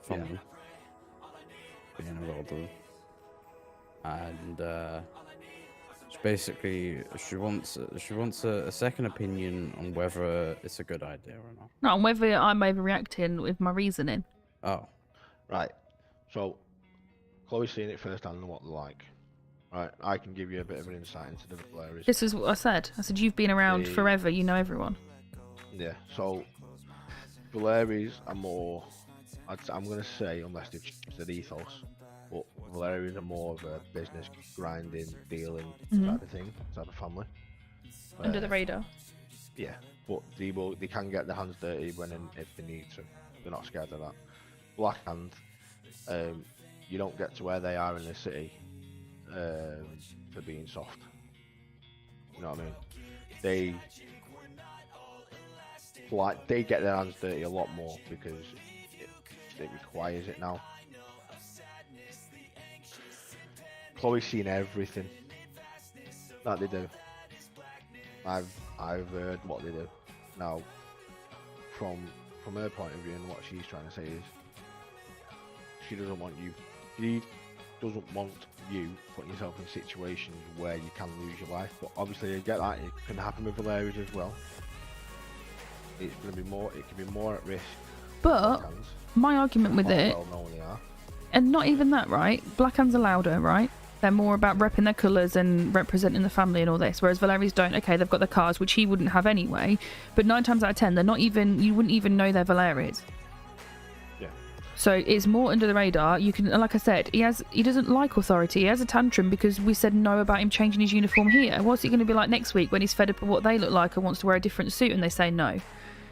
from them being involved with. And she wants a second opinion on whether it's a good idea or not. No, and whether I'm overreacting with my reasoning. Oh, Right. So, Chloe's seen it firsthand and what they're like. Right. I can give you a bit of an insight into the Valeries. This is what I said. I said, you've been around The- forever, you know everyone. Yeah. So, Valeries are more. I'm gonna say, unless they've changed their ethos, but Valeries are more of a business grinding, dealing Mhm. type of thing, type of family. Under the radar. Yeah, but they can get their hands dirty when and if they need to. They're not scared of that. Blackhand, you don't get to where they are in the city for being soft. You know what I mean? They get their hands dirty a lot more because it requires it now. Chloe's seen everything that they do. I've heard what they do. Now, from her point of view, and what she's trying to say is, she doesn't want you. She doesn't want you putting yourself in situations where you can lose your life. But obviously, you get that. It can happen with Valerians as well. It's going to be more. It can be more at risk. But my argument with it, and not even that, right? Blackhands are louder, right? They're more about repping their colours and representing the family and all this, whereas Valerians don't. Okay, they've got the cars, which he wouldn't have anyway, but 9 times out of 10, they're not even. You wouldn't even know they're Valerians. Yeah. So it's more under the radar. You can, like I said, he doesn't like authority. He has a tantrum because we said no about him changing his uniform here. What's he going to be like next week when he's fed up of what they look like and wants to wear a different suit and they say no?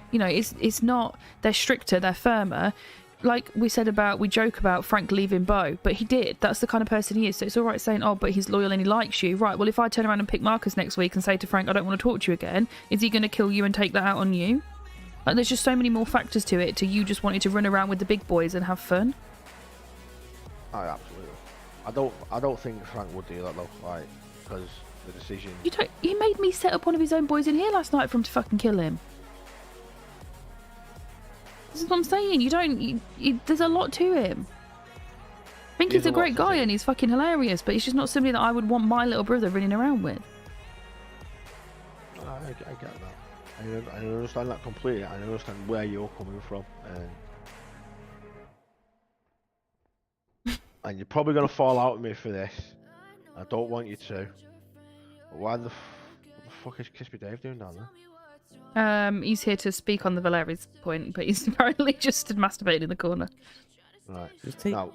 You know, it's not. They're stricter. They're firmer. Like we said we joke about Frank leaving Bo, but he did. That's the kind of person he is. So it's all right saying, oh, but he's loyal and he likes you. Right, well, if I turn around and pick Marcus next week and say to Frank, I don't want to talk to you again, is he going to kill you and take that out on you? Like, there's just so many more factors to it, to you just wanting to run around with the big boys and have fun. Oh, absolutely. I don't think Frank would do that, though, like, because the decision... He made me set up one of his own boys in here last night for him to fucking kill him. This is what I'm saying. There's a lot to him. I think he's a great guy and he's fucking hilarious, but he's just not somebody that I would want my little brother running around with. I get that. I understand that completely. I understand where you're coming from. And you're probably going to fall out with me for this. I don't want you to. But why the fuck is Crispy Dave doing down there? He's here to speak on the Valeri's point, but he's apparently just stood masturbating in the corner. Right. Now,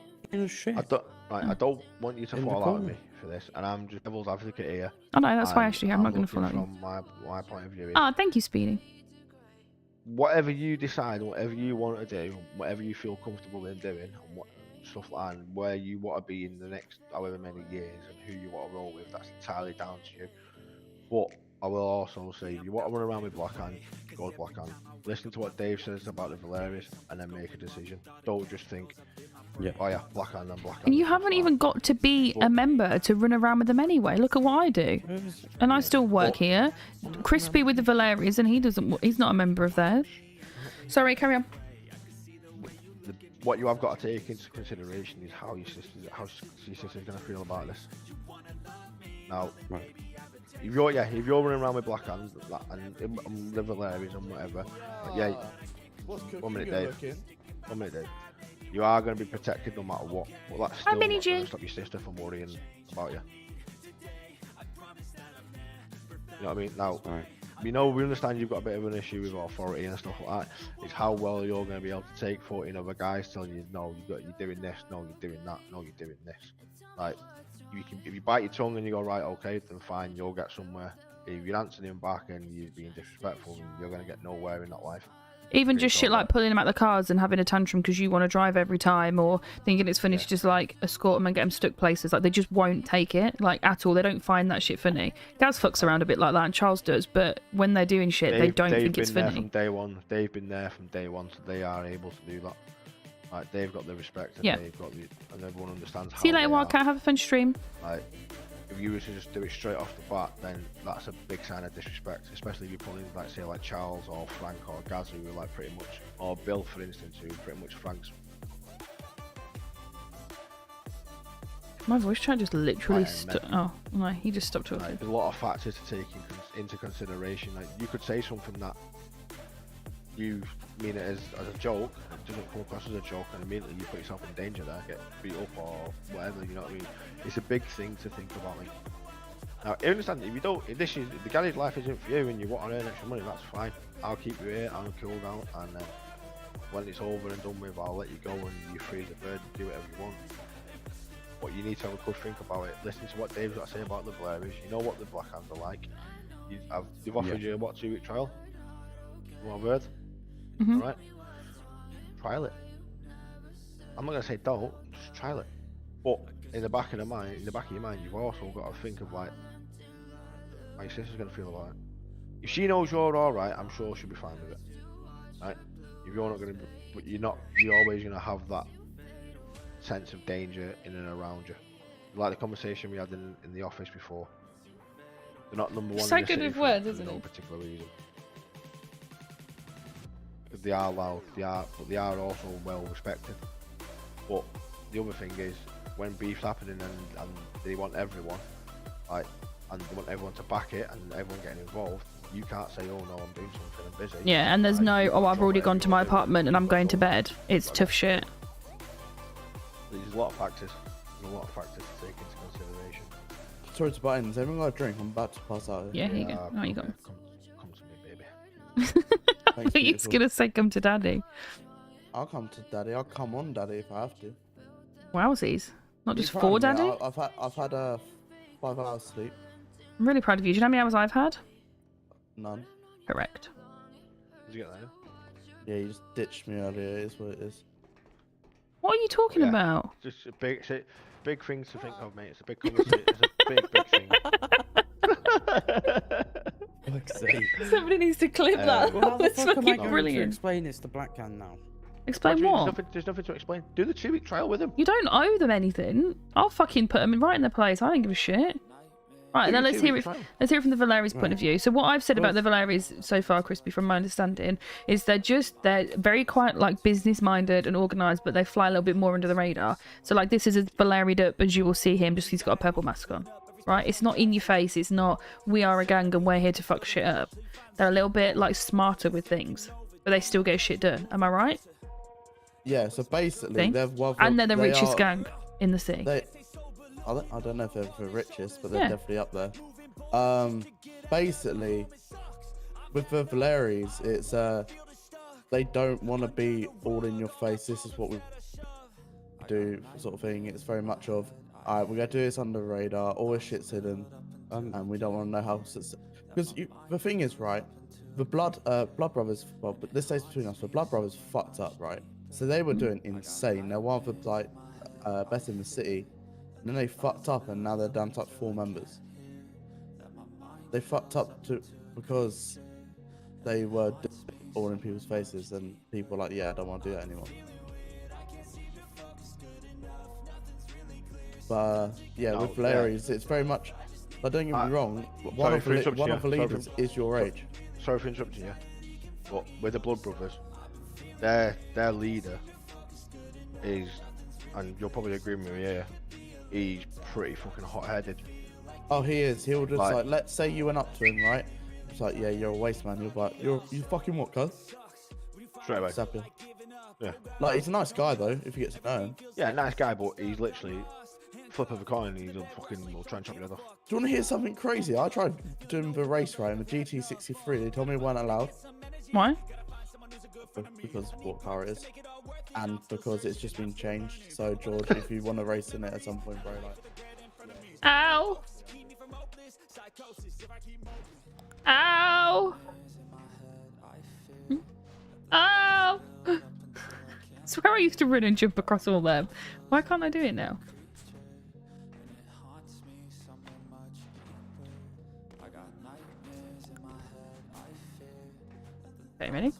I don't want you to fall out with me for this, and I'm just devil's advocate here. Oh no, that's why actually I'm not going to fall out with you. From my point of view. Ah, thank you, Speedy. Whatever you decide, whatever you want to do, whatever you feel comfortable in doing, and what stuff like that, and where you want to be in the next however many years, and who you want to roll with, that's entirely down to you. But I will also say, if you want to run around with Blackhand, go with Blackhand. Listen to what Dave says about the Valerius, and then make a decision. Don't just think, oh yeah, Blackhand and Blackhand. And you haven't even got to be a member to run around with them anyway. Look at what I do. And I still work here. Crispy with the Valerius, and he's not a member of theirs. Sorry, carry on. What you have got to take into consideration is how your sister's going to feel about this. Now, if you're running around with Blackhand and the Valerians and whatever, one minute, Dave. You are going to be protected no matter what. Well, that's still not going to stop your sister from worrying about you. You know what I mean? Now, we understand you've got a bit of an issue with authority and stuff like that. It's how well you're going to be able to take 14 other guys telling you, no, you're doing this, no, you're doing that, no, you're doing this. Like, if you bite your tongue and you go, right, okay, then fine, you'll get somewhere. If you're answering him back and you're being disrespectful, you're going to get nowhere in that life. Even just shit like pulling them out the cars and having a tantrum because you want to drive every time, or thinking it's funny to just like escort them and get them stuck places. Like, they just won't take it, like, at all. They don't find that shit funny. Gaz fucks around a bit like that, and Charles does, but when they're doing shit, they don't think it's funny. From day one. They've been there from day one, so they are able to do that. Like, they've got the respect, and and everyone understands how. See you later, Wildcat. Have a fun stream. Like, if you were to just do it straight off the bat, then that's a big sign of disrespect, especially if you pull in, like, say, like Charles or Frank or Gaz, who are like pretty much, or Bill, for instance, who pretty much Frank's. My voice chat just literally oh no, he just stopped talking. There's a lot of factors to take into consideration. Like, you could say something that you mean it as a joke, it doesn't come across as a joke, and immediately you put yourself in danger there, get beat up or whatever, you know what I mean? It's a big thing to think about. Like, now, I understand if the garage life isn't for you and you want to earn extra money, that's fine. I'll keep you here, I'll cool down, and then when it's over and done with, I'll let you go and you're free as a bird and do whatever you want. But you need to have a good think about it. Listen to what Dave's got to say about the Valerians. You know what the Blackhands are like. They've offered you what, 2-week trial? You want a word? Mhm. Alright? Trial it. I'm not gonna say don't, just trial it. But in the back of your mind, you've also got to think of like how your sister's gonna feel about it. If she knows you're alright, I'm sure she'll be fine with it. Right? If you're not gonna be, but you're always gonna have that sense of danger in and around you. Like the conversation we had in the office before. They're not number one So in the good city with for words, no isn't he? particular reason. Because they are loud, but they are also well respected. But the other thing is, when beef's happening and they want everyone, like, and they want everyone to back it and everyone getting involved, you can't say, oh no, I'm doing something, I'm busy. Yeah, and there's Like, no, you oh, I've control already what gone to my everyone's doing. apartment and I'm going to bed. It's tough shit. There's a lot of factors. There's a lot of factors to take into consideration. Sorry to butt in. Has everyone got a drink? I'm about to pass out. Yeah, here you go. Oh, you got. Come to me, baby. I thought you was gonna say come to daddy. I'll come to daddy. I'll come on daddy if I have to. Wowsies. Not Be just proud for of me. daddy? I've had 5 hours sleep. I'm really proud of you. Do you know how many hours I've had? None. Correct. Did you get that? Yeah, you just ditched me earlier. It is what it is. What are you talking about? Just a big thing to think of, mate. It's a big conversation. It's a big thing. Fuck's sake. Somebody needs to clip that. Well, how the That's fuck am I fucking going to brilliant. explain this to Black Can now? Explain what? There's nothing to explain. Do the 2-week trial with him. You don't owe them anything. I'll fucking put them right in their place. I don't give a shit. Right, and then let's hear it. Let's hear it from the Valeri's point of view. So what I've said about the Valeris so far, Crispy, from my understanding, is they're very quite like business minded and organised, but they fly a little bit more under the radar. So like this is as Valeried up as you will see him, just he's got a purple mask on. Right? It's not in your face. It's not we are a gang and we're here to fuck shit up. They're a little bit like smarter with things, but they still get shit done. Am I right? Yeah. So basically, See? they're And they're the richest gang in the city. I don't know if they're the richest, but they're Yeah. definitely up there. Basically, with the Valeries, it's they don't want to be all in your face. This is what we do, sort of thing. It's very much of, alright, we're gonna do this under the radar, all this shit's hidden, and we don't want to know how. Because the thing is, right, the Blood Brothers. Well, but this stays between us. The Blood Brothers fucked up, right? So they were doing insane. They're one of the like best in the city. And then they fucked up, and now they're down to like 4 members. They fucked up because they were all in people's faces, and people were like, yeah, I don't want to do that anymore. But yeah, with Valeri's, it's very much. But don't get me wrong. One of the leaders is your age. Sorry for interrupting you, but with the Blood Brothers, their leader is, and you'll probably agree with me here, he's pretty fucking hot-headed. Oh, he is. He'll just like, let's say you went up to him, right? It's like, yeah, you're a waste man. You're like, you fucking what, cuz? Straight away. Slap him. Yeah. Like, he's a nice guy though, if you get to know him. Yeah, nice guy, but he's literally flip of a coin. He's a fucking will try and chop your head off. Do you want to hear something crazy? I tried doing the race right in the GT63. They told me we weren't allowed. Why? Because of what car it is, and because it's just been changed. So George, if you want to race in it at some point, bro, like. Ow! Ow! Ow! I swear I used to run and jump across all them. Why can't I do it now? Okay, ready?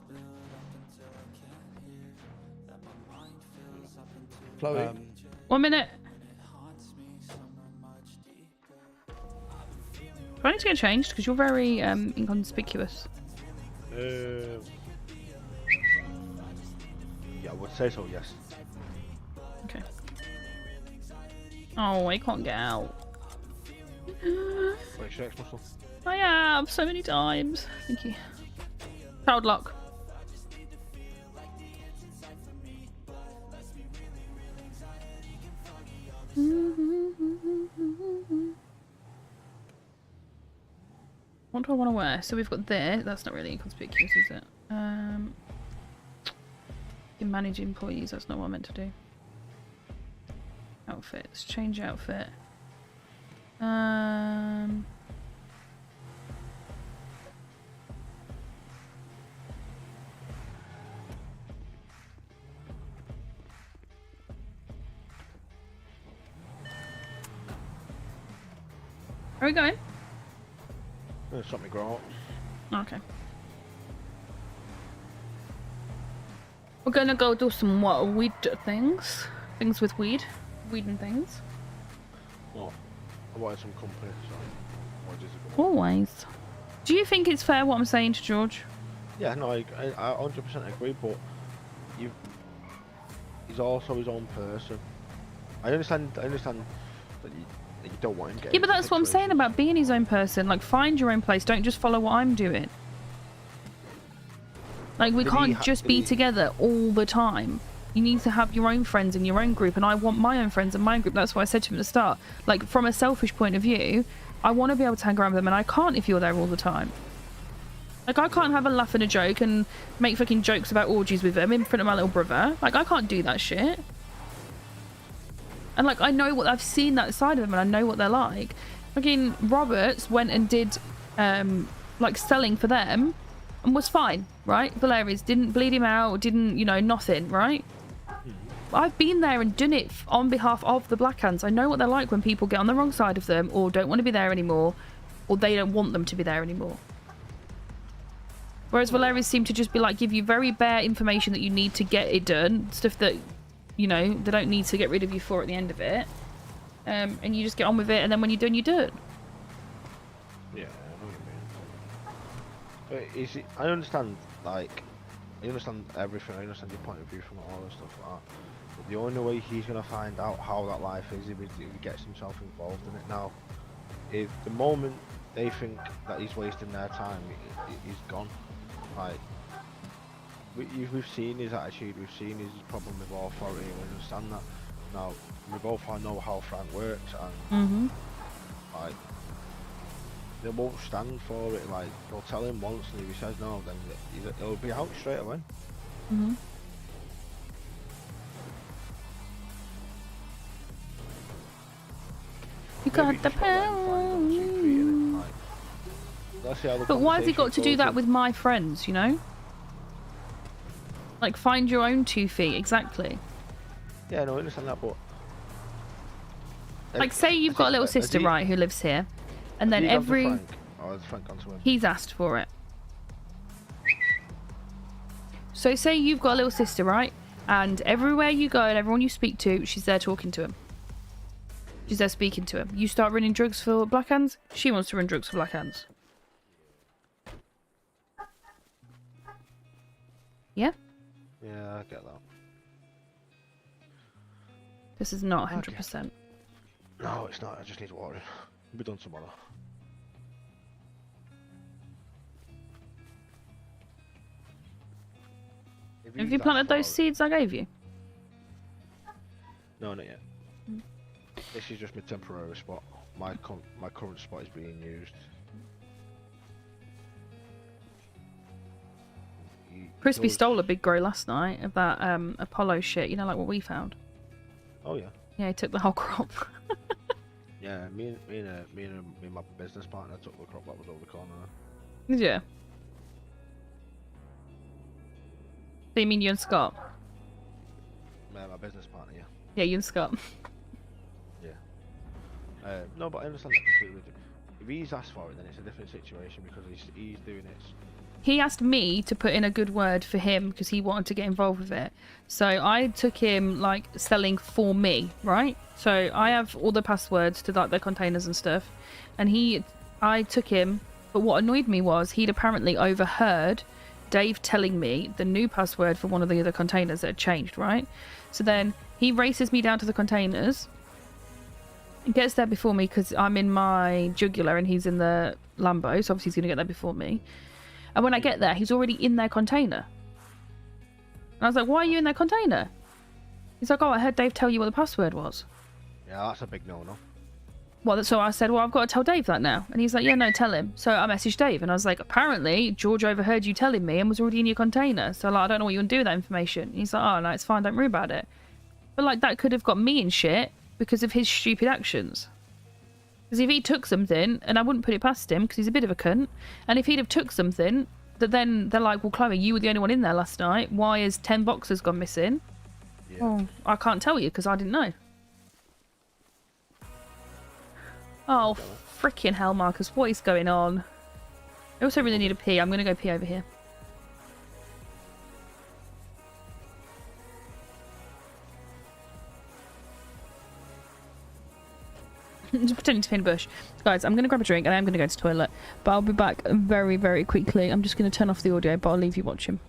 Chloe. 1 minute. Do I need to get changed? Because you're very inconspicuous. Yeah, I would say so, yes. Okay. Oh, I can't get out. Flex your X muscle. I have so many times. Thank you. Proud lock. What do I want to wear? So we've got this. That's not really inconspicuous, is it? You manage employees. That's not what I meant to do. Outfits. Change outfit. we going? Something grow up. Okay. We're gonna go do some weed things. Things with weed. Weed and things. Well, I wanted some company, so what is it? Always. Do you think it's fair what I'm saying to George? Yeah, no, I 100% agree, but he's also his own person. I understand that you don't want him getting. Yeah, but that's what I'm saying about being his own person. Like, find your own place. Don't just follow what I'm doing. Like, we can't just be together all the time. You need to have your own friends in your own group, and I want my own friends in my group. That's what I said to him at the start. Like, from a selfish point of view, I want to be able to hang around with them, and I can't if you're there all the time. Like, I can't have a laugh and a joke and make fucking jokes about orgies with them in front of my little brother. Like, I can't do that shit. And, like, I know what... I've seen that side of them, and I know what they're like. Fucking Roberts went and did, like, selling for them and was fine, right? Valerius didn't bleed him out, didn't, you know, nothing, right? I've been there and done it on behalf of the Black Hands. I know what they're like when people get on the wrong side of them or don't want to be there anymore, or they don't want them to be there anymore. Whereas Valerius seemed to just be like, give you very bare information that you need to get it done, stuff that, you know, they don't need to get rid of you for at the end of it. And you just get on with it, and then when you're done, you're done. Yeah, I know what you mean. But is it, I understand, like, I understand everything, I understand your point of view from all this stuff like that. But the only way he's going to find out how that life is if he gets himself involved in it now. If the moment they think that he's wasting their time, he's gone. Like, we've seen his attitude, we've seen his problem with authority, we understand that. Now, we both know how Frank works, and like, they won't stand for it. Like, they'll tell him once, and if he says no, then he'll be out straight away. You got the power. But why has he got to do that with my friends, you know? Like, find your own 2 feet, exactly. Yeah, no, I understand that, but... Like, say you've got a little sister, right, who lives here, and then every... Or has Frank gone to him? He's asked for it. So say you've got a little sister, right? And everywhere you go and everyone you speak to, she's there talking to him. She's there speaking to him. You start running drugs for Black Hands, she wants to run drugs for Black Hands. Yeah? Yeah, I get that. This is not 100%. Okay. No, it's not. I just need water. We'll be done tomorrow. Have you planted those seeds I gave you? No, not yet. This is just my temporary spot. My current spot is being used. Crispy stole a big grow last night of that Apollo shit, you know, like what we found. Oh yeah. Yeah, he took the whole crop. Yeah, me and my business partner took the crop that was over the corner. Did you? So you mean you and Scott? My business partner, yeah. Yeah, you and Scott. Yeah. No, but I understand that completely. If he's asked for it, then it's a different situation because he's doing it. He asked me to put in a good word for him because he wanted to get involved with it. So I took him, like, selling for me, right? So I have all the passwords to, like, the containers and stuff. And I took him, but what annoyed me was he'd apparently overheard Dave telling me the new password for one of the other containers that had changed, right? So then he races me down to the containers, gets there before me because I'm in my jugular and he's in the Lambo, so obviously he's going to get there before me. And when I get there, he's already in their container. And I was like, why are you in their container? He's like, oh, I heard Dave tell you what the password was. Yeah, that's a big no-no. Well, so I said, well, I've got to tell Dave that now. And he's like, yeah, no, tell him. So I messaged Dave and I was like, apparently George overheard you telling me and was already in your container. So, like, I don't know what you want to do with that information. And he's like, oh, no, it's fine, don't worry about it. But, like, that could have got me in shit because of his stupid actions. Because if he took something, and I wouldn't put it past him because he's a bit of a cunt, and if he'd have took something, that then they're like, well, Chloe, you were the only one in there last night. Why has 10 boxes gone missing? Yeah. Well, I can't tell you because I didn't know. Oh, freaking hell, Marcus. What is going on? I also really need a pee. I'm going to go pee over here. Just pretending to pee in a bush. Guys, I'm going to grab a drink and I'm going to go to the toilet. But I'll be back very, very quickly. I'm just going to turn off the audio, but I'll leave you watching.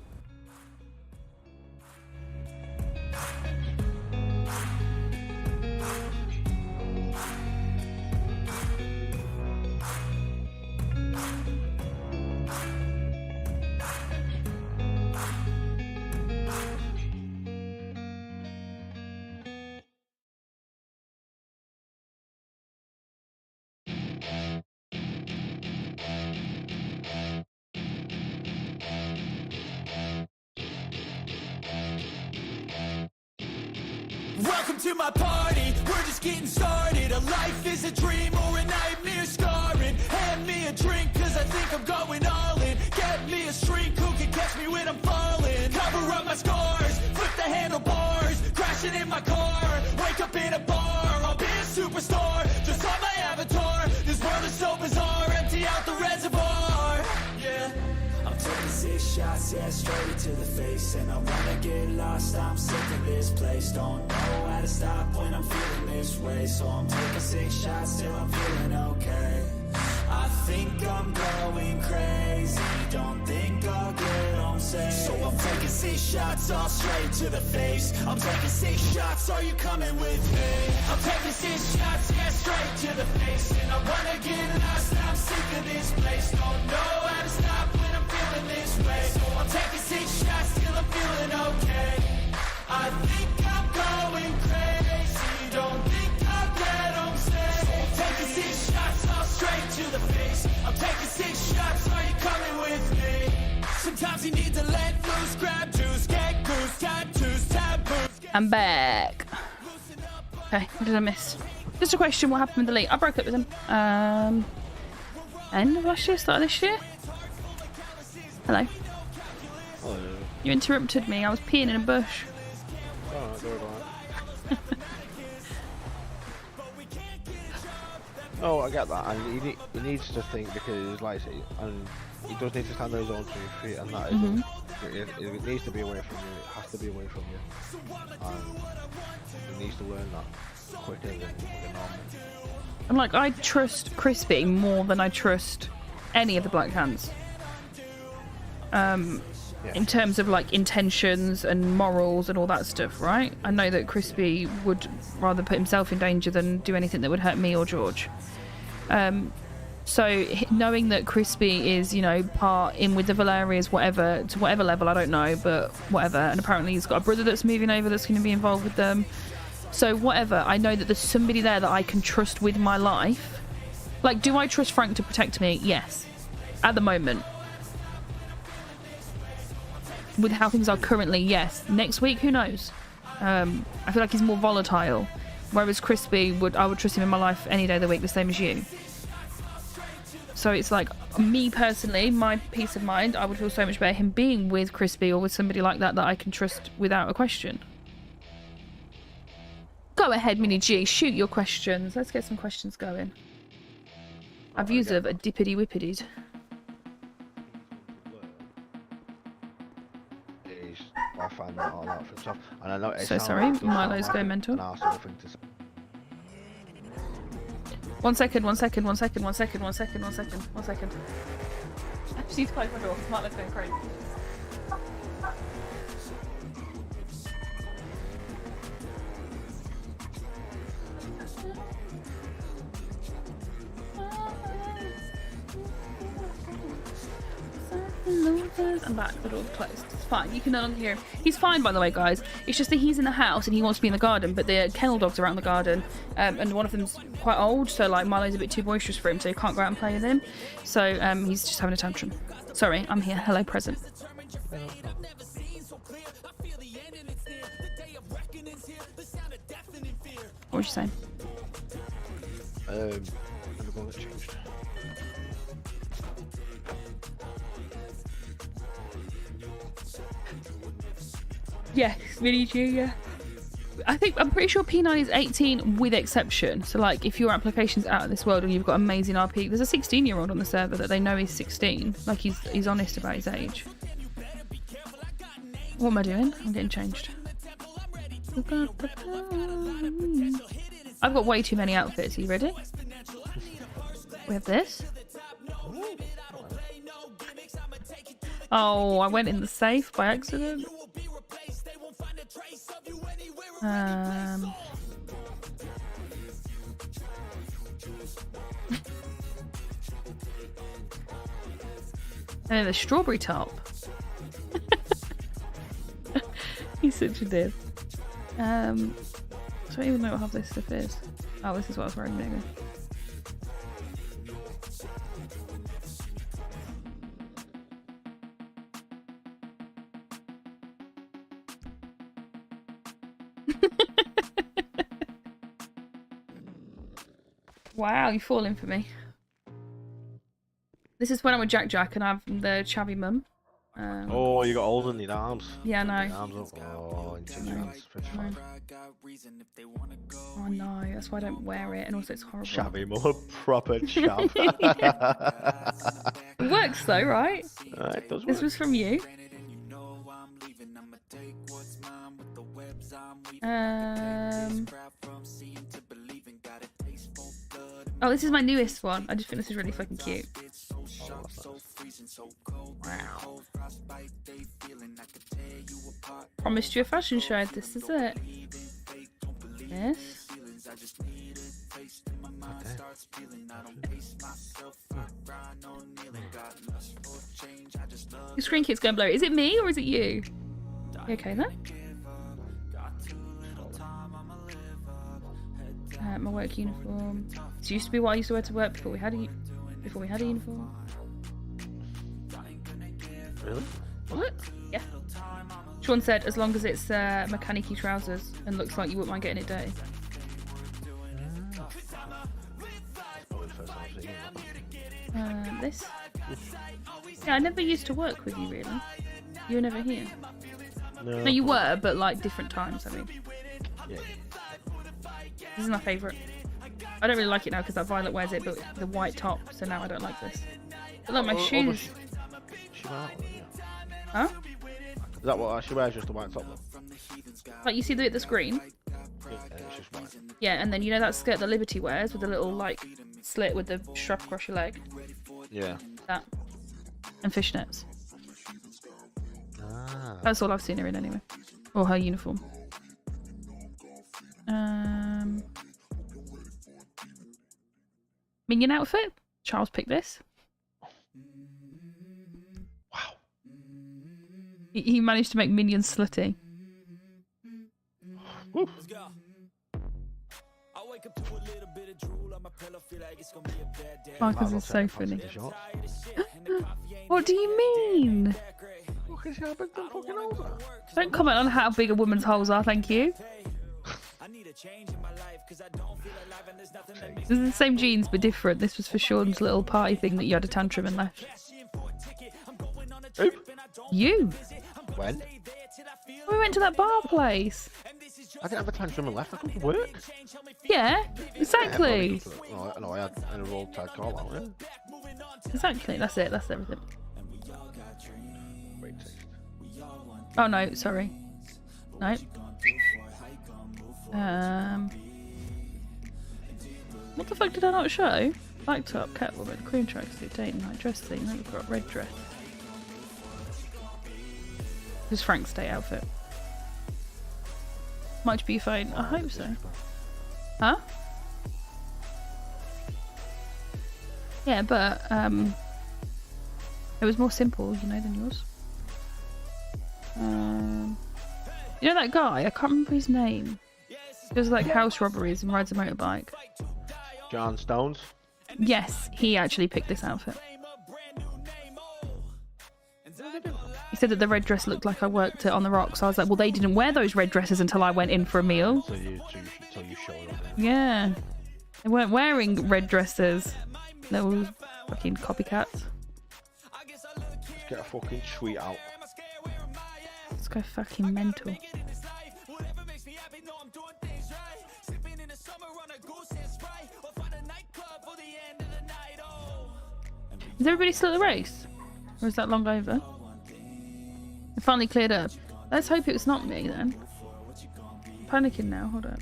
Welcome to my party, we're just getting started. A life is a dream or a nightmare scarring. Hand me a drink cause I think I'm going all in. Get me a shrink who can catch me when I'm falling. Cover up my scars, flip the handlebars. Crashing in my car, wake up in a bar. I'll be a superstar, just on my avatar. This world is so bizarre, empty out the reservoir. Yeah, I'm taking 6 shots, yeah, straight to the face. And I wanna get lost, I'm sick of this place. Don't know how to stop when I'm feeling this way. So I'm taking 6 shots till I'm feeling okay. I think I'm going crazy, don't think I'll get home safe. So I'm taking 6 shots all straight to the face. I'm taking 6 shots, are you coming with me? I'm taking 6 shots, yeah, straight to the face. And I wanna get lost, I'm sick of this place. Don't know how to stop when I'm feeling this way. So I'm taking 6 shots till I'm feeling okay. I think I'm going crazy, don't think I'll get home safe. So I'm taking 6 shots all straight to the face. I'm taking 6 shots, are you coming with me? Sometimes you need to let loose, grab juice, get goose, tattoos, taboos. I'm back. Okay, what did I miss? Just a question, what happened with the league? I broke up with him. End of last year, start of this year? Hello. Hello. You interrupted me, I was peeing in a bush. Alright, go on. Oh, I get that, and he needs to think because, like I say, and he does need to stand on his own 2 feet, and that is it needs to be away from you. It has to be away from you, and he needs to learn that quicker than normal. And like, I trust Crispy more than I trust any of the Black Hands. In terms of like intentions and morals and all that stuff, right? I know that Crispy would rather put himself in danger than do anything that would hurt me or George. So knowing that Crispy is, you know, part in with the Valerians, whatever, to whatever level, I don't know, but whatever. And apparently he's got a brother that's moving over that's going to be involved with them. So whatever, I know that there's somebody there that I can trust with my life. Like, do I trust Frank to protect me? Yes. At the moment. With how things are currently, yes. Next week, who knows? I feel like he's more volatile. Whereas Crispy, I would trust him in my life any day of the week, the same as you. So it's like, me personally, my peace of mind, I would feel so much better him being with Crispy or with somebody like that I can trust without a question. Go ahead, Mini G, shoot your questions. Let's get some questions going. I've used a dippity whippity. I find that all out for himself, and I know So sorry, Milo's going mental. 1 second, 1 second, 1 second, 1 second, 1 second, 1 second, 1 second. I just need to close my door. Milo's going crazy. I'm back, the door's closed. It's fine, you can no longer hear him. He's fine, by the way, guys. It's just that he's in the house and he wants to be in the garden, but the kennel dogs are out in the garden, and one of them's quite old, so like Milo's a bit too boisterous for him, so he can't go out and play with him. So he's just having a tantrum. Sorry, I'm here. Hello, present. What was you saying? Changed. Yeah, Mini G, yeah. I'm pretty sure P9 is 18 with exception. So like if your application's out of this world and you've got amazing RP, there's a 16-year-old on the server that they know is 16. Like he's honest about his age. What am I doing? I'm getting changed. I've got way too many outfits. Are you ready? We have this. Oh, I went in the safe by accident. And then the strawberry top. He's such a div. I don't even know what half this stuff is. Oh, this is what I was wearing maybe. Wow, you're falling for me. This is when I'm with Jack and I have the chavvy mum. Oh, you got holes in your arms. Yeah, I know. Arms up. Oh, into your hands. Oh no, that's why I don't wear it, and also it's horrible. Shabby mum, proper chav. It works though, right? It does work. This was from you. Oh, this is my newest one. I just think this is really fucking cute. Wow. Promised you a fashion show. This is it. Yes. Your screen keeps going blurry. Is it me or is it you? You okay there? My work uniform. This used to be what I used to wear to work before we had a uniform. Really? What? Yeah. Sean said, as long as it's mechanic-y trousers and looks like you wouldn't mind getting it dirty. This? Yeah, I never used to work with you, really. You were never here. No, you were, but like different times, I mean. Yeah. This is my favourite. I don't really like it now because that Violet wears it, but the white top, so now I don't like this. But look, my shoes. Huh? Is that what she wears, just the white top? Like you see the screen? Yeah, it's just white. Yeah, and then you know that skirt that Liberty wears with the little like slit with the strap across your leg? Yeah. That. And fishnets. Ah. That's all I've seen her in anyway. Or her uniform. Minion outfit? Charles picked this. Wow. He managed to make Minion slutty. Marcus is so funny. What do you mean? Don't comment on how big a woman's holes are, thank you. This is the same jeans but different. This was for Sean's little party thing that you had a tantrum and left. Who? You. When? We went to that bar place. I didn't have a tantrum and left. I come to work. Yeah, exactly. Yeah, no, I had a roll tag call out, yeah. Exactly, that's it, that's everything. Oh no, sorry. No. What the fuck did I not show? Black top, Catwoman, cream tracksuit, date night, dress thing, then we've got red dress. This is Frank's day outfit. Might be fine. I hope so. Huh? Yeah, but it was more simple, you know, than yours. You know that guy? I can't remember his name. He does like house robberies and rides a motorbike. John Stones? Yes, he actually picked this outfit. He said that the red dress looked like I worked it on the rocks. I was like, well, they didn't wear those red dresses until I went in for a meal. So you showed them. Yeah. They weren't wearing red dresses. They were fucking copycats. Let's get a fucking tweet out. Let's go fucking mental. Is everybody still at the race? Or is that long over? It finally cleared up. Let's hope it was not me then. I'm panicking now, hold up.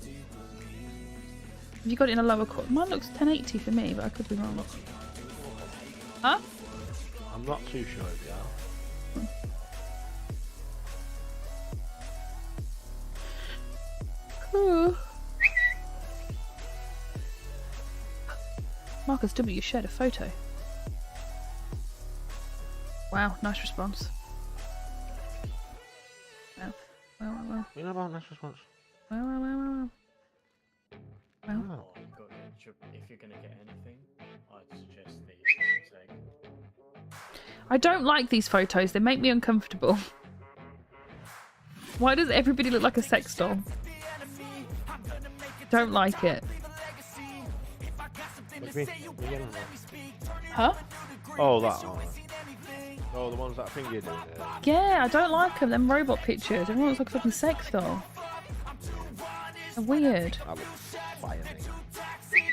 Have you got it in a lower court? Mine looks 1080 for me, but I could be wrong. Huh? I'm not too sure if you are. Cool. Marcus W shared a photo. Wow, nice response. Well. You know about nice response? Well. If you're gonna get anything, I'd suggest the take. I don't like these photos, they make me uncomfortable. Why does everybody look like a sex doll? Don't like it. Huh? Oh, that one. Oh, the ones that thing you're doing. Yeah, I don't like them robot pictures. Everyone looks like a fucking sex doll. They're weird. That looks fire, mate.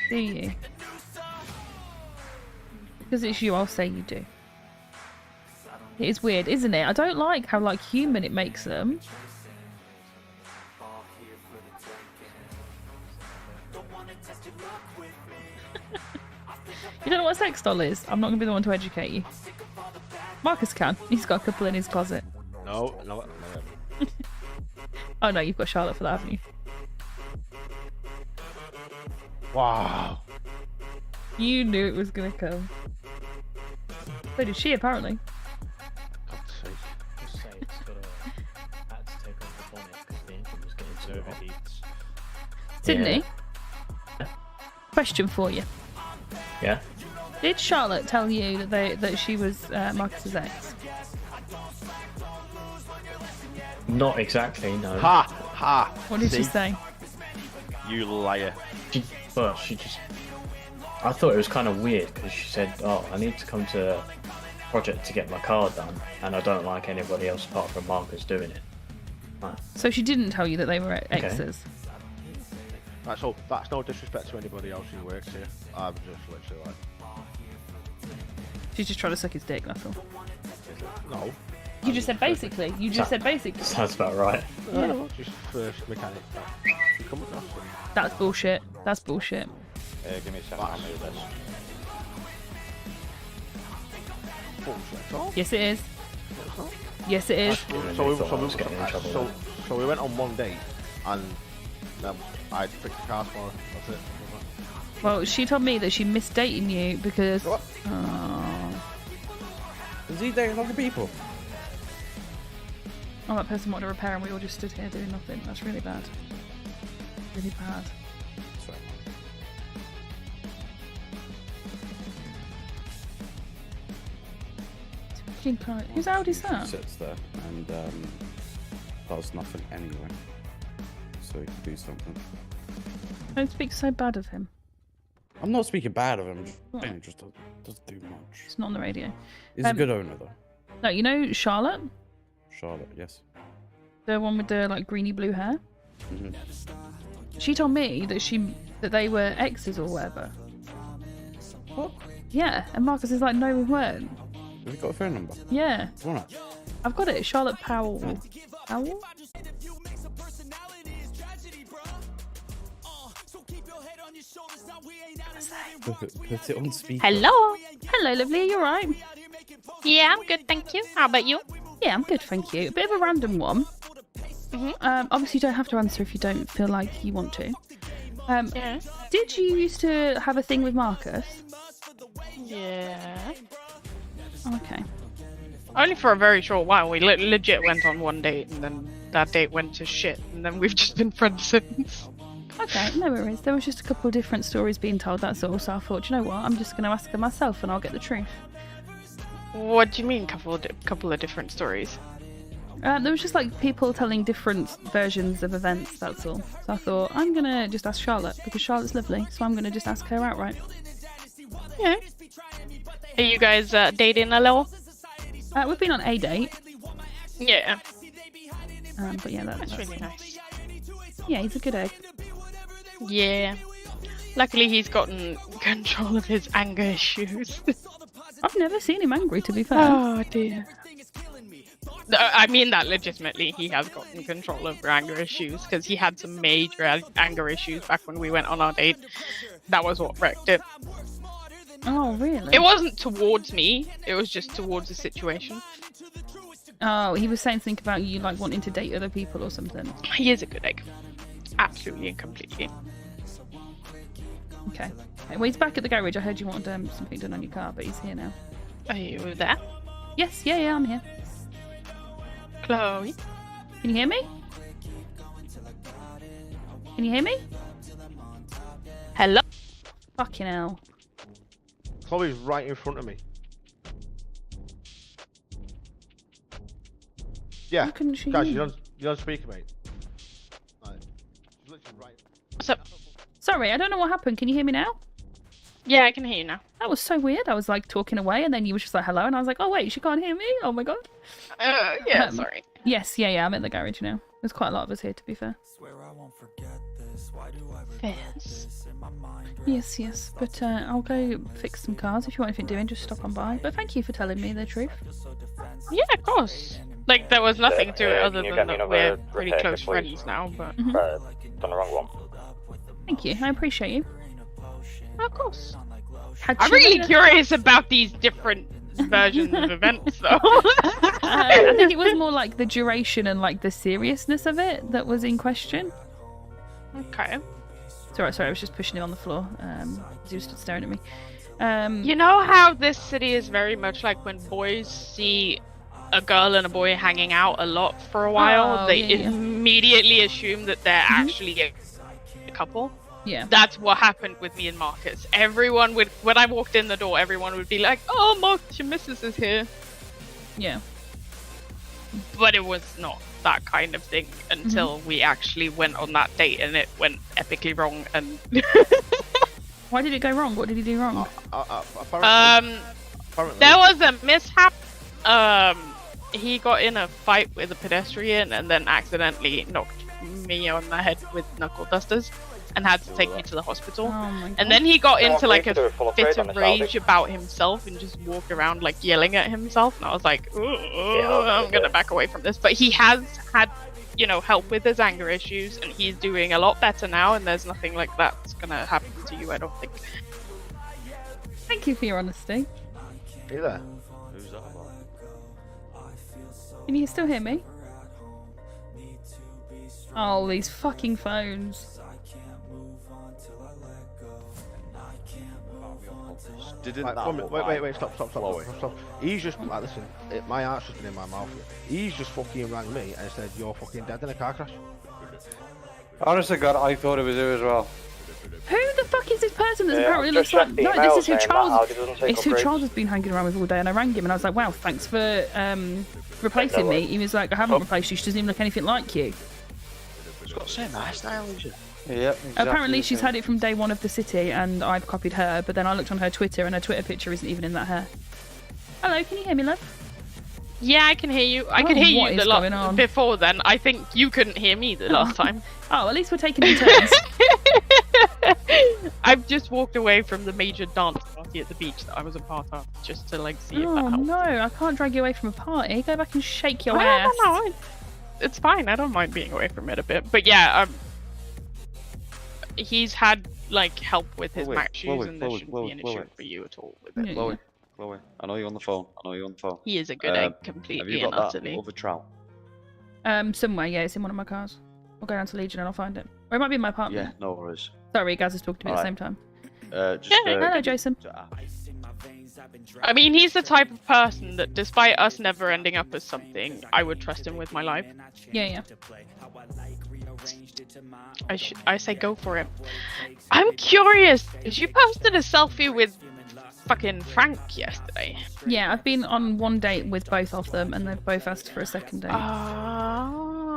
Do you? Because it's you, I'll say you do. It is weird, isn't it? I don't like how like human it makes them. You don't know what a sex doll is? I'm not going to be the one to educate you. Marcus can. He's got a couple in his closet. No. Oh no, you've got Charlotte for that, haven't you? Wow. You knew it was going to come. So did she, apparently. Just say it's had to take off the bonnet because the engine was getting too overheated. Sydney? Yeah. Question for you. Yeah? Did Charlotte tell you that she was Marcus's ex? Not exactly, no. Ha! What did she say? You liar. I thought it was kind of weird because she said, oh, I need to come to a project to get my car done and I don't like anybody else apart from Marcus doing it. Right. So she didn't tell you that they were exes? That's no disrespect to anybody else who works here. I'm just literally like... She's just trying to suck his dick, that's all. No. You just said basically. Sounds about right. Yeah. Just first mechanic. You come across them. That's bullshit. That's bullshit. Give me a second, I'll move this. Bullshit. Yes, it is. Yes, it is. So we went on one date and I picked the cars for her. That's it. Well, she told me that she missed dating you because... What? Is he dating other people? Oh, that person wanted a repair and we all just stood here doing nothing. That's really bad. Really bad. Sorry. Whose Audi's He that? sits there and does nothing anyway. So he could do something. Don't speak so bad of him. I'm not speaking bad of him. What? He just doesn't do much. It's not on the radio. He's a good owner though. No, you know Charlotte? Charlotte, yes. The one with the like greeny blue hair? Mhm. She told me that they were exes or whatever. What? Yeah, and Marcus is like, no, we weren't. Have you got a phone number? Yeah. Why not? I've got it. Charlotte Powell. Powell? Put it on speaker. Hello. Hello, lovely. Are you alright? Yeah, I'm good, thank you. How about you? Yeah, I'm good, thank you. A bit of a random one. Obviously, you don't have to answer if you don't feel like you want to. Yeah. Did you used to have a thing with Marcus? Yeah. Okay. Only for a very short while. We legit went on one date and then that date went to shit and then we've just been friends since. Okay, no worries. There was just a couple of different stories being told, that's all. So I thought, you know what? I'm just going to ask her myself and I'll get the truth. What do you mean, couple of different stories? There was just like people telling different versions of events, that's all. So I thought, I'm going to just ask Charlotte because Charlotte's lovely. So I'm going to just ask her outright. Yeah. Are you guys dating a little? We've been on a date. Yeah. But yeah, That's really nice. Yeah, he's a good egg. Yeah. Luckily, he's gotten control of his anger issues. I've never seen him angry, to be fair. Oh dear. No, I mean that legitimately. He has gotten control over anger issues because he had some major anger issues back when we went on our date. That was what wrecked it. Oh, really? It wasn't towards me. It was just towards the situation. Oh, he was saying something about you like wanting to date other people or something. He is a good egg. Absolutely and completely. Okay. Well, he's back at the garage. I heard you wanted something done on your car, but he's here now. Are you there? Yes, yeah, I'm here. Chloe? Can you hear me? Can you hear me? Hello? Fucking hell. Chloe's right in front of me. Yeah, How couldn't she guys, hear you're on speaker, mate. Right. She's literally right. So, sorry, I don't know what happened. Can you hear me now? Yeah, I can hear you now. That was so weird. I was like talking away and then you were just like hello and I was like, oh wait, she can't hear me? Oh my god. Yeah, sorry. Yes, yeah, I'm at the garage now. There's quite a lot of us here, to be fair. Yes, but I'll go fix some cars. If you want anything doing, just stop on by. But thank you for telling me the truth. Yeah, of course. Like, there was nothing to it other Can you than get me that we're another pretty repair close kit, please? friends now, but... Done the wrong one. Thank you, I appreciate you. Of course. Had I'm you really ever- curious about these different versions of events, though. I think it was more like the duration and like the seriousness of it that was in question. Okay. Sorry, I was just pushing him on the floor. He was stood staring at me. You know how this city is very much like when boys see a girl and a boy hanging out a lot for a while, Oh, they yeah. immediately assume that they're actually a couple. Yeah. That's what happened with me and Marcus. Everyone would, when I walked in the door, everyone would be like, "Oh, Marcus, your missus is here." Yeah. But it was not that kind of thing until we actually went on that date and it went epically wrong. And Why did it go wrong? What did he do wrong? Apparently, there was a mishap. He got in a fight with a pedestrian and then accidentally knocked me on the head with knuckle dusters and had to take me to the hospital. Oh my god. And then he got into like to do a a full fit upgrade on of this rage Audi. about himself and just walked around like yelling at himself. And I was like, "Ooh, I'm gonna back away from this." But he has had, you know, help with his anger issues and he's doing a lot better now. And there's nothing like that's gonna happen to you, I don't think. Thank you for your honesty. Are you there? Who's that about? Can you still hear me? Oh, these fucking phones. Didn't Like, that one minute, look wait, like stop. Chloe? He's just, like, listen, my heart's just been in my mouth. He's just fucking rang me and said, "You're fucking dead in a car crash." Honest to God, I thought it was you as well. Who the fuck is this person that's Yeah, apparently I've looks just like... checked the No, email this is who saying that Charles... Audi doesn't take It's who upgrades. Charles has been hanging around with all day, and I rang him and I was like, wow, thanks for replacing me. He was like, I haven't replaced you, she doesn't even look anything like you. She's got the same hairstyle as you. Yep. Apparently she's had it from day one of the city and I've copied her, but then I looked on her Twitter and her Twitter picture isn't even in that hair. Hello, can you hear me, love? Yeah, I can hear you. I Oh, could hear what you is going on? before then. I think you couldn't hear me the last time. Oh, at least we're taking in turns. I've just walked away from the major dance party at the beach that I was a part of, just to like see if that Oh helps. no, I can't drag you away from a party. Go back and shake your No, ass. no, it's fine. I don't mind being away from it a bit. But yeah, he's had like help with his Chloe, Mac shoes, Chloe, and there Chloe, shouldn't Chloe, be an Chloe. issue for you at all with it. Yeah, Chloe, Chloe, I know you're on the phone. He is a good egg, Have completely you and got that utterly. other trout? Somewhere, yeah, it's in one of my cars. I'll go down to Legion and I'll find it. Or it might be in my apartment. Yeah, no worries. Sorry, Gaz is talking to me at the Alright. same time. Just, Hello, Jason. I mean, he's the type of person that, despite us never ending up as something, I would trust him with my life. Yeah. I say go for it. I'm curious. You posted a selfie with fucking Frank yesterday. Yeah, I've been on one date with both of them and they've both asked for a second date.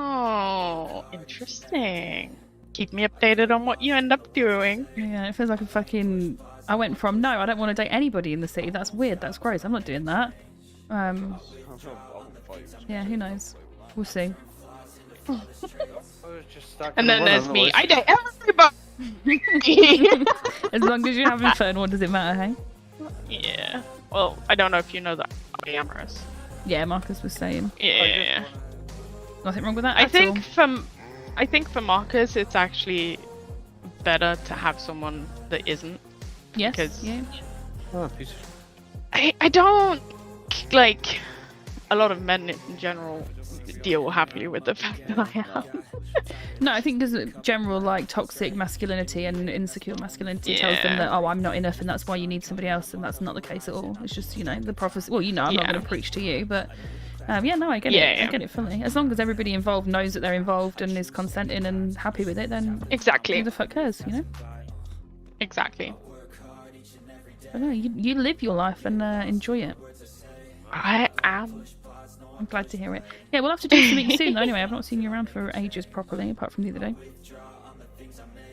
Oh, interesting. Keep me updated on what you end up doing. Yeah, it feels like a fucking... I went from, no, I don't want to date anybody in the city. That's weird. That's gross. I'm not doing that. Yeah, who knows? We'll see. And then there's me. I date everybody. As long as you're having fun, what does it matter, hey? Yeah. Well, I don't know if you know that. Amorous. Yeah, Marcus was saying. Yeah. Nothing wrong with that. I think for Marcus, it's actually better to have someone that isn't. Yes. Because yeah. Oh, I don't like a lot of men in general deal happily with the fact that I am. No, I think because general like toxic masculinity and insecure masculinity tells them that, oh, I'm not enough and that's why you need somebody else, and that's not the case at all. It's just, you know, the prophecy. Well, you know, I'm not going to preach to you, but yeah, no, I get it. I get it fully. As long as everybody involved knows that they're involved and is consenting and happy with it, then exactly. Who the fuck cares, you know? Exactly. But no, you live your life and enjoy it. I am. I'm glad to hear it. Yeah, we'll have to do something soon though. Anyway, I've not seen you around for ages properly, apart from the other day.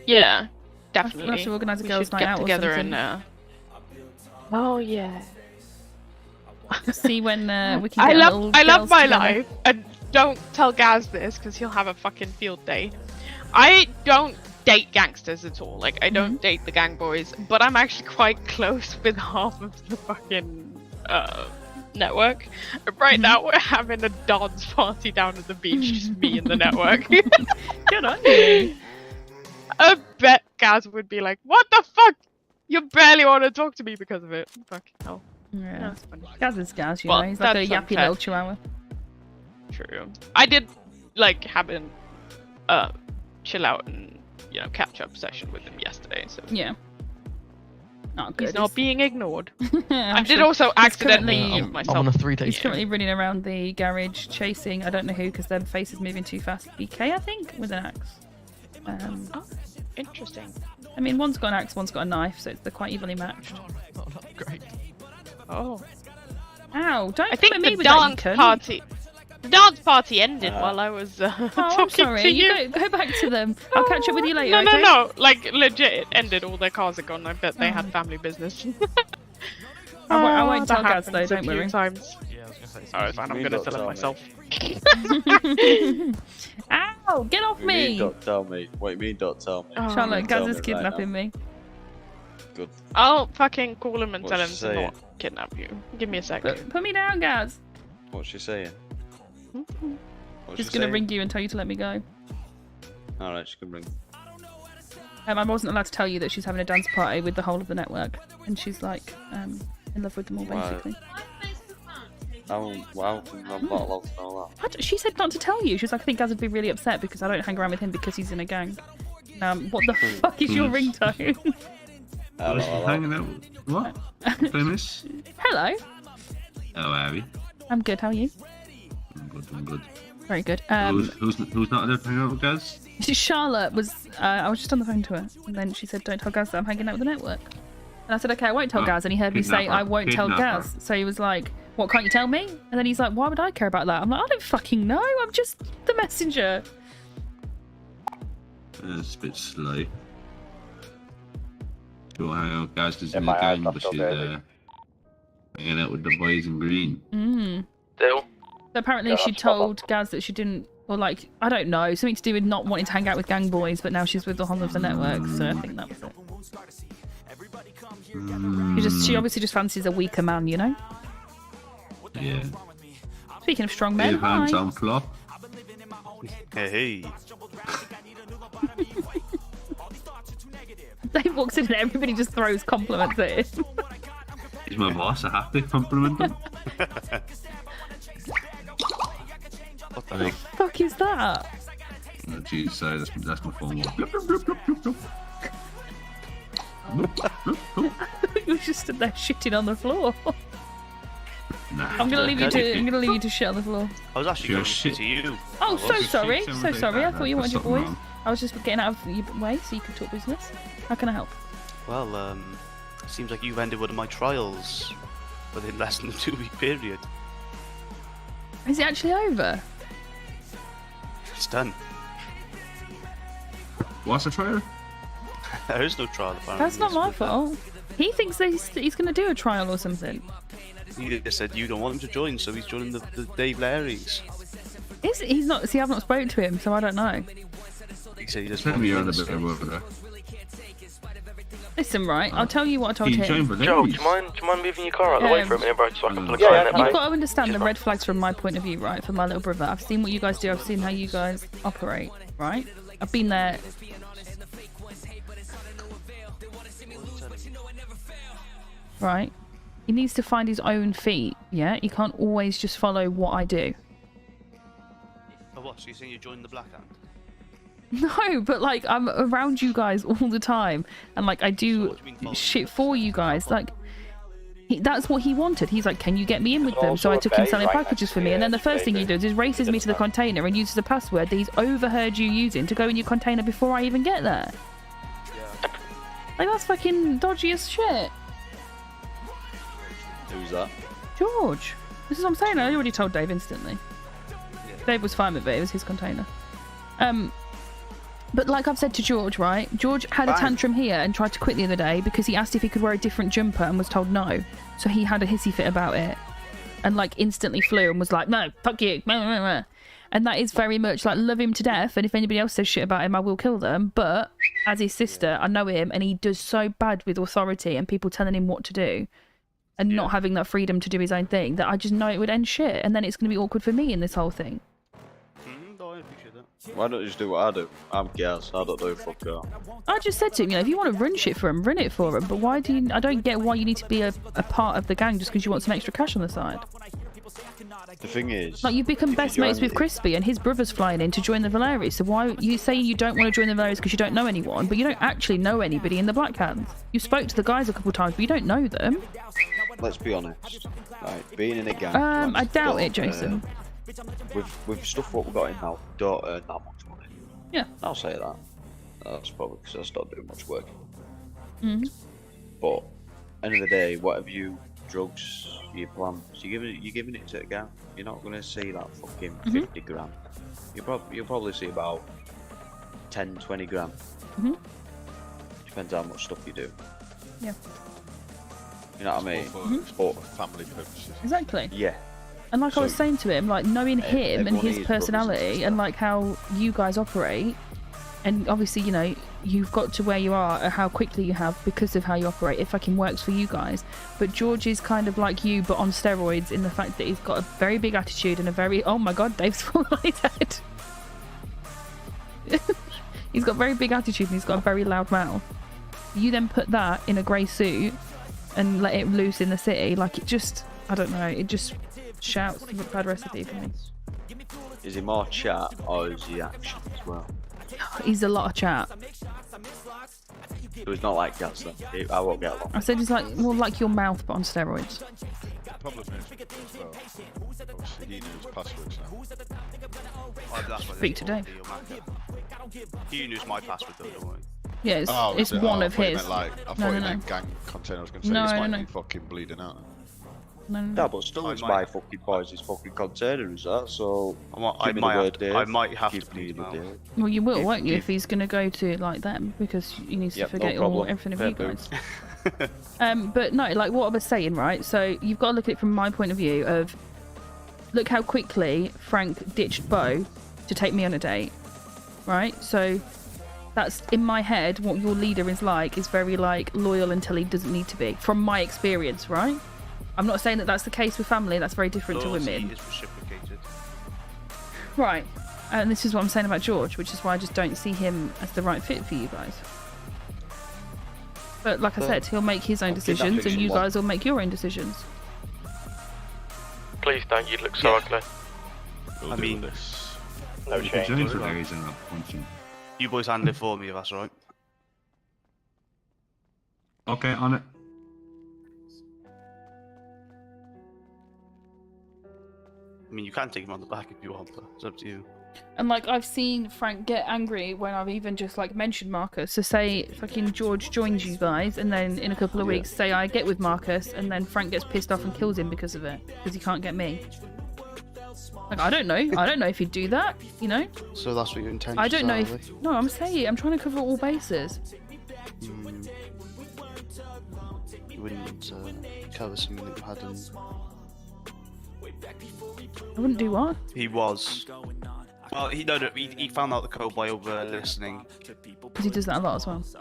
Yeah, definitely. We'll have to organise a girls' should night get out together or something. and. Oh yeah. See when we can get I love my life, and don't tell Gaz this because he'll have a fucking field day. I don't date gangsters at all. Like I don't date the gang boys, but I'm actually quite close with half of the fucking network. Right now we're having a dance party down at the beach, just me and the network. Good on you. I bet Gaz would be like, "What the fuck? You barely want to talk to me because of it." Fucking hell. Yeah. That's funny. Gaz is Gaz, you know. He's like a yappy little chihuahua. True. I did like having chill out and catch up session with him yesterday. So yeah. Not good. He's not being ignored. I did also accidentally I'm myself. on a 3-day. He's currently running around the garage chasing, I don't know who, because their face is moving too fast. BK, I think, with an axe. Oh, interesting. I mean, one's got an axe, one's got a knife, so they're quite evenly matched. Oh, great. Oh. Ow! Don't I think put me the with that, you dance cunt. party. The dance party ended while I was Oh, I'm talking sorry. to You go back to them. I'll catch up with you later. No, okay? no. Like legit, it ended. All their cars are gone. I bet they had family business. I won't tell that Gaz though. happens a Don't few worry. times. Yeah, I was gonna say. Oh, it's fine. I'm gonna tell it myself. Ow! Get off What do you mean, me! don't tell me. What do you mean, don't tell me? Oh, Charlotte, Tell Gaz me is right kidnapping now. me. Good. I'll fucking call him and What's tell him she to saying? not kidnap you. Give me a sec. Put me down, Gaz. What's she saying? What's Just she gonna saying? ring you and tell you to let me go. Alright, she can ring. I wasn't allowed to tell you that she's having a dance party with the whole of the network, and she's like in love with them all, Right. basically. I'm not allowed to know that. She said not to tell you. She was like, I think Gaz would be really upset because I don't hang around with him because he's in a gang. What the fuck is your ringtone? Hanging out with what? Famous? Hello. Hello, Abby. I'm good. How are you? I'm good. Very good. Who's not allowed to hang out with Gaz? Charlotte was. I was just on the phone to her, and then she said, "Don't tell Gaz that I'm hanging out with the network." And I said, "Okay, I won't tell Oh, Gaz." And he heard me say, kidnap her, "I won't tell kidnap her. Gaz." So he was like, "What? Can't you tell me?" And then he's like, "Why would I care about that?" I'm like, "I don't fucking know. I'm just the messenger." It's a bit slow. She'll hang out with Gaz is in my the gang, eyes but left she's already. hanging out with the boys in green. Still. So apparently Yeah, she that's proper. told Gaz that she didn't, or like, I don't know, something to do with not wanting to hang out with gang boys, but now she's with the whole of the network, so I think that was it. She obviously just fancies a weaker man, you know? Yeah. Speaking of strong men, Hey, hands hi. on flop. Hey. Dave walks in and everybody just throws compliments at him. He's my boss. I have to compliment him. What the Hey. Fuck is that? Oh, jeez, sorry, that's my phone. You just stood there shitting on the floor. Nah, I'm gonna leave you okay. to shit on the floor. I was actually You're going shit. to you. Oh, so Just sorry, shit so someone sorry. like I that, thought you there's wanted your something voice. wrong. I was just getting out of your way so you could talk business. How can I help? Well, seems like you've ended one of my trials within less than a 2-week period. Is it actually over? It's done. What's the trial? There is no trial apparently. That's not It's my with, fault. He thinks that he's going to do a trial or something. He just said you don't want him to join, so he's joining the Dave Larry's. He's not. See, I've not spoken to him, so I don't know. He said he just Send me wants on a bit of work. Listen, right, I'll tell you what I told him. Joe, do you mind moving your car out of the way for a minute, bro, so I can put a client You've in it, got to understand the red flags from my point of view, right? For my little brother, I've seen what you guys do. I've seen how you guys operate, right? I've been there. Right? He needs to find his own feet, yeah? He can't always just follow what I do. Oh, what? So you're saying you joined the Black Hand? No, but like I'm around you guys all the time, and like I do shit for you guys. Like that's what he wanted. He's like, "Can you get me in with them?" So I took him selling packages for me, and then the first thing he does is races me to the container and uses a password that he's overheard you using to go in your container before I even get there. Like that's fucking dodgy as shit. Who's that? George. This is what I'm saying. I already told Dave instantly. Dave was fine with it. It was his container. But like I've said to George, right? George had a tantrum here and tried to quit the other day because he asked if he could wear a different jumper and was told no. So he had a hissy fit about it and like instantly flew and was like, no, fuck you. And that is very much like, love him to death. And if anybody else says shit about him, I will kill them. But as his sister, I know him and he does so bad with authority and people telling him what to do and not having that freedom to do his own thing that I just know it would end shit. And then it's going to be awkward for me in this whole thing. Why don't you just do what I do? I'm gas. I don't do fuck girl. I just said to him, you know, if you want to run shit for him, run it for him. But why do you? I don't get why you need to be a part of the gang just because you want some extra cash on the side. The thing is, like you've become best mates with Crispy, and his brother's flying in to join the Valeri. So why you say you don't want to join the Valeris because you don't know anyone, but you don't actually know anybody in the Black Hands? You spoke to the guys a couple of times, but you don't know them. Let's be honest. Right, being in a gang. I doubt it, Jason. With stuff what we got in now, don't earn that much money. Yeah. I'll say that. That's probably because I stopped doing much work. Mm. But end of the day, whatever you drugs, your plans, you're giving it to a gang. You're not gonna see that fucking 50 grand. You'll probably see about 10, 20 grand. Depends how much stuff you do. Yeah. You know what I mean? For family purposes. Exactly. Yeah. And like I was saying to him, like knowing him and his personality and like how you guys operate, and obviously, you know, you've got to where you are, how quickly you have because of how you operate. It fucking works for you guys. But George is kind of like you, but on steroids in the fact that he's got a very big attitude and a very, oh my god, Dave's falling on his head. He's got very big attitude and he's got a very loud mouth. You then put that in a grey suit and let it loose in the city, like it just, I don't know, it just shouts a bad recipe for me. Is he more chat or is he action as well? He's a lot of chat. So he's not like Gas then. I won't get along. I said he's like more like your mouth but on steroids. The problem is, as well, obviously he knows passwords now. Speak to Dave. He knows my password though, don't worry. Yeah, it's one of his. I thought you meant gang container. I was going to say this might be fucking bleeding out. No, but still, it's my fucking boys' fucking container, is that? So I might have to bleed him out. Well, you will, won't you, if he's going to go to like them because he needs to forget everything of you guys. But no, like what I was saying, right? So you've got to look at it from my point of view of look how quickly Frank ditched Bo to take me on a date, right? So that's in my head what your leader is very like loyal until he doesn't need to be, from my experience, right? I'm not saying that that's the case with family. That's very different to women. Is reciprocated. Right. And this is what I'm saying about George, which is why I just don't see him as the right fit for you guys. But like I said, he'll make his own decisions and you guys will make your own decisions. Please don't, you'd look so ugly. I mean, no change. You boys handle it for me if that's alright. Okay, on it. I mean, you can take him on the back if you want, but it's up to you. And like I've seen Frank get angry when I've even just like mentioned Marcus. So say fucking George joins you guys, and then in a couple of weeks, say I get with Marcus, and then Frank gets pissed off and kills him because of it, because he can't get me. Like I don't know. I don't know if he'd do that. You know. So that's what your intention. I don't know if. No, I'm saying I'm trying to cover all bases. You wouldn't cover something that you hadn't. I wouldn't do what? He was. Well, he found out the code by over listening. Because he does that a lot as well. See?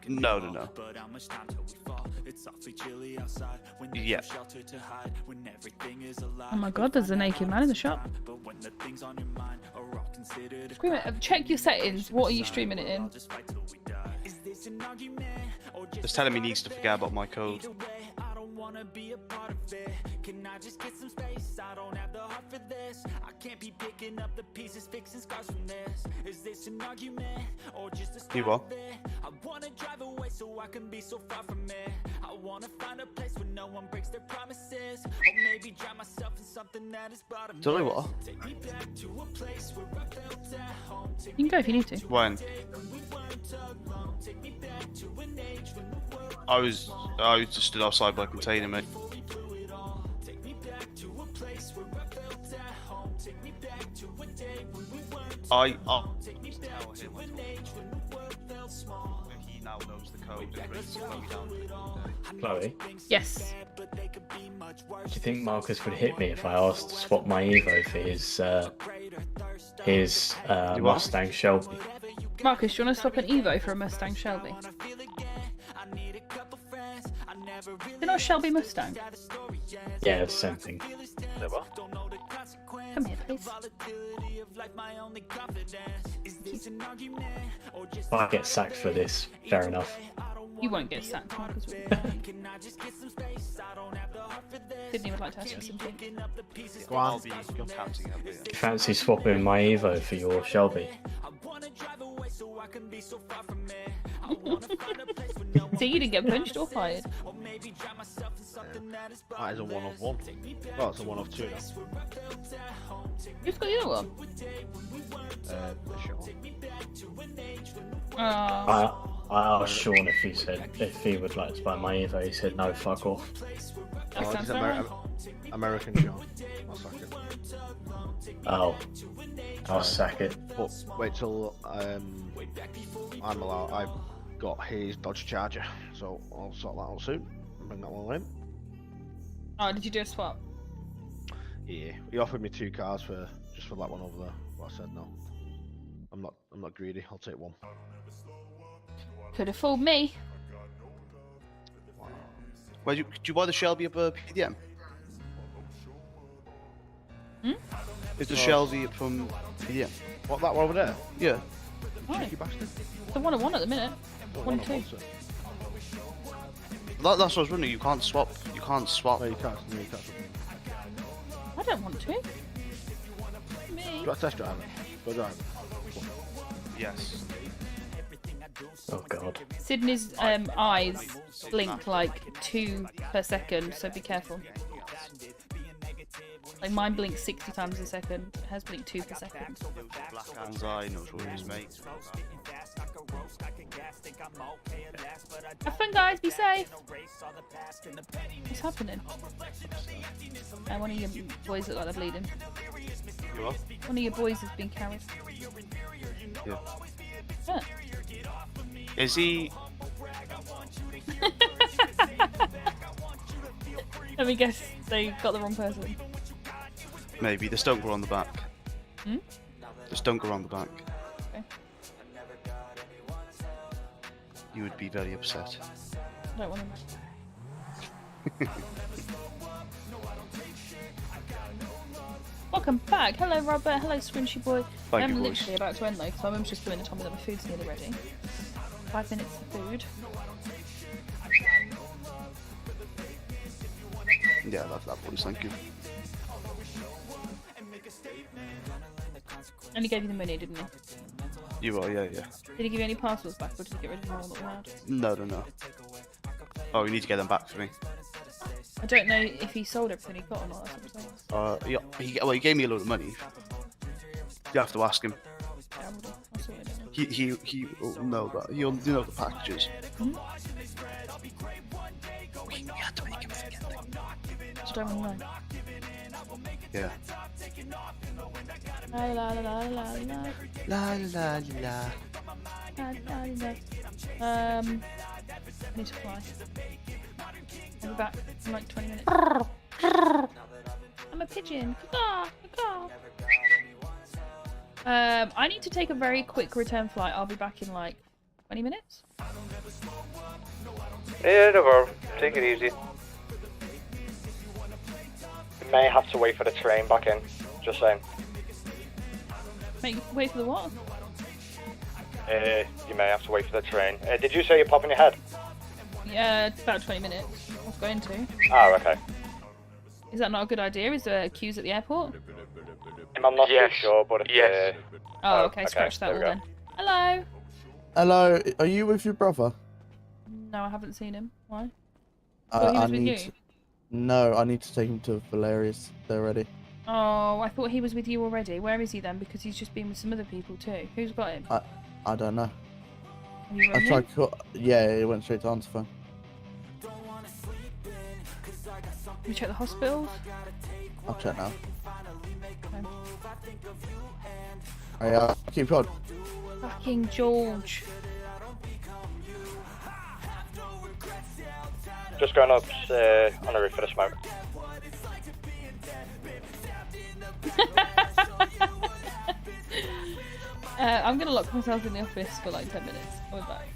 No. Yeah. Oh my god, there's a naked man in the shop. Check your settings. What are you streaming it in? It's telling me he needs to forget about my code. Wanna be a part of it. Can I just get some space? I don't have the heart for this. I can't be picking up the pieces, fixing scars from this. Is this an argument or just a start of it? I wanna drive away so I can be so far from it. I wanna find a place where no one breaks their promises, or maybe drown myself in something that is bottomless. Tell me what? Take me back to a place where I felt at home. You can go if you need to. When? Take me back to an age when the world I was just stood outside by a container, mate. I he now knows the code and ready to slow me down. Chloe, Yes. do you think Marcus would hit me if I asked to swap my Evo for his Mustang Shelby? Marcus, do you want to swap an Evo for a Mustang Shelby? They're not a Shelby Mustang. Yeah, it's the same thing. Come here, please. If I get sacked for this, fair enough. You won't get sacked, Marcus. Sydney would like to ask you something. Go on. I'll be counting up here. Fancy swapping my Evo for your Shelby? So you didn't get punched or fired? That is a 1 of 1. Well, it's a 1 of 2 now. Who's got the other one? Sure. I asked Sean if he would like to buy my Evo. He said no, fuck off. Oh, it's American Sean. I'll sack it. Oh, I'll sack it. But wait till I'm allowed. I've got his Dodge Charger, so I'll sort that out soon and bring that one in. Oh, did you do a swap? Yeah, he offered me 2 cars just for that one over there, but I said no. I'm not greedy. I'll take one. Could have fooled me. Where did you buy the Shelby up PDM? Is the Shelby up from PDM? What, that one over there? Yeah. Cheeky bastard. It's a 1 of 1 at the minute. 1 2. That's what I was wondering. You can't swap. You can't swap. No, you can't. No, you can't. I don't want to. Me. Do you want to test drive it? Go drive it. Yes. Oh god. Sydney's eyes blink like 2 per second, so be careful. Like mine blinks 60 times a second. It has blinked 2 per second. Black Hand's eye knows what it is, mate. Have fun, guys. Be safe. What's happening? One of your boys look like they're bleeding. You are? One of your boys has been carried. Yeah. Yeah. Is he? Let me guess. They got the wrong person. Maybe the stunk were on the back. Hmm? The stunk were on the back. Okay. You would be very upset. I don't want them. Welcome back. Hello, Robert. Hello, Squinchy Boy. Thank I'm you, boys. literally about to end though, because my mum's just coming and told me that my food's nearly ready. 5 minutes of food. Yeah, that one's thank you. And he gave you the money, didn't he? You are, yeah. Did he give you any parcels back, or did he get rid of them all that we had? No. Oh, you need to get them back for me. I don't know if he sold everything he got or not. That's what I'm saying. Yeah, he gave me a load of money. You have to ask him. Yeah, I will do. I'll sort it out. He will know that. He'll know the packages. Hmm? We have to make him forget them. I don't want to know. Yeah. La la la la la la. La la la. La la la. I need to fly. I'll be back in like 20 minutes. I'm I'm a pigeon. Caw, caw. I need to take a very quick return flight. I'll be back in like 20 minutes. Yeah, no problem. Take it easy. You may have to wait for the train back in. Just saying. Wait for the what? You may have to wait for the train. Did you say you're popping your head? Yeah, it's about 20 minutes. I was going to. Oh, okay. Is that not a good idea? Is there queues at the airport? I'm not too sure, but it's, Oh, okay, scratch that all then. Hello. Hello, are you with your brother? No, I haven't seen him. Why? Thought he was with you. No, I need to take him to Valerius. They're ready. Oh, I thought he was with you already. Where is he then? Because he's just been with some other people too. Who's got him? I don't know. Have you I rung tried. him? Yeah, it went straight to answer phone. You check the hospitals? I'll check now. Okay. Hey, keep on. Fucking George. Just going up on the roof for the smoke. I'm gonna lock myself in the office for like 10 minutes. I'll be back.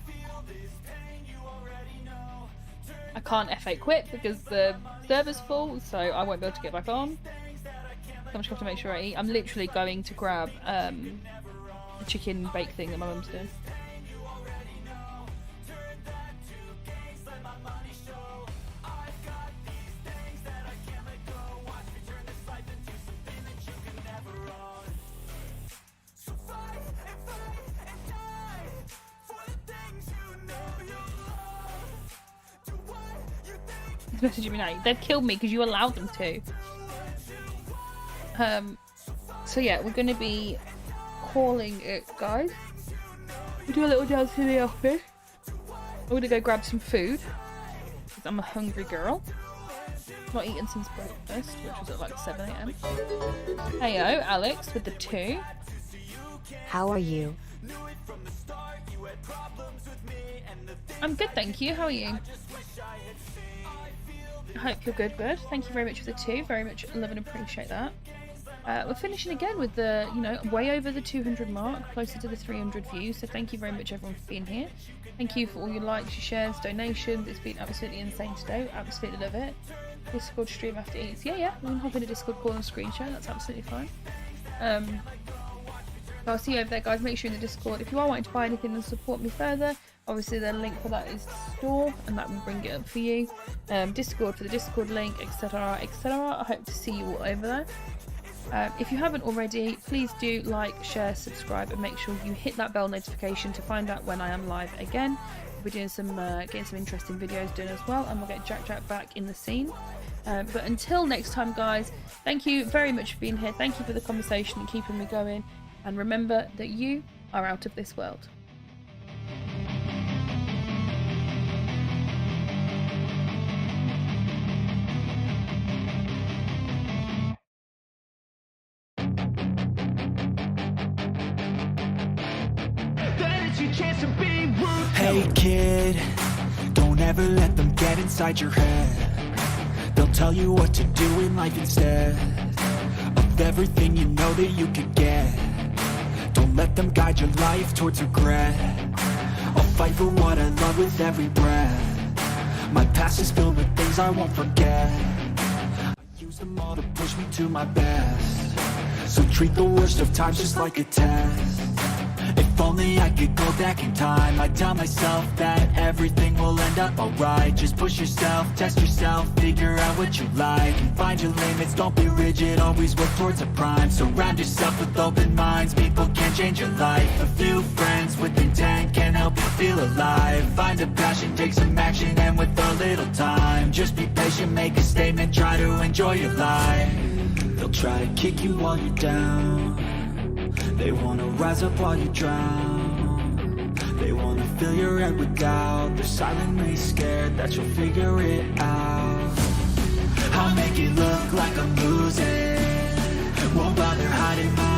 I can't F8 quit because the server's full, so I won't be able to get back on. So I'm just gonna have to make sure I eat. I'm literally going to grab a chicken bake thing that my mum's doing. He's messaging me now. They've killed me because you allowed them to. So yeah, we're gonna be calling it, guys. We do a little dance in the office. We're gonna go grab some food because I'm a hungry girl. Not eaten since breakfast, which was at like 7 AM. Heyo, Alex with the 2. How are you? I'm good, thank you. How are you? I hope you're good, bud. Thank you very much for the 2. Very much love and appreciate that. We're finishing again with the, way over the 200 mark, closer to the 300 views. So thank you very much, everyone, for being here. Thank you for all your likes, your shares, donations. It's been absolutely insane today. Absolutely love it. Discord stream after eats. Yeah. We can hop in a Discord call and screen share. That's absolutely fine. I'll see you over there, guys. Make sure you're in the Discord. If you are wanting to buy anything and support me further, obviously the link for that is the store, and that will bring it up for you. Discord for the Discord link, etc, etc. I hope to see you all over there. If you haven't already, please do like, share, subscribe, and make sure you hit that bell notification to find out when I am live again. We'll be doing some, getting some interesting videos done as well, and we'll get Jack back in the scene. But until next time, guys, thank you very much for being here. Thank you for the conversation and keeping me going. And remember that you are out of this world. Hey kid, don't ever let them get inside your head. They'll tell you what to do in life instead of everything you know that you could get. Don't let them guide your life towards regret. I'll fight for what I love with every breath. My past is filled with things I won't forget. I use them all to push me to my best. So treat the worst of times just like a test. If only I could go back in time, I'd tell myself that everything will end up alright. Just push yourself, test yourself, figure out what you like, and find your limits, don't be rigid, always work towards a prime. Surround yourself with open minds, people can change your life. A few friends with intent can help you feel alive. Find a passion, take some action, and with a little time, just be patient, make a statement, try to enjoy your life. They'll try to kick you while you're down. They wanna rise up while you drown. They wanna fill your head with doubt. They're silently scared that you'll figure it out. I'll make it look like I'm losing. Won't bother hiding my